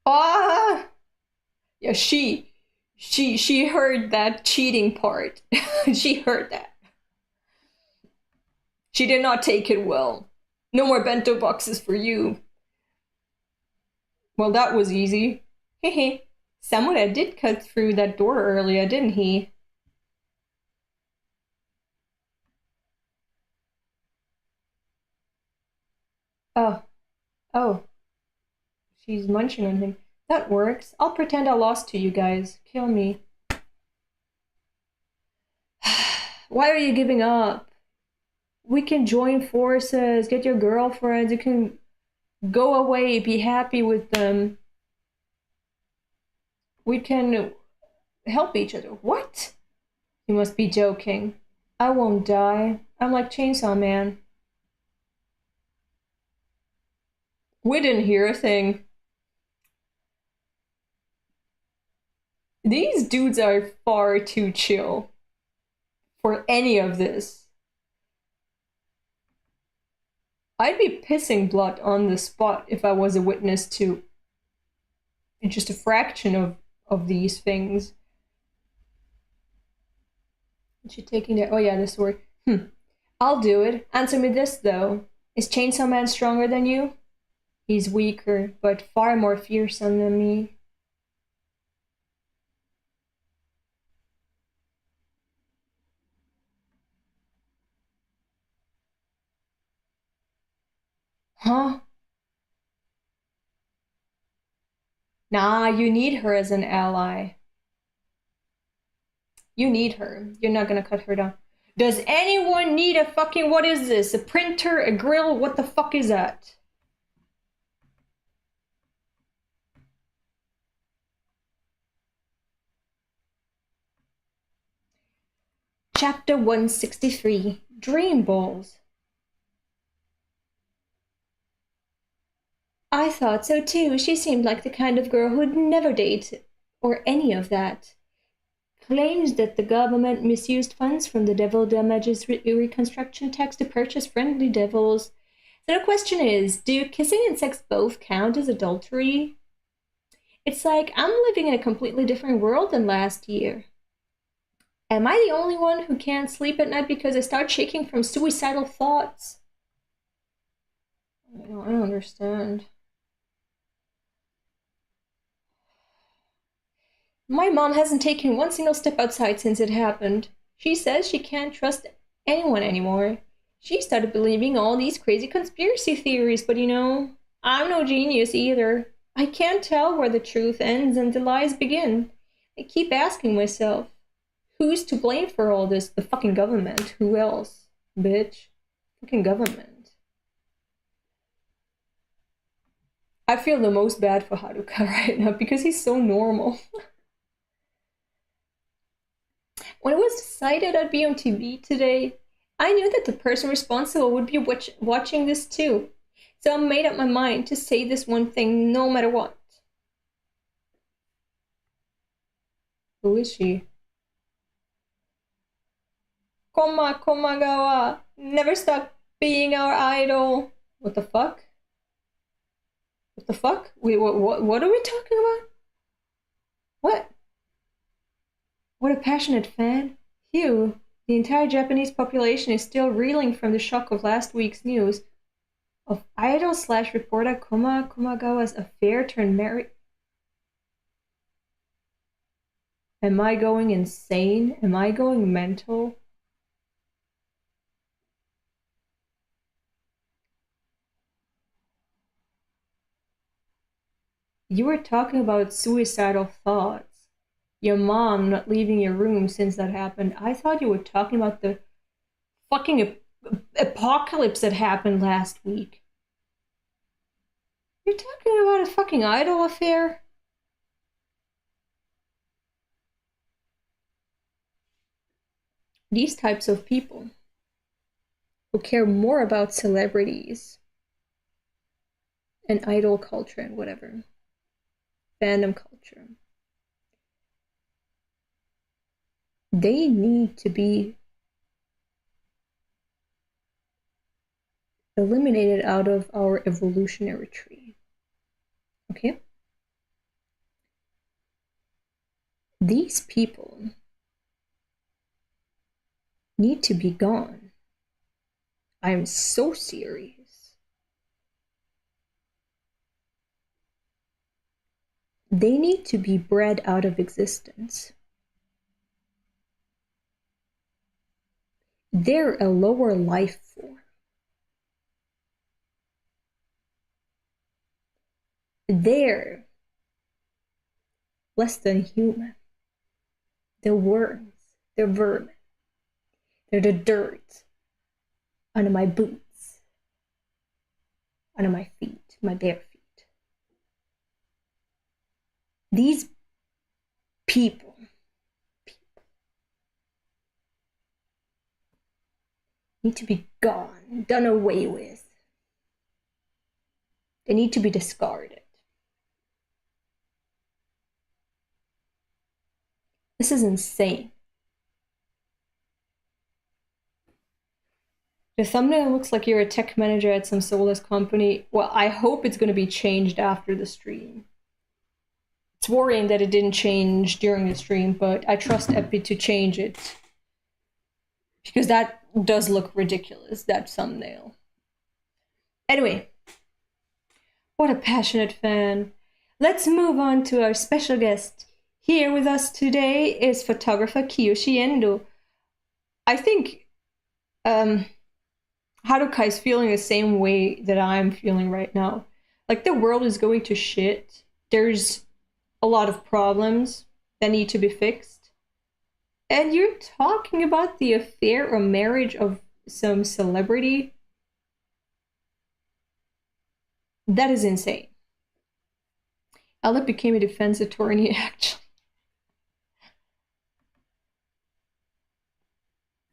Ah! Yeah, she heard that cheating part. She heard that. She did not take it well. No more bento boxes for you. Well, that was easy. Hehe. Samurai did cut through that door earlier, didn't he? Oh. Oh. She's munching on him. That works. I'll pretend I lost to you guys. Kill me. Why are you giving up? We can join forces, get your girlfriends, you can go away, be happy with them. We can help each other. What? You must be joking. I won't die. I'm like Chainsaw Man. We didn't hear a thing. These dudes are far too chill for any of this. I'd be pissing blood on the spot if I was a witness to just a fraction of these things. Is she taking that? Oh yeah, the sword. I'll do it. Answer me this though. Is Chainsaw Man stronger than you? He's weaker, but far more fearsome than me. Huh? Nah, you need her as an ally. You need her. You're not gonna cut her down. Does anyone need a fucking, what is this? A printer? A grill? What the fuck is that? Chapter 163, Dream Balls. I thought so too. She seemed like the kind of girl who'd never date, or any of that. Claims that the government misused funds from the Devil Damages Reconstruction Tax to purchase friendly devils. So the question is, do kissing and sex both count as adultery? It's like I'm living in a completely different world than last year. Am I the only one who can't sleep at night because I start shaking from suicidal thoughts? I don't understand. My mom hasn't taken one single step outside since it happened. She says she can't trust anyone anymore. She started believing all these crazy conspiracy theories, but you know, I'm no genius either. I can't tell where the truth ends and the lies begin. I keep asking myself, who's to blame for all this? The fucking government. Who else? Bitch. Fucking government. I feel the most bad for Haruka right now because he's so normal. When it was decided I'd be on TV today, I knew that the person responsible would be watching this too. So I made up my mind to say this one thing no matter what. Who is she? Komagawa never stop being our idol. What the fuck? What the fuck? Wait, what are we talking about? What? What a passionate fan. Phew. The entire Japanese population is still reeling from the shock of last week's news of idol slash reporter Komagawa's affair turned marriage. Am I going insane? Am I going mental? You were talking about suicidal thoughts. Your mom not leaving your room since that happened. I thought you were talking about the fucking apocalypse that happened last week. You're talking about a fucking idol affair? These types of people who care more about celebrities and idol culture and whatever, fandom culture, they need to be eliminated out of our evolutionary tree. Okay? These people need to be gone. I am so serious. They need to be bred out of existence. They're a lower life form. They're less than human. They're worms. They're vermin. They're the dirt under my boots, under my feet, my bare feet. These people need to be gone, done away with. They need to be discarded. This is insane. The thumbnail looks like you're a tech manager at some soulless company. Well, I hope it's going to be changed after the stream. It's worrying that it didn't change during the stream, but I trust Epi to change it. Because that does look ridiculous, that thumbnail. Anyway, what a passionate fan. Let's move on to our special guest. Here with us today is photographer Kiyoshi Endo. I think Haruka is feeling the same way that I'm feeling right now. Like, the world is going to shit. There's a lot of problems that need to be fixed. And you're talking about the affair or marriage of some celebrity? That is insane. Ella became a defense attorney, actually.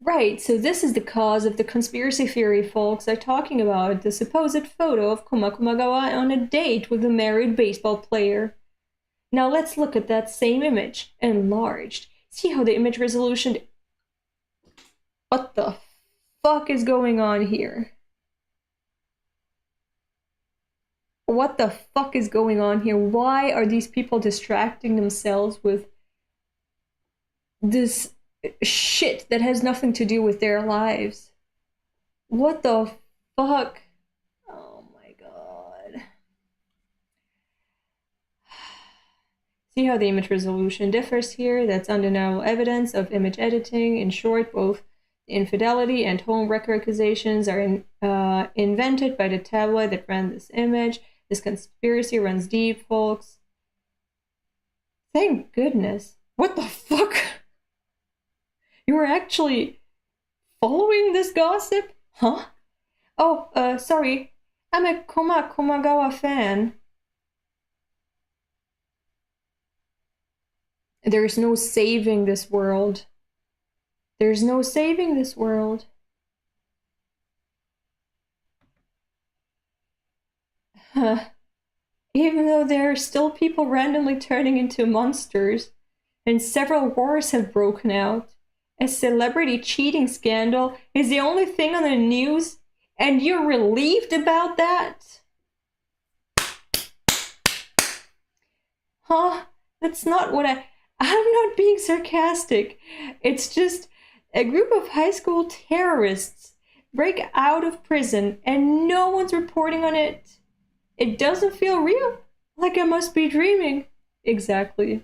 Right, so this is the cause of the conspiracy theory folks are talking about, the supposed photo of Komagawa on a date with a married baseball player. Now let's look at that same image, enlarged. See how the image resolution... What the fuck is going on here? What the fuck is going on here? Why are these people distracting themselves with this shit that has nothing to do with their lives? What the fuck? Oh my god. See how the image resolution differs here? That's undeniable evidence of image editing. In short, both infidelity and home wrecker accusations are invented by the tabloid that ran this image. This conspiracy runs deep, folks. Thank goodness. What the fuck? You were actually following this gossip? Huh? Oh, sorry. I'm a Komagawa fan. There's no saving this world. There's no saving this world. Even though there are still people randomly turning into monsters, and several wars have broken out, A celebrity cheating scandal is the only thing on the news, and you're relieved about that? Huh? That's not what I'm not being sarcastic. It's just a group of high school terrorists break out of prison and no one's reporting on it. It doesn't feel real. Like I must be dreaming. Exactly.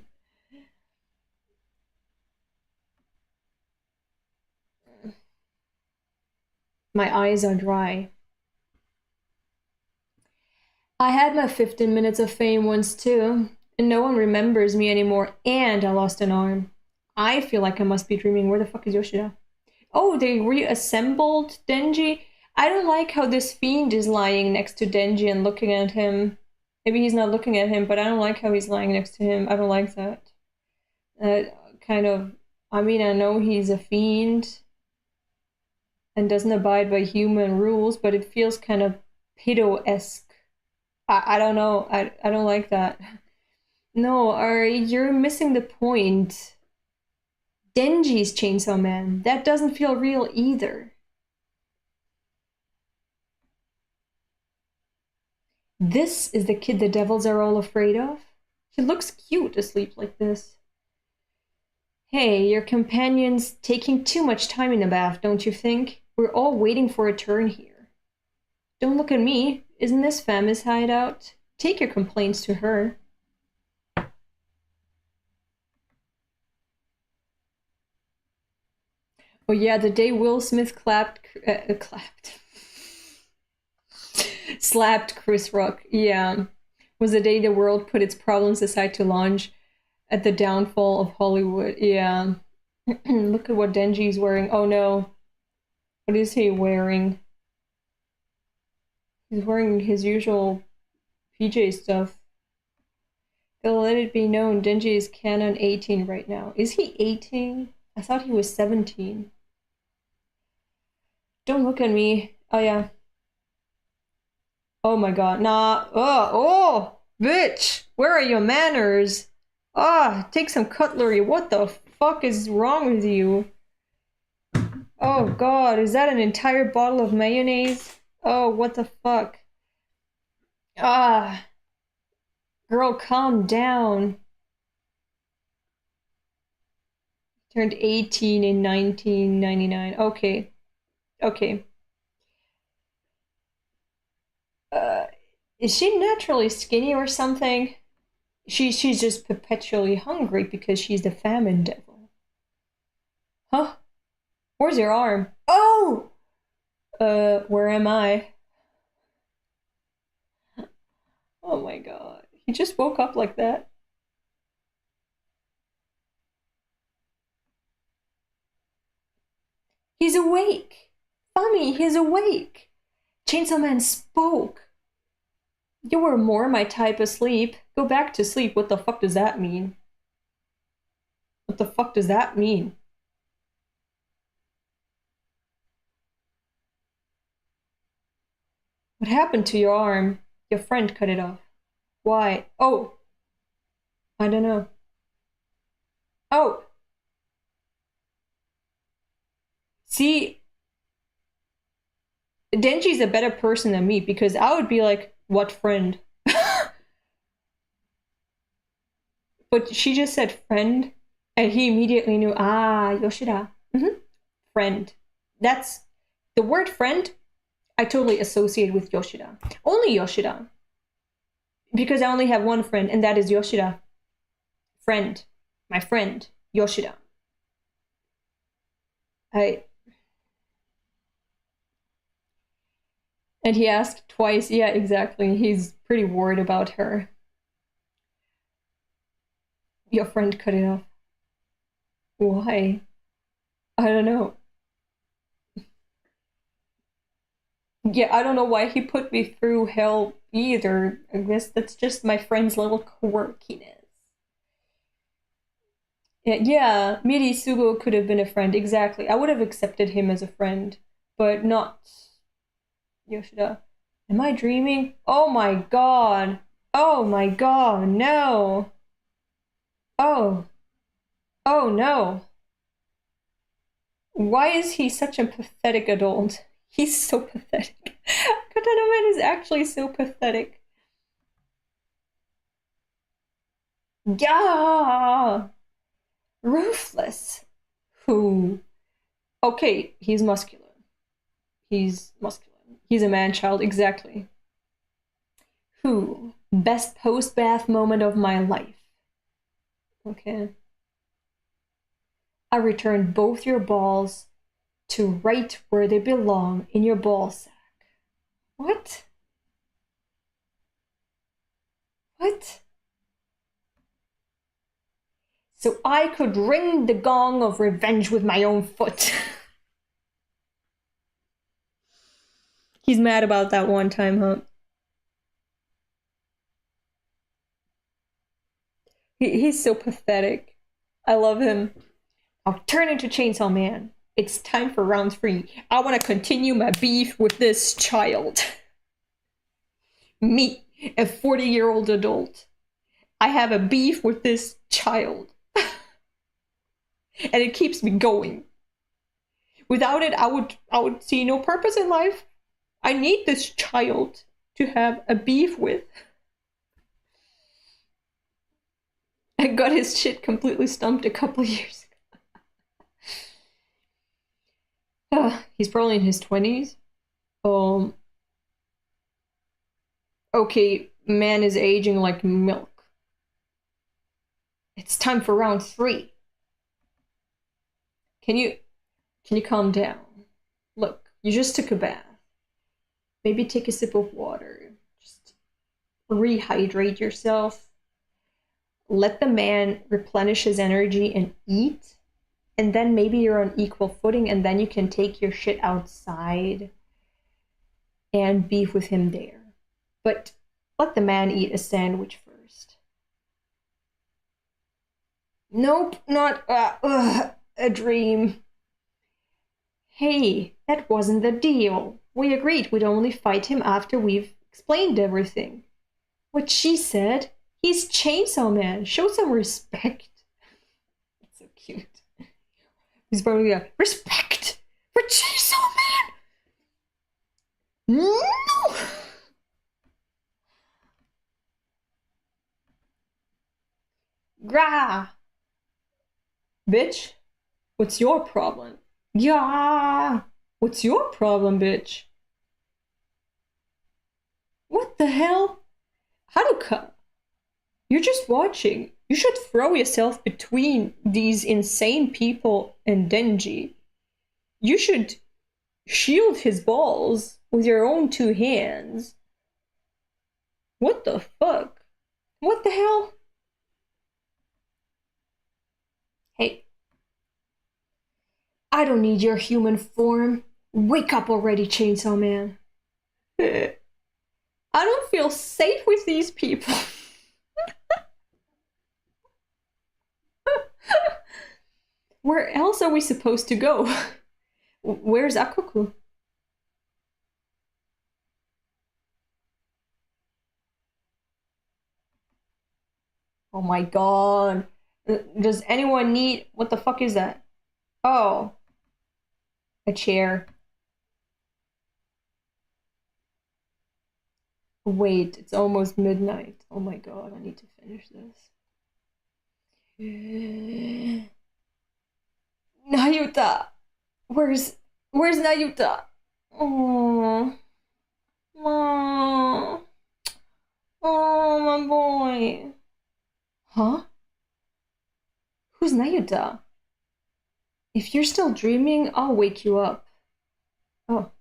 My eyes are dry. I had my 15 minutes of fame once too, and no one remembers me anymore, and I lost an arm. I feel like I must be dreaming. Where the fuck is Yoshida? Oh, they reassembled Denji? I don't like how this fiend is lying next to Denji and looking at him. Maybe he's not looking at him, but I don't like how he's lying next to him. I don't like that. Kind of, I mean, I know he's a fiend and doesn't abide by human rules, but it feels kind of pedo-esque. I don't know. I don't like that. No, you're missing the point. Denji's Chainsaw Man. That doesn't feel real either. This is the kid the devils are all afraid of. He looks cute asleep like this. Hey, your companion's taking too much time in the bath, don't you think? We're all waiting for a turn here. Don't look at me. Isn't this Fami's hideout? Take your complaints to her. Oh yeah, the day Will Smith slapped Chris Rock, yeah, was the day the world put its problems aside to launch at the downfall of Hollywood, yeah. Look at what Denji's wearing. Oh no. What is he wearing? He's wearing his usual PJ stuff. They'll let it be known Denji is canon 18 right now. Is he 18? I thought he was 17. Don't look at me. Oh yeah. Oh my god. Nah. Oh, bitch. Where are your manners? Take some cutlery. What the fuck is wrong with you? Oh god, is that an entire bottle of mayonnaise? Oh, what the fuck? Girl, calm down. Turned 18 in 1999. Okay. Okay. Is she naturally skinny or something? She's just perpetually hungry because she's the famine devil. Huh? Where's your arm? Oh! Where am I? Oh my god. He just woke up like that. He's awake! Fami, he's awake! Chainsaw Man spoke! You were more my type asleep. Go back to sleep. What the fuck does that mean? What the fuck does that mean? What happened to your arm? Your friend cut it off. Why? Oh! I don't know. Oh! See, Denji's a better person than me because I would be like, what friend? But she just said friend, and he immediately knew, Yoshida. Friend. That's the word friend I totally associate with Yoshida. Only Yoshida. Because I only have one friend, and that is Yoshida. Friend. My friend. Yoshida. And he asked twice. Yeah, exactly. He's pretty worried about her. Your friend cut it off. Why? I don't know. Yeah, I don't know why he put me through hell either. I guess that's just my friend's little quirkiness. Yeah, Miri Sugo could have been a friend. Exactly. I would have accepted him as a friend, but not Yoshida. Am I dreaming? Oh my god. Oh my god, no. Oh. Oh no. Why is he such a pathetic adult? He's so pathetic. Katana Man is actually so pathetic. Yeah! Ruthless. Who? Okay, he's muscular. He's muscular. He's a man-child, exactly. Who? Best post-bath moment of my life. Okay. I returned both your balls to right where they belong, in your ball sack. What? What? So I could ring the gong of revenge with my own foot. He's mad about that one time, huh? He's so pathetic. I love him. I'll turn into Chainsaw Man. It's time for round 3. I want to continue my beef with this child. Me, a 40-year-old adult. I have a beef with this child. And it keeps me going. Without it, I would see no purpose in life. I need this child to have a beef with. I got his shit completely stumped a couple years ago. He's probably in his 20s. Okay, man is aging like milk. It's time for round 3. Can you calm down? Look, you just took a bath. Maybe take a sip of water. Just rehydrate yourself. Let the man replenish his energy and eat. And then maybe you're on equal footing, and then you can take your shit outside and beef with him there. But let the man eat a sandwich first. Nope, not a dream. Hey, that wasn't the deal. We agreed we'd only fight him after we've explained everything. What she said? He's Chainsaw Man. Show some respect. That's so cute. He's probably like, respect for Chainsaw Man. No. Grah. Bitch, what's your problem? Yeah. What's your problem, bitch? What the hell? Haruka, you're just watching. You should throw yourself between these insane people and Denji. You should shield his balls with your own 2 hands. What the fuck? What the hell? Hey. I don't need your human form. Wake up already, Chainsaw Man. I don't feel safe with these people. Where else are we supposed to go? Where's Akoku? Oh my god. Does anyone need... What the fuck is that? Oh. A chair. Wait, it's almost midnight. Oh my god, I need to finish this. Nayuta! Where's Nayuta? Oh. Oh. Oh, my boy. Huh? Who's Nayuta? If you're still dreaming, I'll wake you up. Oh.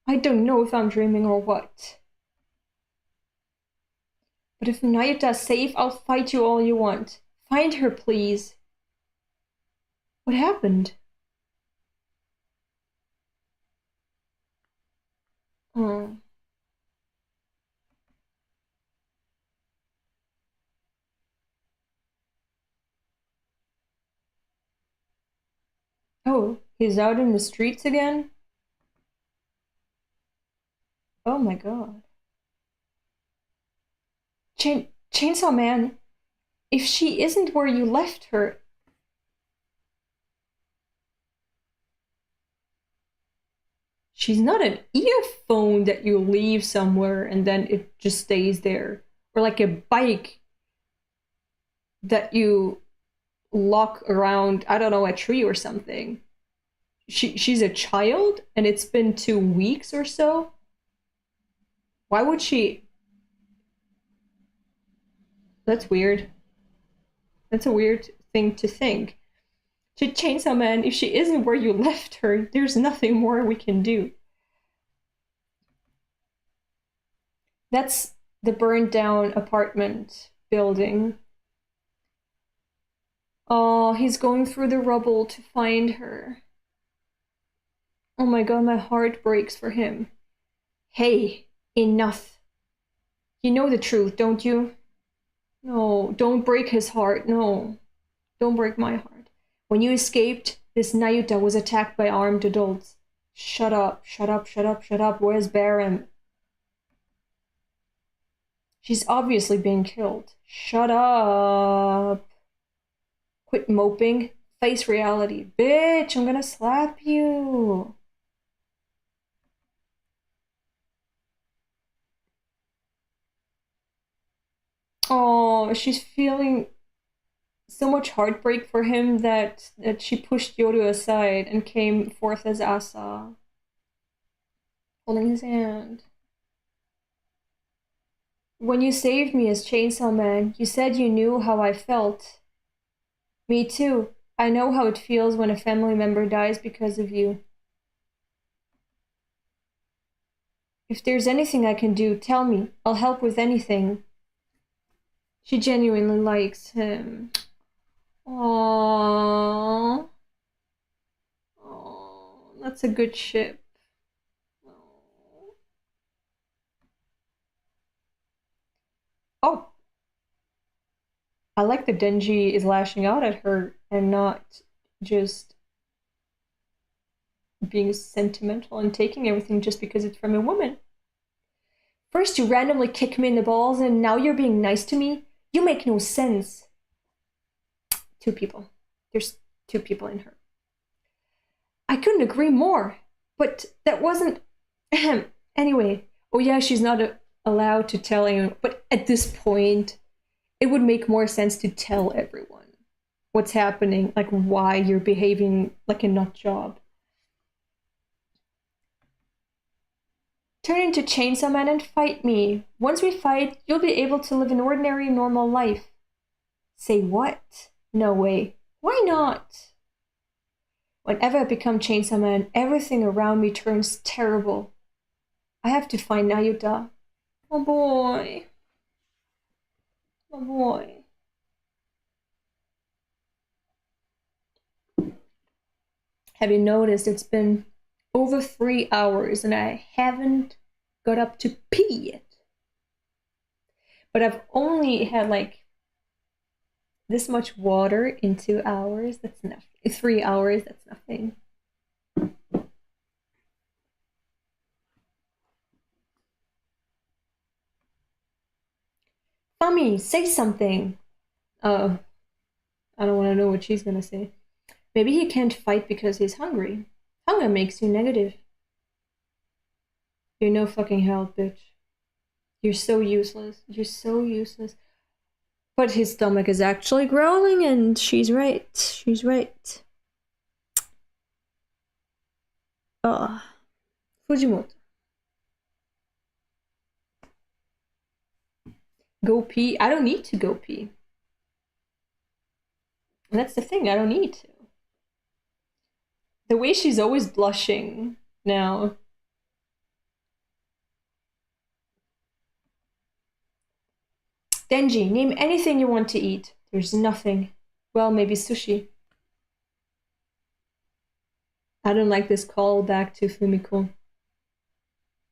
I don't know if I'm dreaming or what. But if Nayuta's safe, I'll fight you all you want. Find her, please. What happened? Oh. Oh, he's out in the streets again? Oh my god. Chainsaw Man, if she isn't where you left her... She's not an earphone that you leave somewhere and then it just stays there. Or like a bike that you lock around, I don't know, a tree or something. She's a child and it's been 2 weeks or so. Why would she? That's weird. That's a weird thing to think. To Chainsaw Man, if she isn't where you left her, there's nothing more we can do. That's the burned down apartment building. Oh, he's going through the rubble to find her. Oh my god, my heart breaks for him. Hey, enough. You know the truth, don't you? No, don't break his heart. No, don't break my heart. When you escaped, this Nayuta was attacked by armed adults. Shut up, shut up, shut up, shut up. Where's Baron? She's obviously being killed. Shut up. Quit moping. Face reality. Bitch, I'm gonna slap you. Oh, she's feeling so much heartbreak for him that she pushed Yoru aside and came forth as Asa, holding his hand. When you saved me as Chainsaw Man, you said you knew how I felt. Me too. I know how it feels when a family member dies because of you. If there's anything I can do, tell me. I'll help with anything. She genuinely likes him. Aww. Aww, that's a good ship. Aww. Oh, I like that Denji is lashing out at her and not just being sentimental and taking everything just because it's from a woman. First you randomly kick me in the balls and now you're being nice to me? You make no sense. Two people. There's two people in her. I couldn't agree more, but that wasn't... Anyway, oh yeah, she's not allowed to tell anyone, but at this point, it would make more sense to tell everyone what's happening, like why you're behaving like a nut job. Turn into Chainsaw Man and fight me. Once we fight, you'll be able to live an ordinary, normal life. Say what? No way. Why not? Whenever I become Chainsaw Man, everything around me turns terrible. I have to find Nayuta. Oh boy. Oh boy. Have you noticed it's been over 3 hours and I haven't got up to pee yet? But I've only had like this much water in 2 hours. That's nothing. 3 hours, that's nothing. Mommy, say something. I don't want to know what she's gonna say. Maybe he can't fight because he's hungry. Hunger makes you negative. You're no fucking help, bitch. You're so useless. You're so useless. But his stomach is actually growling, and she's right. She's right. Fujimoto. Go pee? I don't need to go pee. And that's the thing, I don't need to. The way she's always blushing now. Denji, name anything you want to eat. There's nothing. Well, maybe sushi. I don't like this call back to Fumiko.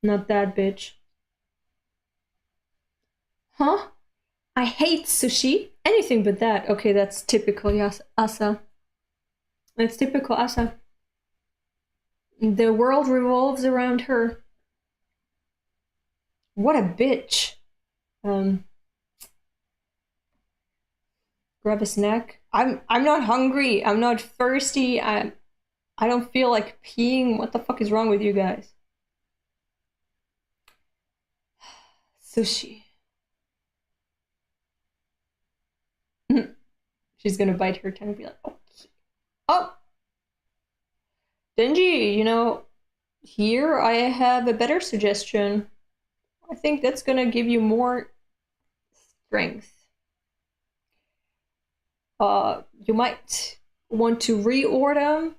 Not that bitch. Huh? I hate sushi. Anything but that. Okay, that's typical Asa. That's typical Asa. The world revolves around her. What a bitch. Grab a snack. I'm not hungry. I'm not thirsty. I don't feel like peeing. What the fuck is wrong with you guys? Sushi. She's gonna bite her tongue and be like, oh, oh, Denji, here I have a better suggestion. I think that's gonna give you more strength. You might want to reorder.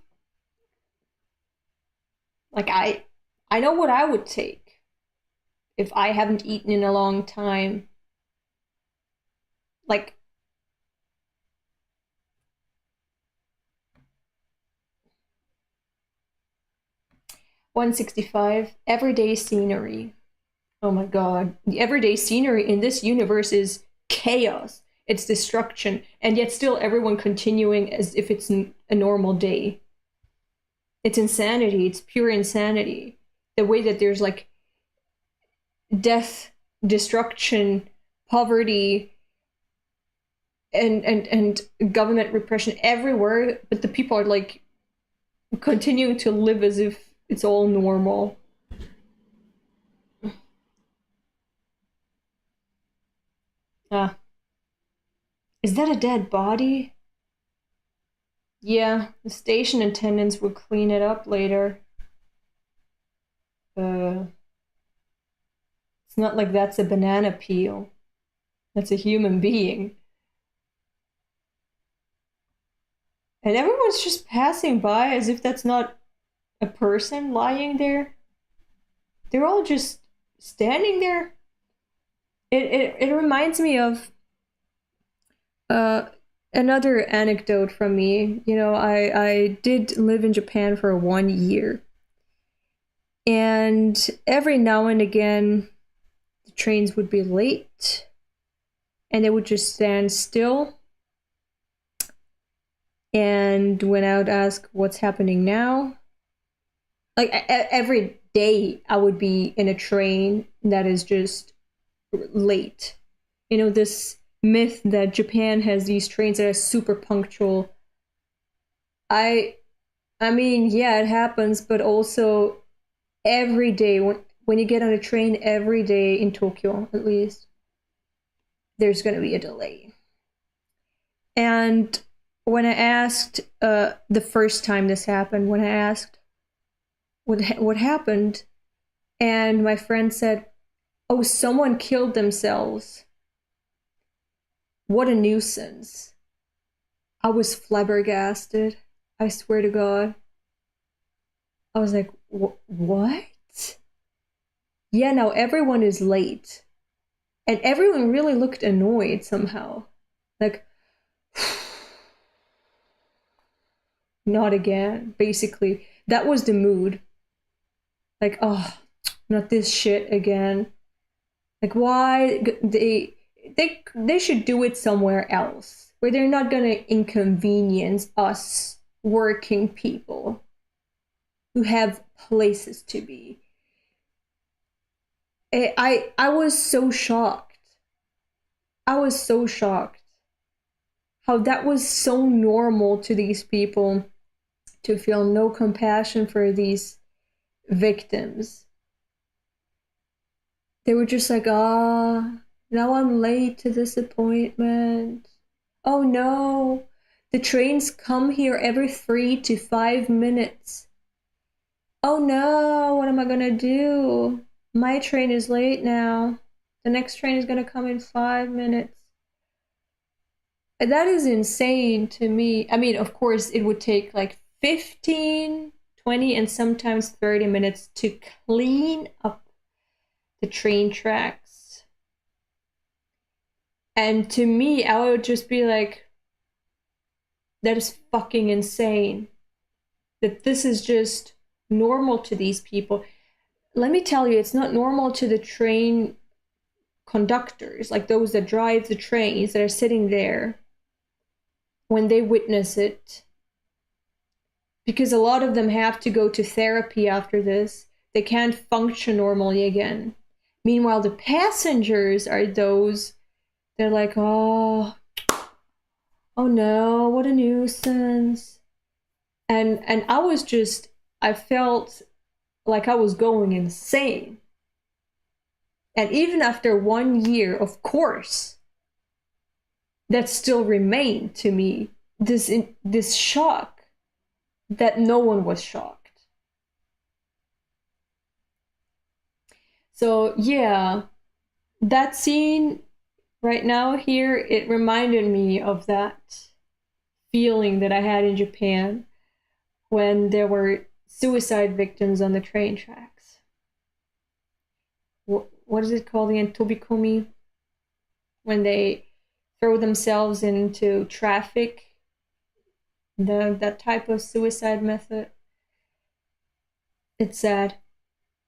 Like I know what I would take if I haven't eaten in a long time. Like 165, everyday scenery. Oh my god. The everyday scenery in this universe is chaos. It's destruction. And yet still everyone continuing as if it's a normal day. It's insanity. It's pure insanity. The way that there's like death, destruction, poverty, and government repression everywhere, but the people are like continuing to live as if it's all normal. Ah. Is that a dead body? Yeah, the station attendants will clean it up later. It's not like that's a banana peel. That's a human being. And everyone's just passing by as if that's not a person lying there. They're all just standing there. It reminds me of another anecdote from me. I did live in Japan for 1 year. And every now and again, the trains would be late and they would just stand still. And when I would ask what's happening now, like every day I would be in a train that is just late. This myth that Japan has these trains that are super punctual. I mean, yeah, it happens, but also every day when you get on a train every day in Tokyo, at least, there's going to be a delay. And when I asked the first time this happened, when I asked what happened, and my friend said, oh, someone killed themselves. What a nuisance. I was flabbergasted. I swear to God. I was like, what? Yeah, now everyone is late. And everyone really looked annoyed somehow. Like, not again, basically. That was the mood. Like, oh, not this shit again. Like, why? They should do it somewhere else where they're not gonna inconvenience us working people who have places to be. I was so shocked. I was so shocked how that was so normal to these people to feel no compassion for these victims. They were just like, now I'm late to this appointment. Oh no, the trains come here every 3 to 5 minutes. Oh no, what am I gonna do? My train is late now. The next train is gonna come in 5 minutes. That is insane to me. I mean, of course, it would take like 15, 20, and sometimes 30 minutes to clean up the train tracks. And to me, I would just be like, that is fucking insane. That this is just normal to these people. Let me tell you, it's not normal to the train conductors, like those that drive the trains that are sitting there when they witness it. Because a lot of them have to go to therapy after this. They can't function normally again. Meanwhile, the passengers are those, they're like, oh no, what a nuisance. And I felt like I was going insane. And even after 1 year, of course, that still remained to me this shock that no one was shocked. So yeah, that scene right now here, it reminded me of that feeling that I had in Japan when there were suicide victims on the train tracks. What is it called again? Tobikomi? When they throw themselves into traffic, that type of suicide method. It's sad.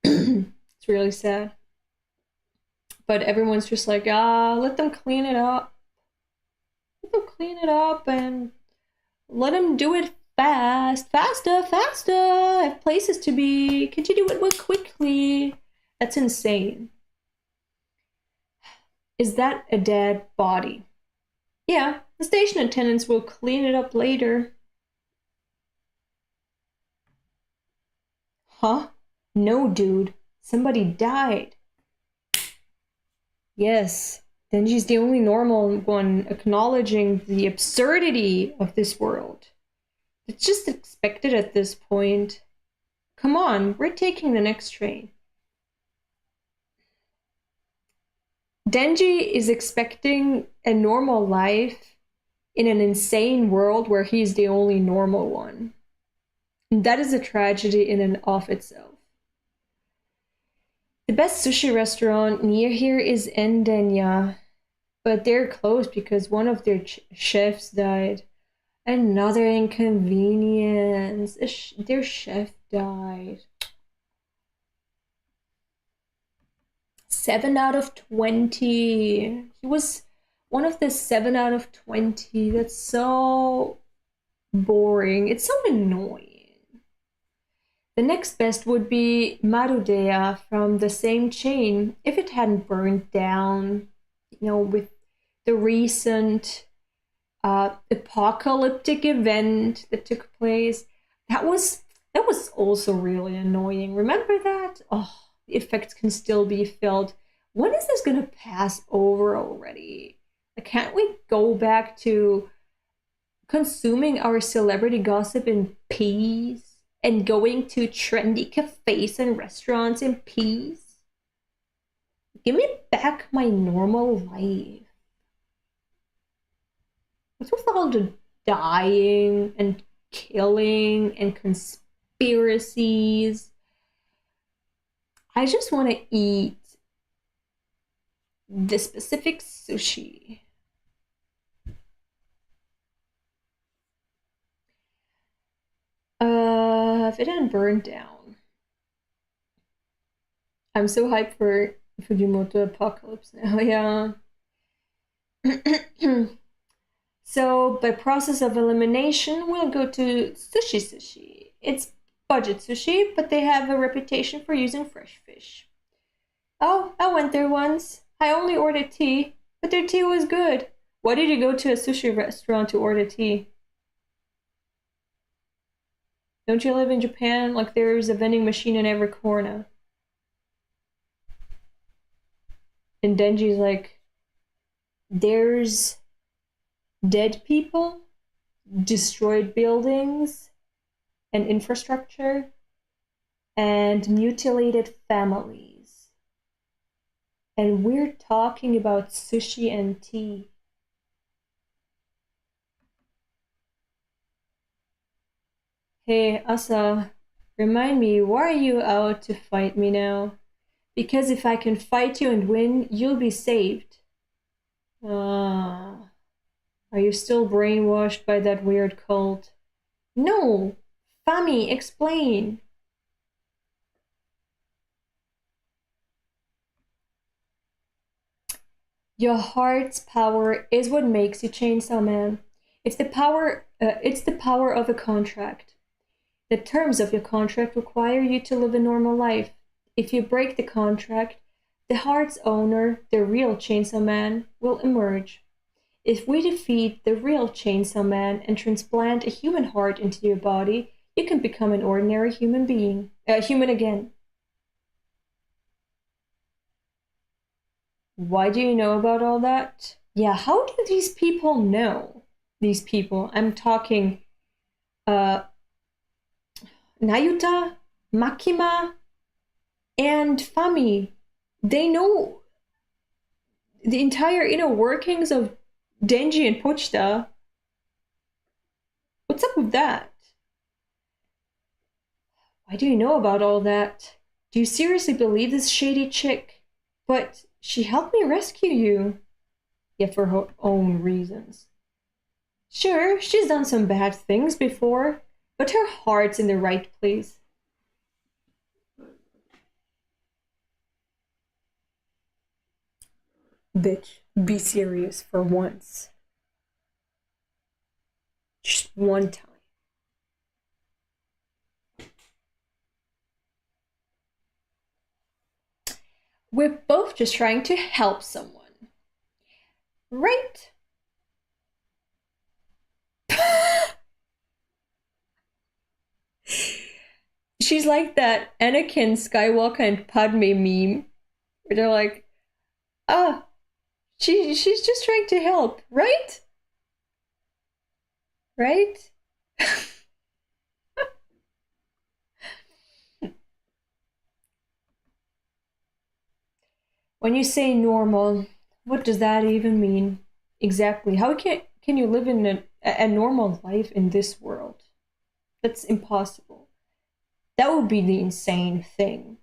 It's really sad. But everyone's just like, let them clean it up. Let them clean it up and let them do it fast. Faster, faster. I have places to be. Could you do it more quickly? That's insane. Is that a dead body? Yeah, the station attendants will clean it up later. Huh? No, dude. Somebody died. Yes, Denji's the only normal one acknowledging the absurdity of this world. It's just expected at this point. Come on, we're taking the next train. Denji is expecting a normal life in an insane world where he's the only normal one. And that is a tragedy in and of itself. The best sushi restaurant near here is Endenya, but they're closed because one of their chefs died. Another inconvenience. Their chef died. 7 out of 20. He was one of the 7 out of 20. That's so boring. It's so annoying. The next best would be Marudea from the same chain if it hadn't burned down, with the recent apocalyptic event that took place. That was also really annoying. Remember that? Oh, the effects can still be felt. When is this gonna pass over already? Can't we go back to consuming our celebrity gossip in peace and going to trendy cafes and restaurants in peace? Give me back my normal life. What's with all the dying and killing and conspiracies? I just want to eat the specific sushi. If it hadn't burned down. I'm so hyped for Fujimoto Apocalypse now, yeah. So, by process of elimination, we'll go to Sushi Sushi. It's budget sushi, but they have a reputation for using fresh fish. Oh, I went there once. I only ordered tea, but their tea was good. Why did you go to a sushi restaurant to order tea? Don't you live in Japan? Like there's a vending machine in every corner. And Denji's like, there's dead people, destroyed buildings and infrastructure, and mutilated families. And we're talking about sushi and tea. Hey, Asa, remind me, why are you out to fight me now? Because if I can fight you and win, you'll be saved. Are you still brainwashed by that weird cult? No! Fami, explain! Your heart's power is what makes you Chainsaw Man. It's the power of a contract. The terms of your contract require you to live a normal life. If you break the contract, the heart's owner, the real Chainsaw Man, will emerge. If we defeat the real Chainsaw Man and transplant a human heart into your body, you can become an ordinary human being. Human again. Why do you know about all that? Yeah, how do these people know? These people. I'm talking uh Nayuta, Makima, and Fami. They know the entire inner workings of Denji and Pochita. What's up with that? Why do you know about all that? Do you seriously believe this shady chick? But she helped me rescue you. Yeah, for her own reasons. Sure, she's done some bad things before, but her heart's in the right place. Bitch, be serious for once. Just one time. We're both just trying to help someone. Right? She's like that Anakin Skywalker and Padme meme, where they're like, ah, she's just trying to help, right? Right? When you say normal, what does that even mean? Exactly. How can you live in a normal life in this world? That's impossible. That would be the insane thing.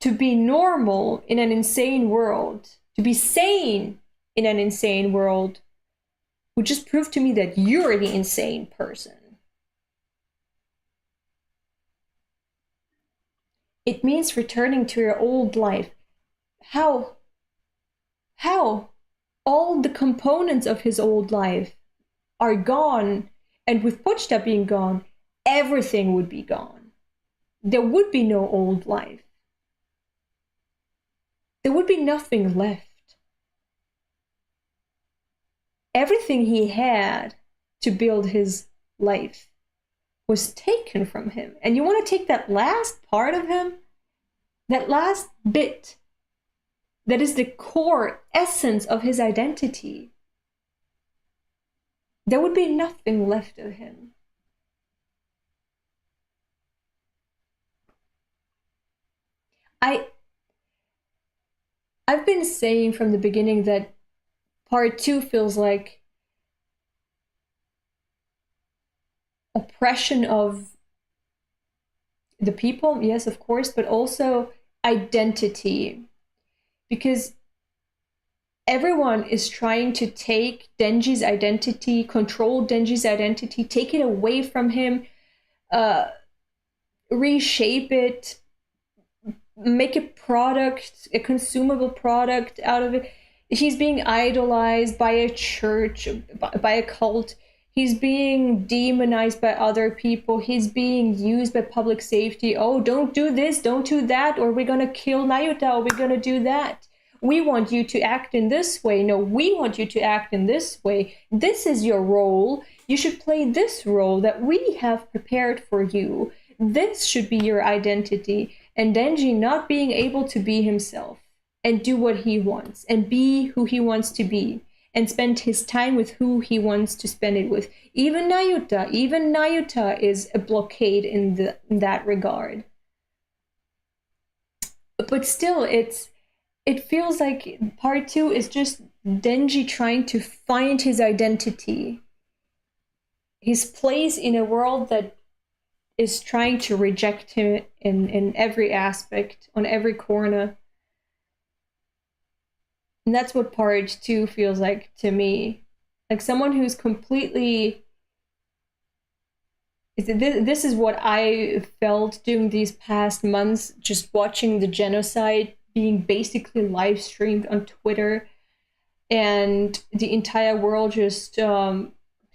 To be normal in an insane world, to be sane in an insane world, would just prove to me that you're the insane person. It means returning to your old life. How? How? All the components of his old life are gone, and with Pochta being gone, everything would be gone. There would be no old life. There would be nothing left. Everything he had to build his life was taken from him. And you want to take that last part of him? That last bit that is the core essence of his identity. There would be nothing left of him. I've been saying from the beginning that part 2 feels like oppression of the people, yes, of course, but also identity. Because everyone is trying to take Denji's identity, control Denji's identity, take it away from him, reshape it, make a product, a consumable product out of it. He's being idolized by a church, by a cult. He's being demonized by other people. He's being used by public safety. Oh, don't do this, don't do that, or we're gonna kill Nayuta, or we're gonna do that. We want you to act in this way. No, we want you to act in this way. This is your role. You should play this role that we have prepared for you. This should be your identity. And Denji not being able to be himself and do what he wants and be who he wants to be and spend his time with who he wants to spend it with. Even Nayuta is a blockade in that regard. But still, it feels like part 2 is just Denji trying to find his identity, his place in a world that is trying to reject him in every aspect, on every corner. And that's what part 2 feels like to me. Like someone who's completely... This is what I felt during these past months, just watching the genocide being basically live streamed on Twitter, and the entire world just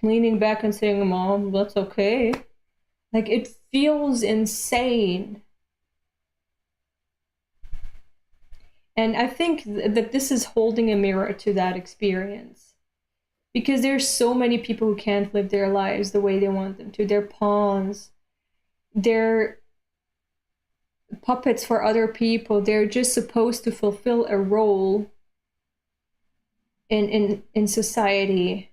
leaning back and saying, "Mom, that's okay." Like, it feels insane. And I think that this is holding a mirror to that experience. Because there's so many people who can't live their lives the way they want them to. They're pawns. They're puppets for other people. They're just supposed to fulfill a role in society,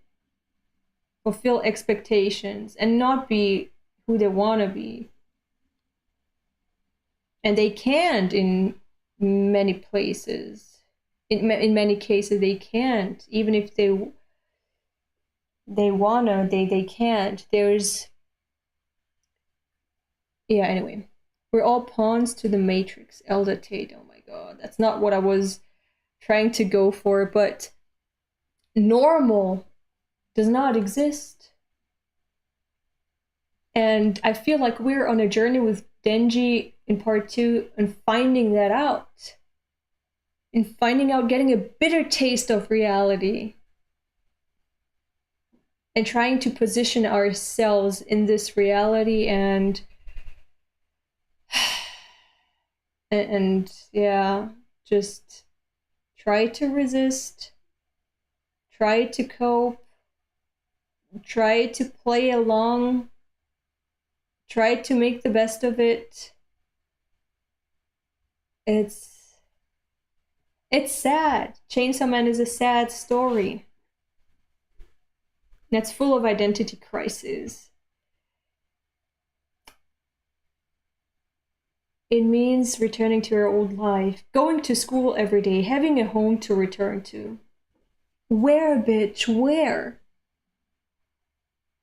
fulfill expectations, and not be who they want to be. And they can't in many places. In many cases, they can't. Even if they wanna, they can't. Yeah, anyway. We're all pawns to the Matrix. Elder Tate, oh my god. That's not what I was trying to go for, but normal does not exist. And I feel like we're on a journey with Denji in part 2 and finding that out. And finding out, getting a bitter taste of reality. And trying to position ourselves in this reality and yeah, just try to resist, try to cope, try to play along, try to make the best of it. It's sad. Chainsaw Man is a sad story. That's full of identity crises. It means returning to your old life, going to school every day, having a home to return to. Where, bitch? Where?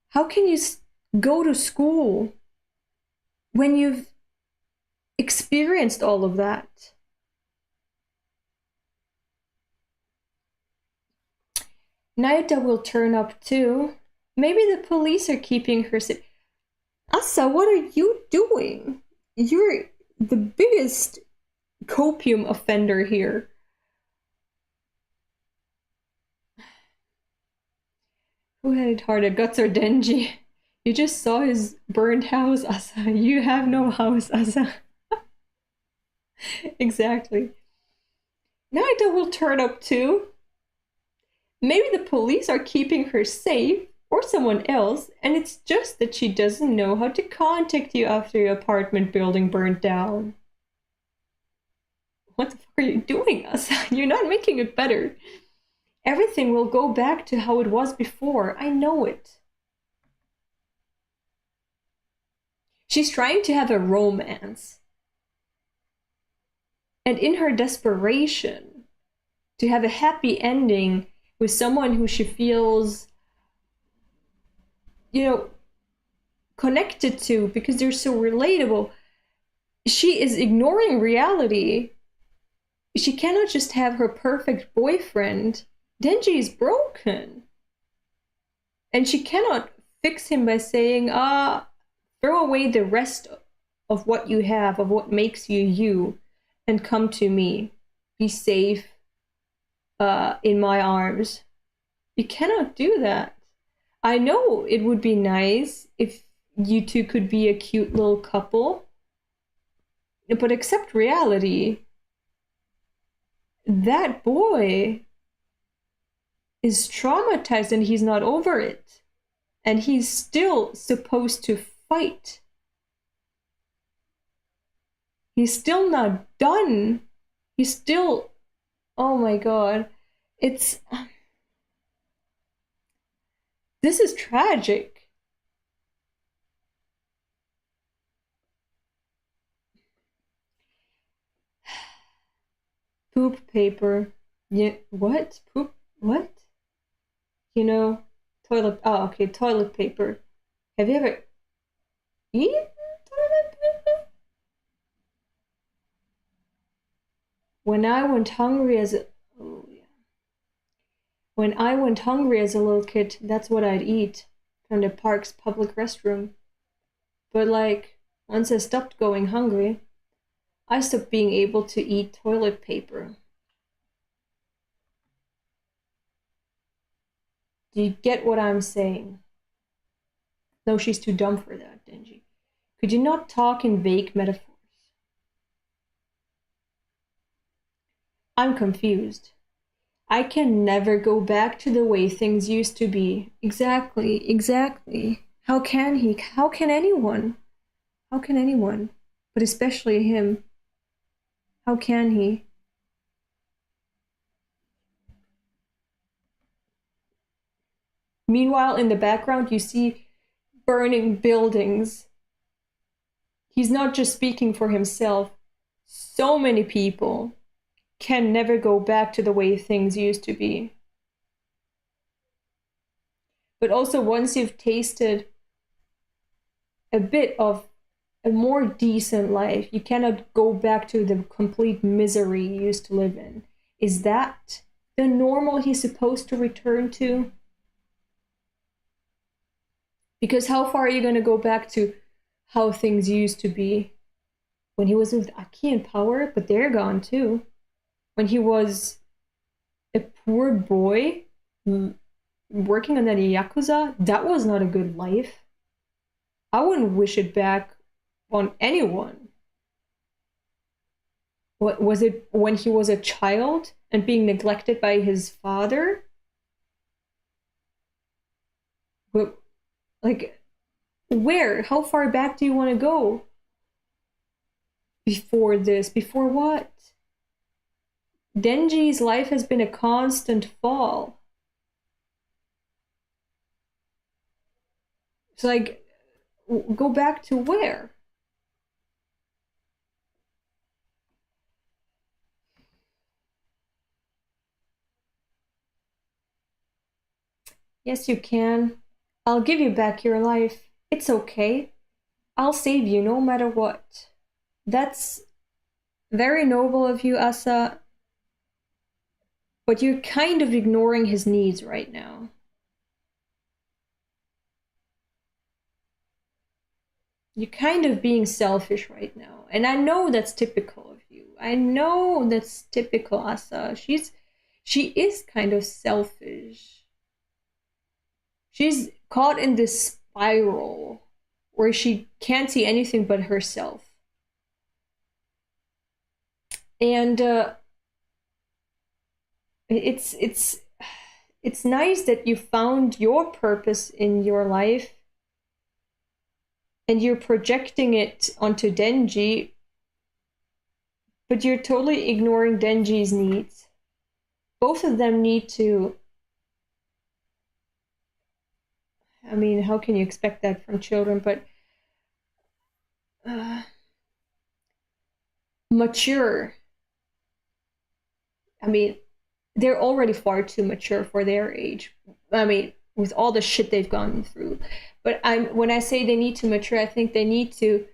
How can you go to school when you've experienced all of that? Naita will turn up too. Maybe the police are keeping her safe. Asa, what are you doing? You're the biggest copium offender here. Who had it harder, Guts or Denji? You just saw his burned house, Asa. You have no house, Asa. Exactly. Naita will turn up too. Maybe the police are keeping her safe, or someone else, and it's just that she doesn't know how to contact you after your apartment building burned down. What the fuck are you doing, Asa? You're not making it better. Everything will go back to how it was before. I know it. She's trying to have a romance. And in her desperation to have a happy ending with someone who she feels, connected to because they're so relatable, she is ignoring reality. She cannot just have her perfect boyfriend. Denji is broken. And she cannot fix him by saying, throw away the rest of what you have, of what makes you you, and come to me. Be safe in my arms. You cannot do that. I know it would be nice if you two could be a cute little couple, but accept reality. That boy is traumatized and he's not over it. And he's still supposed to fight. He's still not done. He's still... Oh my god. This is tragic. Poop paper. Yeah, what? Poop? What? Toilet... Oh, okay, toilet paper. Have you ever eaten toilet paper? When I went hungry as a... Oh, yeah. When I went hungry as a little kid, that's what I'd eat from the park's public restroom. But once I stopped going hungry, I stopped being able to eat toilet paper. Do you get what I'm saying? No, she's too dumb for that, Denji. Could you not talk in vague metaphors? I'm confused. I can never go back to the way things used to be. Exactly. How can he? How can anyone? How can anyone? But especially him. How can he? Meanwhile, in the background, you see burning buildings. He's not just speaking for himself. So many people can never go back to the way things used to be. But also, once you've tasted a bit of a more decent life, you cannot go back to the complete misery you used to live in. Is that the normal he's supposed to return to? Because how far are you going to go back to how things used to be? When he was with Aki and Power, but they're gone too. When he was a poor boy working on that Yakuza, that was not a good life. I wouldn't wish it back on anyone. What was it when he was a child and being neglected by his father? But, like, where? How far back do you want to go? Before this? Before what? Denji's life has been a constant fall. It's like, go back to where? Yes, you can. I'll give you back your life. It's okay. I'll save you no matter what. That's very noble of you, Asa. But you're kind of ignoring his needs right now. You're kind of being selfish right now. And I know that's typical of you. I know that's typical, Asa. She is kind of selfish. She's caught in this spiral where she can't see anything but herself. And it's nice that you found your purpose in your life and you're projecting it onto Denji, but you're totally ignoring Denji's needs. Both of them need to... I mean, how can you expect that from children? But mature. I mean, they're already far too mature for their age. I mean, with all the shit they've gone through. But when I say they need to mature, I think they need to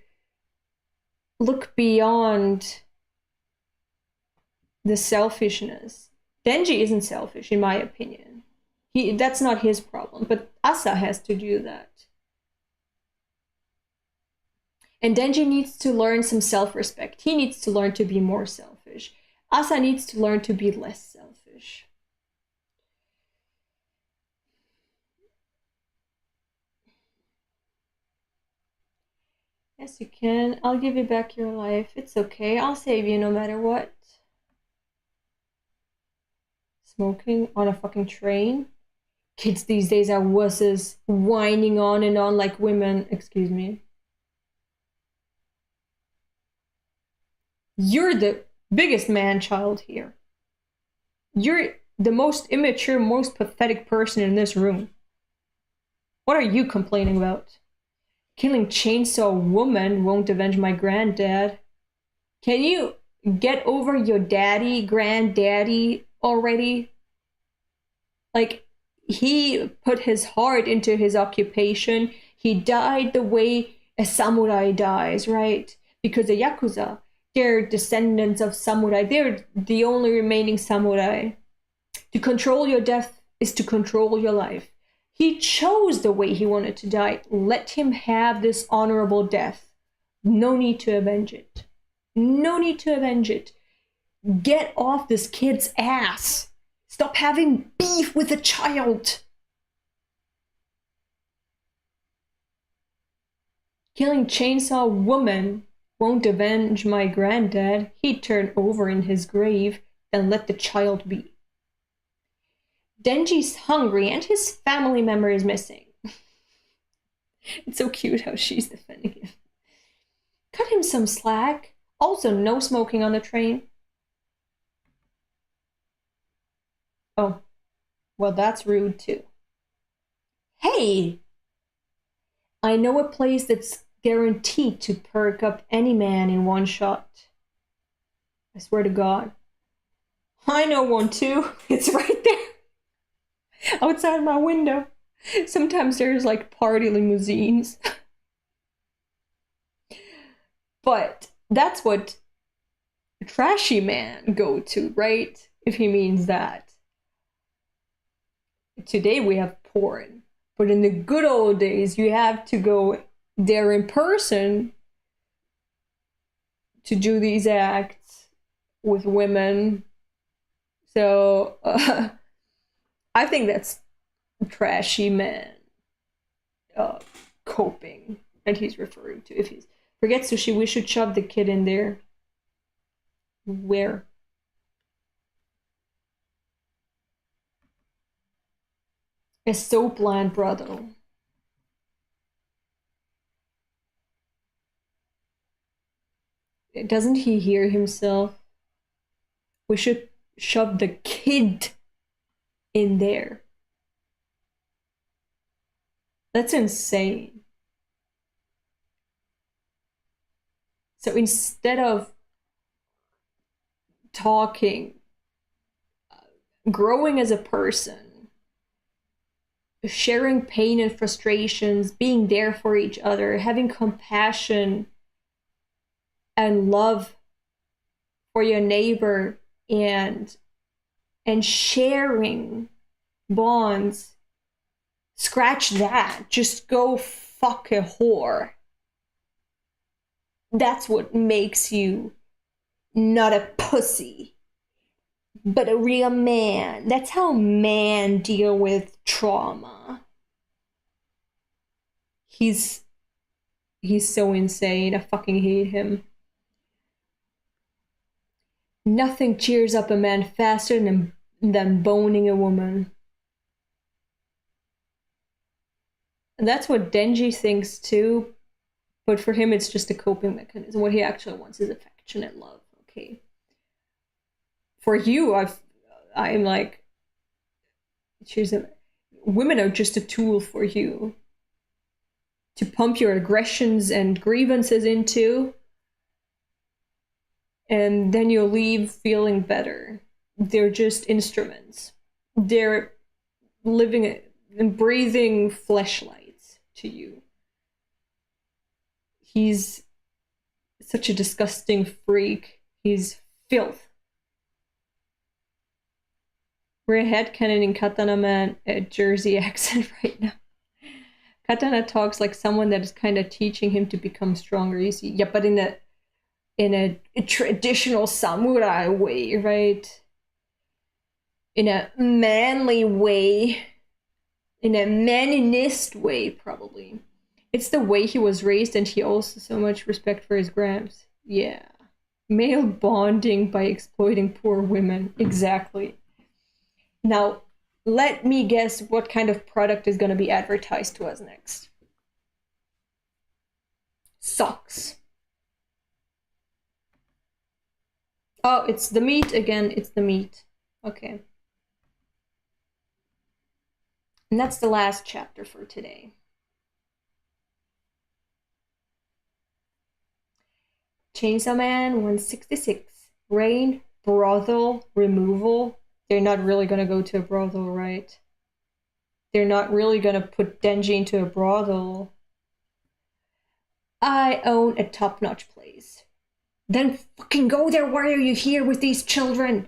look beyond the selfishness. Denji isn't selfish, in my opinion. That's not his problem, but Asa has to do that. And Denji needs to learn some self-respect. He needs to learn to be more selfish. Asa needs to learn to be less selfish. Yes, you can. I'll give you back your life. It's okay. I'll save you no matter what. Smoking on a fucking train? Kids these days are wusses, whining on and on like women. Excuse me. You're the biggest man-child here. You're the most immature, most pathetic person in this room. What are you complaining about? Killing Chainsaw Woman won't avenge my granddad. Can you get over your daddy, granddaddy already? Like, he put his heart into his occupation. He died the way a samurai dies, right? Because the Yakuza, they're descendants of samurai. They're the only remaining samurai. To control your death is to control your life. He chose the way he wanted to die. Let him have this honorable death. No need to avenge it. No need to avenge it. Get off this kid's ass. Stop having beef with a child. Killing Chainsaw Woman won't avenge my granddad. He'd turn over in his grave and let the child be. Denji's hungry and his family member is missing. It's so cute how she's defending him. Cut him some slack. Also, no smoking on the train. Oh, well, that's rude too. Hey, I know a place that's guaranteed to perk up any man in one shot. I swear to God. I know one too. It's right there outside my window. Sometimes there's like party limousines. But that's what trashy man go to, right? If he means that. Today we have porn. But in the good old days, you have to go there in person to do these acts with women. So I think that's trashy man coping that he's referring to. If he forgets sushi, we should shove the kid in there. Where? It's so bland, brother. Doesn't he hear himself? We should shove the kid in there. That's insane. So instead of talking, growing as a person, sharing pain and frustrations, being there for each other, having compassion and love for your neighbor, and sharing bonds, scratch that. Just go fuck a whore. That's what makes you not a pussy, but a real man. That's how men deal with trauma. He's so insane. I fucking hate him. Nothing cheers up a man faster than boning a woman. And that's what Denji thinks too, but for him it's just a coping mechanism. What he actually wants is affectionate love. Okay. For you, I'm like, women are just a tool for you to pump your aggressions and grievances into, and then you'll leave feeling better. They're just instruments. They're living and breathing fleshlights to you. He's such a disgusting freak. He's filth. We're headcanoning Katana Man a Jersey accent right now. Katana talks like someone that is kind of teaching him to become stronger. You see, yeah, but in a traditional samurai way, right? In a manly way, in a maninist way, probably. It's the way he was raised, and he also so much respect for his gramps. Yeah. Male bonding by exploiting poor women. Exactly. Now, let me guess what kind of product is going to be advertised to us next. Socks. Oh, it's the meat again. It's the meat. Okay. And that's the last chapter for today. Chainsaw Man 166. Rain, brothel, removal. They're not really gonna go to a brothel, right? They're not really gonna put Denji into a brothel. I own a top-notch place. Then fucking go there. Why are you here with these children?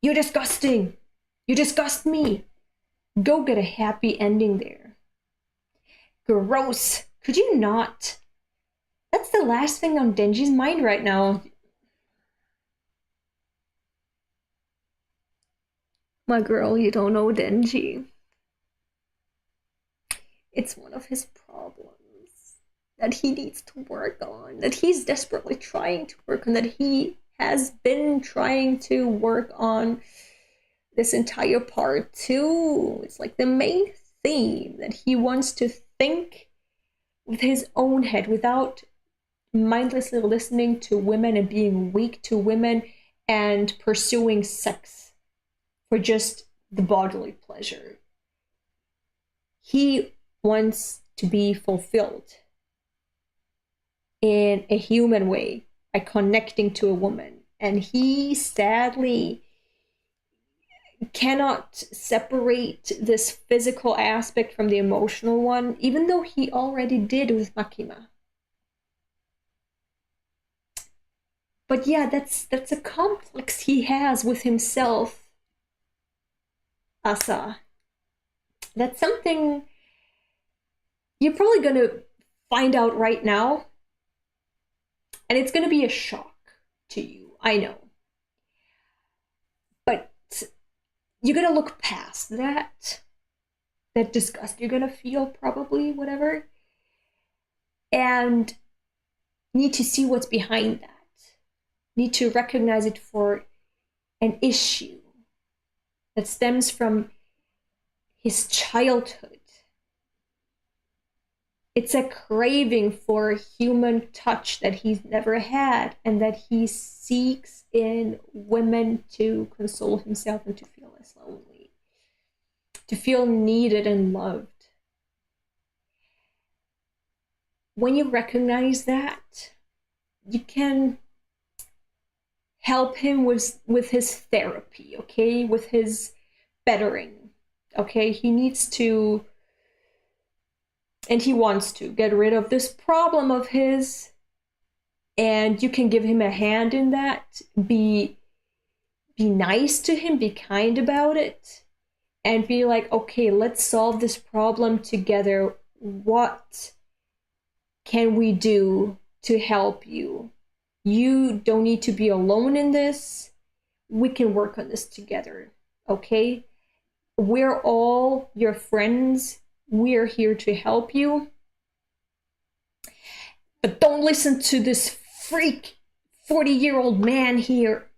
You're disgusting. You disgust me. Go get a happy ending there. Gross. Could you not? That's the last thing on Denji's mind right now. My girl, you don't know Denji. It's one of his problems that he needs to work on, that he's desperately trying to work on, that he has been trying to work on this entire part too. It's like the main theme that he wants to think with his own head without mindlessly listening to women and being weak to women and pursuing sex for just the bodily pleasure. He wants to be fulfilled in a human way by connecting to a woman. And he sadly cannot separate this physical aspect from the emotional one, even though he already did with Makima. But yeah, that's a complex he has with himself, Asa. That's something you're probably gonna find out right now, and it's gonna be a shock to you, I know. But you're gonna look past that disgust you're gonna feel, probably, whatever, and need to see what's behind that. Need to recognize it for an issue that stems from his childhood. It's a craving for human touch that he's never had, and that he seeks in women to console himself and to feel less lonely, to feel needed and loved. When you recognize that, you can help him with his therapy, okay? With his bettering, okay? He needs to, and he wants to, get rid of this problem of his, and you can give him a hand in that. Be nice to him, be kind about it, and be like, okay, let's solve this problem together. What can we do to help you? You don't need to be alone in this. We can work on this together, okay? We're all your friends. We're here to help you. But don't listen to this freak 40-year-old man here.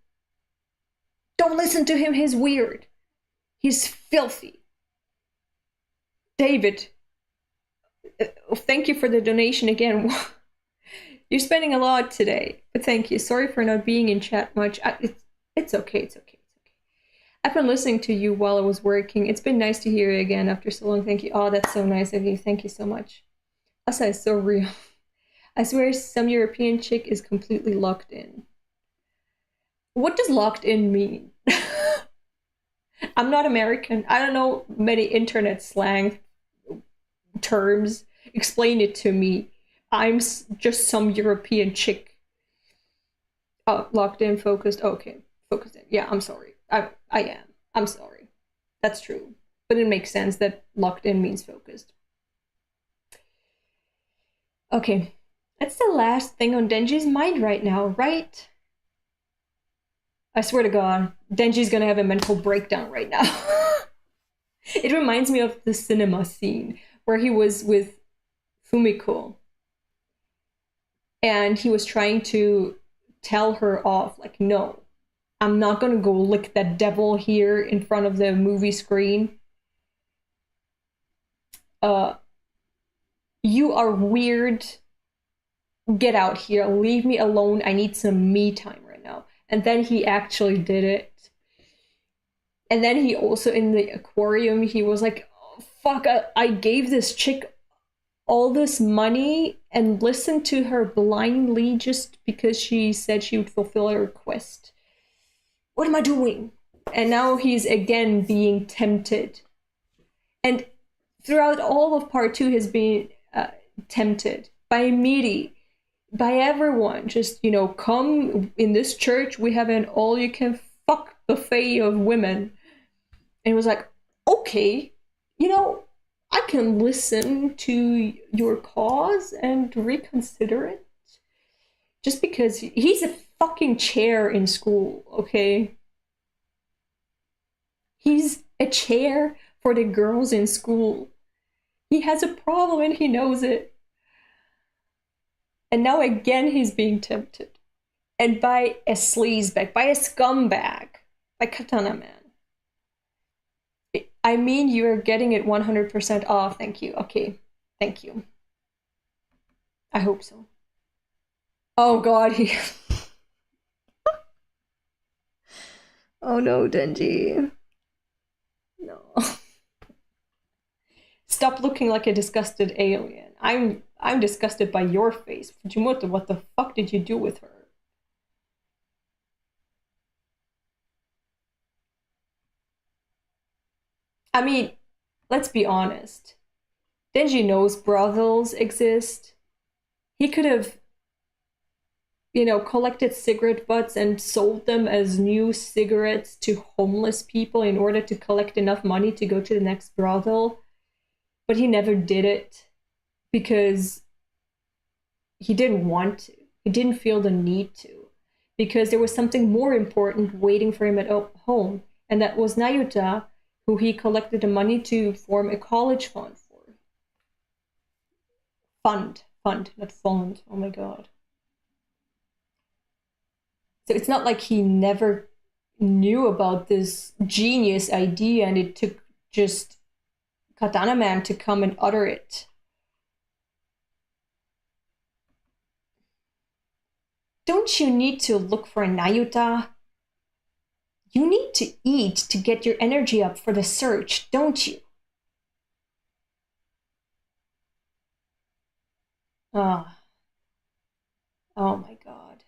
Don't listen to him. He's weird. He's filthy. David, thank you for the donation again. You're spending a lot today, but thank you. Sorry for not being in chat much. It's okay, it's okay, it's okay. I've been listening to you while I was working. It's been nice to hear you again after so long. Thank you. Oh, that's so nice of you. Thank you so much. Asa is so real. I swear some European chick is completely locked in. What does locked in mean? I'm not American. I don't know many internet slang terms. Explain it to me. I'm just some European chick. Oh, locked in, focused. Okay, focused in. Yeah, I'm sorry. I am. I'm sorry. That's true. But it makes sense that locked in means focused. Okay, that's the last thing on Denji's mind right now, right? I swear to God, Denji's gonna have a mental breakdown right now. It reminds me of the cinema scene where he was with Fumiko. And he was trying to tell her off, like, no, I'm not gonna go lick that devil here in front of the movie screen. You are weird. Get out here. Leave me alone. I need some me time right now. And then he actually did it. And then he also, in the aquarium, he was like, oh, fuck, I gave this chick all this money and listened to her blindly just because she said she would fulfill a request. What am I doing? And now he's again being tempted. And throughout all of part 2, he's been tempted by Miri, by everyone. Just, you know, come in this church, we have an all-you-can-fuck buffet of women. And it was like, okay, you know, I can listen to your cause and reconsider it. Just because he's a fucking chair in school, okay? He's a chair for the girls in school. He has a problem and he knows it. And now again he's being tempted. And by a sleazebag, by a scumbag, by Katana Man. I mean, you're getting it 100% off. Thank you. Okay. Thank you. I hope so. Oh God, he... Oh no, Denji. No. Stop looking like a disgusted alien. I'm disgusted by your face. Fujimoto, what the fuck did you do with her? I mean, let's be honest. Denji knows brothels exist. He could have, collected cigarette butts and sold them as new cigarettes to homeless people in order to collect enough money to go to the next brothel. But he never did it because he didn't want to. He didn't feel the need to. Because there was something more important waiting for him at home, and that was Nayuta, who he collected the money to form a college fund for. Fund, not fund. Oh my god. So it's not like he never knew about this genius idea and it took just Katana Man to come and utter it. Don't you need to look for Nayuta? You need to eat to get your energy up for the search, don't you? Ah. Oh my god.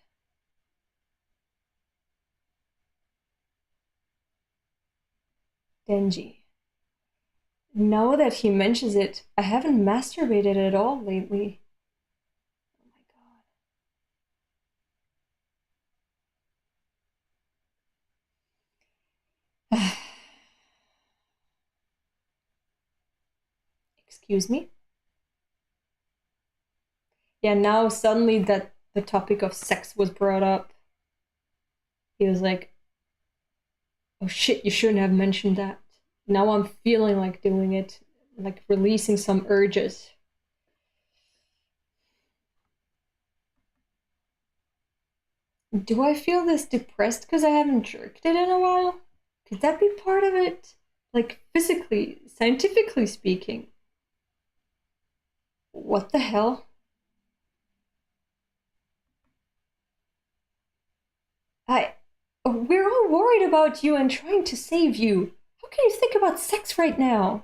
Denji. Now that he mentions it, I haven't masturbated at all lately. Oh my god. Excuse me? Yeah, now suddenly that the topic of sex was brought up, he was like, oh shit, you shouldn't have mentioned that. Now I'm feeling like doing it, like releasing some urges. Do I feel this depressed because I haven't jerked it in a while? Could that be part of it? Like physically, scientifically speaking. What the hell? I. We're all worried about you and trying to save you. How can you think about sex right now?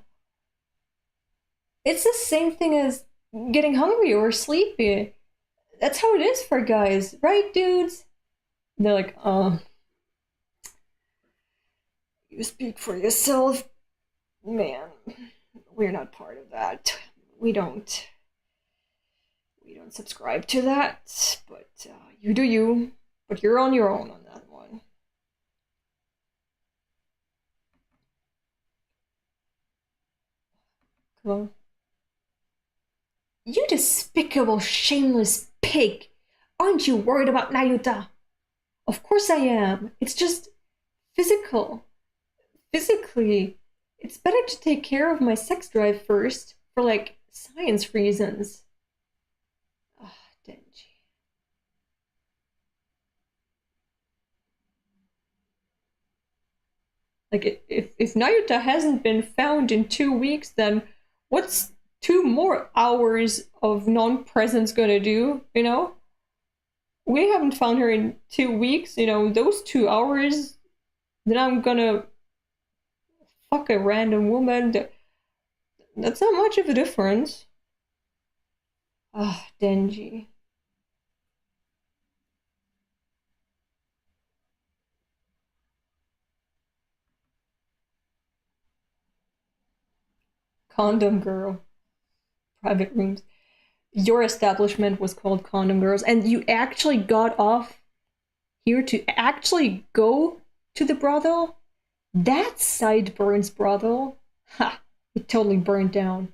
It's the same thing as getting hungry or sleepy. That's how it is for guys, right, dudes? They're like, you speak for yourself, man. We're not part of that. We don't subscribe to that. But you do you. But you're on your own on that one. Come on. You despicable, shameless pig! Aren't you worried about Nayuta? Of course I am. It's just physical. Physically, it's better to take care of my sex drive first for like science reasons. Ah, Denji. Like if Nayuta hasn't been found in 2 weeks, then what's 2 more hours of non-presence gonna do? We haven't found her in 2 weeks. Those 2 hours. Then I'm gonna fuck a random woman. That's not much of a difference. Ah, Denji. Condom girl. Private rooms. Your establishment was called Condom Girls, and you actually got off here to actually go to the brothel? That's Sideburns brothel. Ha! It totally burned down.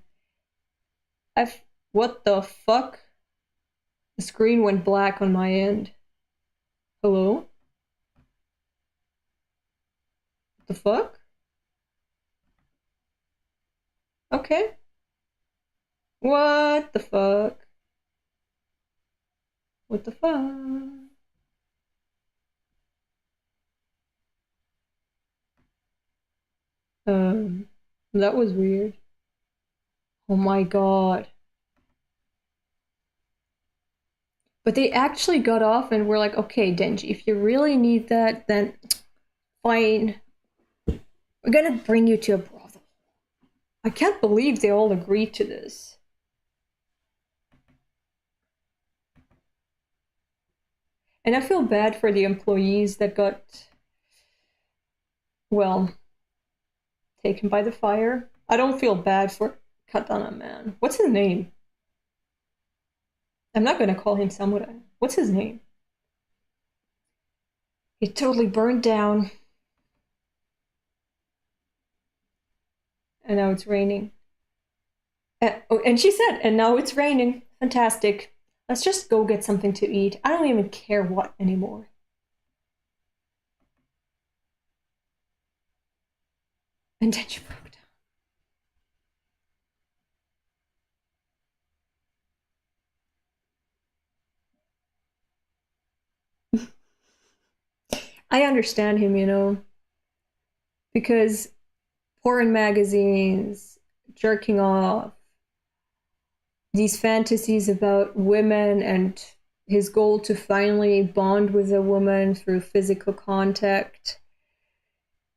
What the fuck? The screen went black on my end. Hello? What the fuck? Okay. What the fuck? What the fuck? Um, that was weird. Oh my god. But they actually got off and were like, okay, Denji, if you really need that, then fine. We're gonna bring you to a brothel. I can't believe they all agreed to this. And I feel bad for the employees that got, well, taken by the fire. I don't feel bad for Katana Man. What's his name? I'm not gonna call him Samurai. What's his name? He totally burned down. And now it's raining. And she said, and now it's raining. Fantastic. Let's just go get something to eat. I don't even care what anymore. And then she broke down. I understand him, you know, because porn magazines, jerking off, these fantasies about women and his goal to finally bond with a woman through physical contact.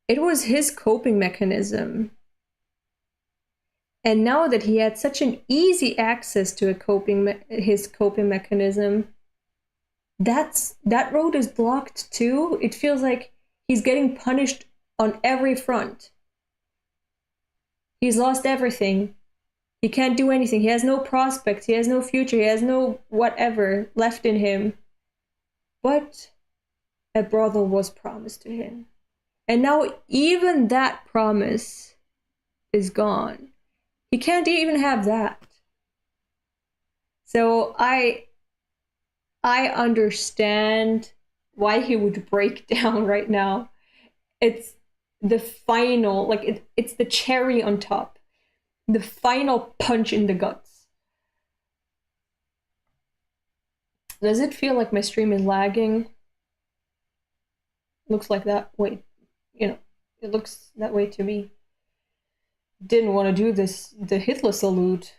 It was his coping mechanism. And now that he had such an easy access to his coping mechanism, that road is blocked too. It feels like he's getting punished on every front. He's lost everything. He can't do anything. He has no prospects. He has no future. He has no whatever left in him. But a brothel was promised to him. And now even that promise is gone. He can't even have that. So I understand why he would break down right now. It's the final, like it's the cherry on top. The final punch in the guts. Does it feel like my stream is lagging? Looks like that. Wait, you know, it looks that way to me. Didn't want to do the Hitler salute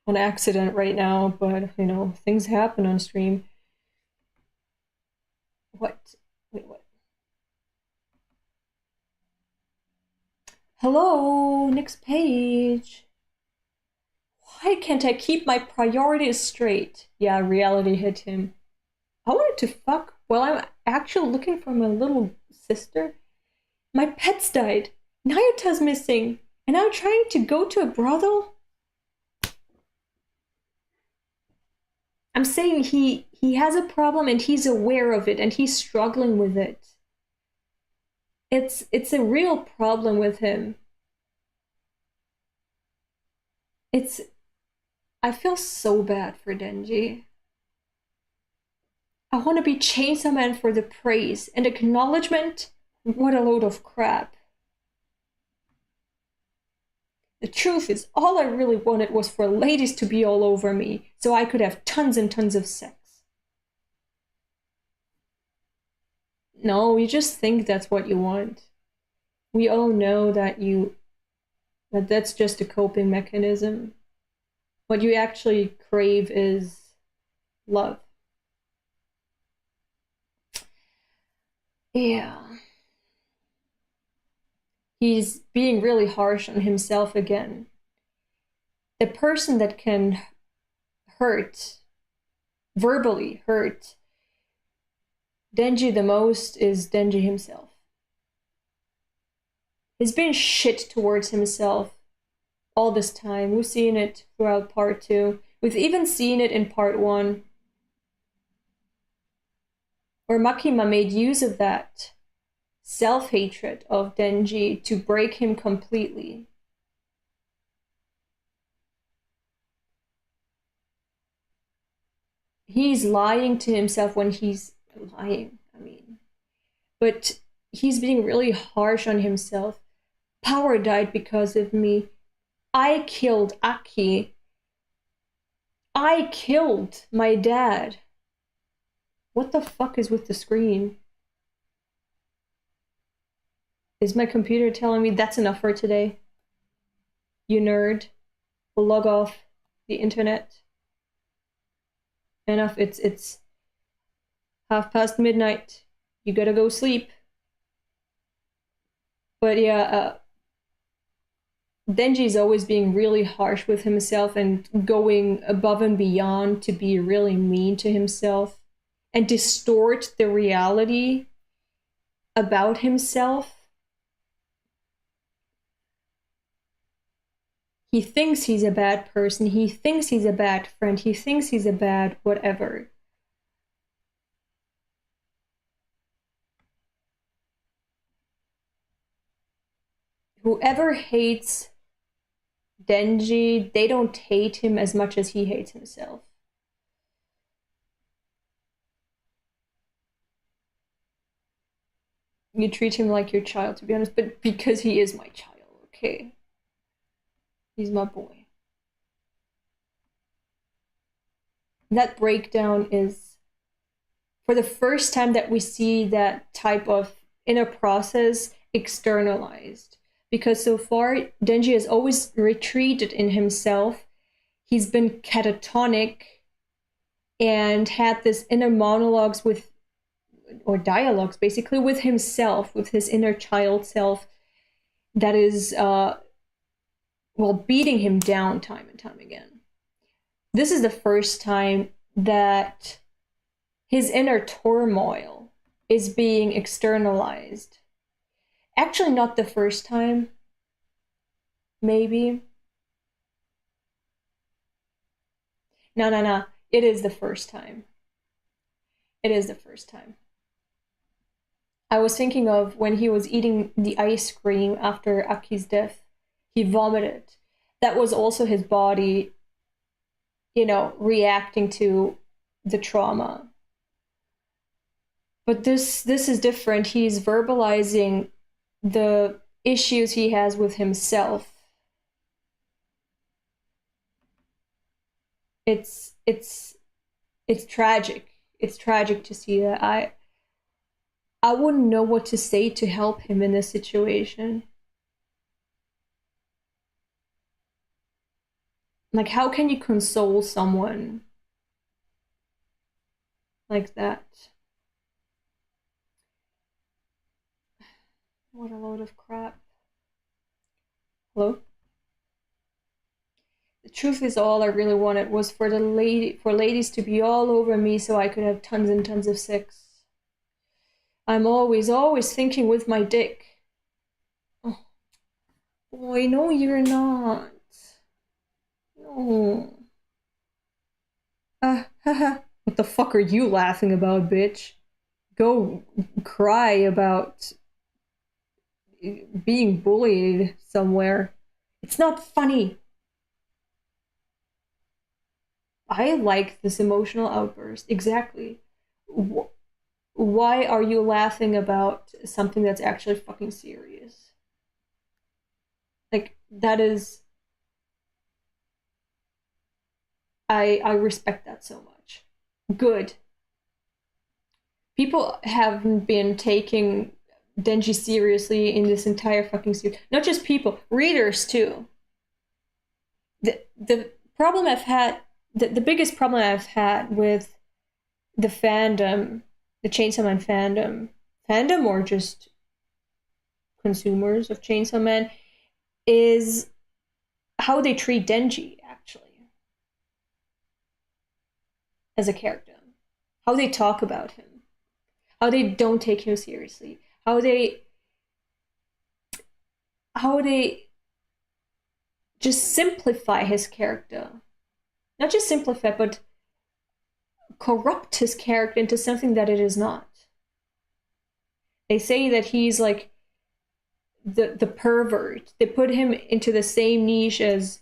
on accident right now, but you know, things happen on stream. What? Wait, what? Hello, next page. Why can't I keep my priorities straight? Yeah, reality hit him. I wanted to fuck while I'm actually looking for my little sister. My pets died. Nayuta's missing. And I'm trying to go to a brothel? I'm saying he has a problem and he's aware of it and he's struggling with it. It's a real problem with him. I feel so bad for Denji. I want to be Chainsaw Man for the praise and acknowledgement. What a load of crap. The truth is, all I really wanted was for ladies to be all over me so I could have tons and tons of sex. No, you just think that's what you want. We all know that that's just a coping mechanism. What you actually crave is love. Yeah. He's being really harsh on himself again. The person that can verbally hurt Denji the most is Denji himself. He's been shit towards himself all this time. We've seen it throughout part 2. We've even seen it in part 1. Where Makima made use of that self-hatred of Denji to break him completely. He's lying to himself when he's lying, but he's being really harsh on himself. Power died because of me. I killed Aki. I killed my dad. What the fuck is with the screen? Is my computer telling me that's enough for today? You nerd. We'll log off the internet. Enough, it's midnight. You gotta go sleep. But yeah, Denji is always being really harsh with himself and going above and beyond to be really mean to himself and distort the reality about himself. He thinks he's a bad person. He thinks he's a bad friend. He thinks he's a bad whatever. Whoever hates Denji, they don't hate him as much as he hates himself. You treat him like your child, to be honest, but because he is my child, okay? He's my boy. That breakdown is for the first time that we see that type of inner process externalized. Because so far, Denji has always retreated in himself. He's been catatonic and had this inner monologues with, or dialogues basically, with himself, with his inner child self that is, beating him down time and time again. This is the first time that his inner turmoil is being externalized. Actually, not the first time. Maybe. No. It is the first time. It is the first time. I was thinking of when he was eating the ice cream after Aki's death. He vomited. That was also his body, reacting to the trauma. But this is different. He's verbalizing the issues he has with himself. It's tragic. It's tragic to see that. I wouldn't know what to say to help him in this situation. Like, how can you console someone like that? What a load of crap. Hello? The truth is, all I really wanted was for ladies to be all over me so I could have tons and tons of sex. I'm always thinking with my dick. Oh, boy, no, you're not. No. What the fuck are you laughing about, bitch? Go cry about being bullied somewhere. It's not funny. I like this emotional outburst. Exactly. Why are you laughing about something that's actually fucking serious? Like, that is... I respect that so much. Good. People haven't been taking Denji seriously in this entire fucking series. Not just people, readers too. The problem I've had, the biggest problem I've had with the fandom, the Chainsaw Man fandom or just consumers of Chainsaw Man, is how they treat Denji, actually, as a character. How they talk about him. How they don't take him seriously. How they just simplify his character. Not just simplify, but corrupt his character into something that it is not. They say that he's like the pervert. They put him into the same niche as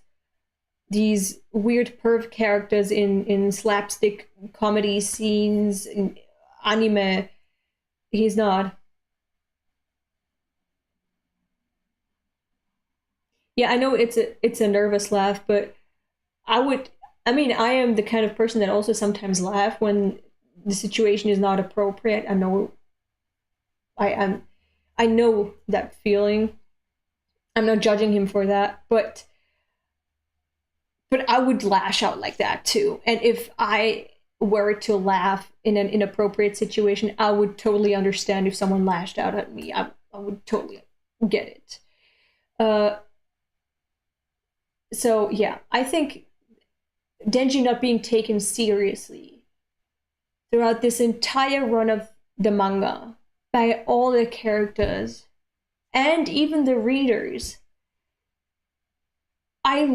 these weird perv characters in slapstick comedy scenes, in anime. He's not. Yeah, I know it's a nervous laugh, but I am the kind of person that also sometimes laugh when the situation is not appropriate. I know that feeling. I'm not judging him for that, but I would lash out like that too. And if I were to laugh in an inappropriate situation, I would totally understand if someone lashed out at me. I would totally get it. So yeah, I think Denji not being taken seriously throughout this entire run of the manga by all the characters and even the readers. I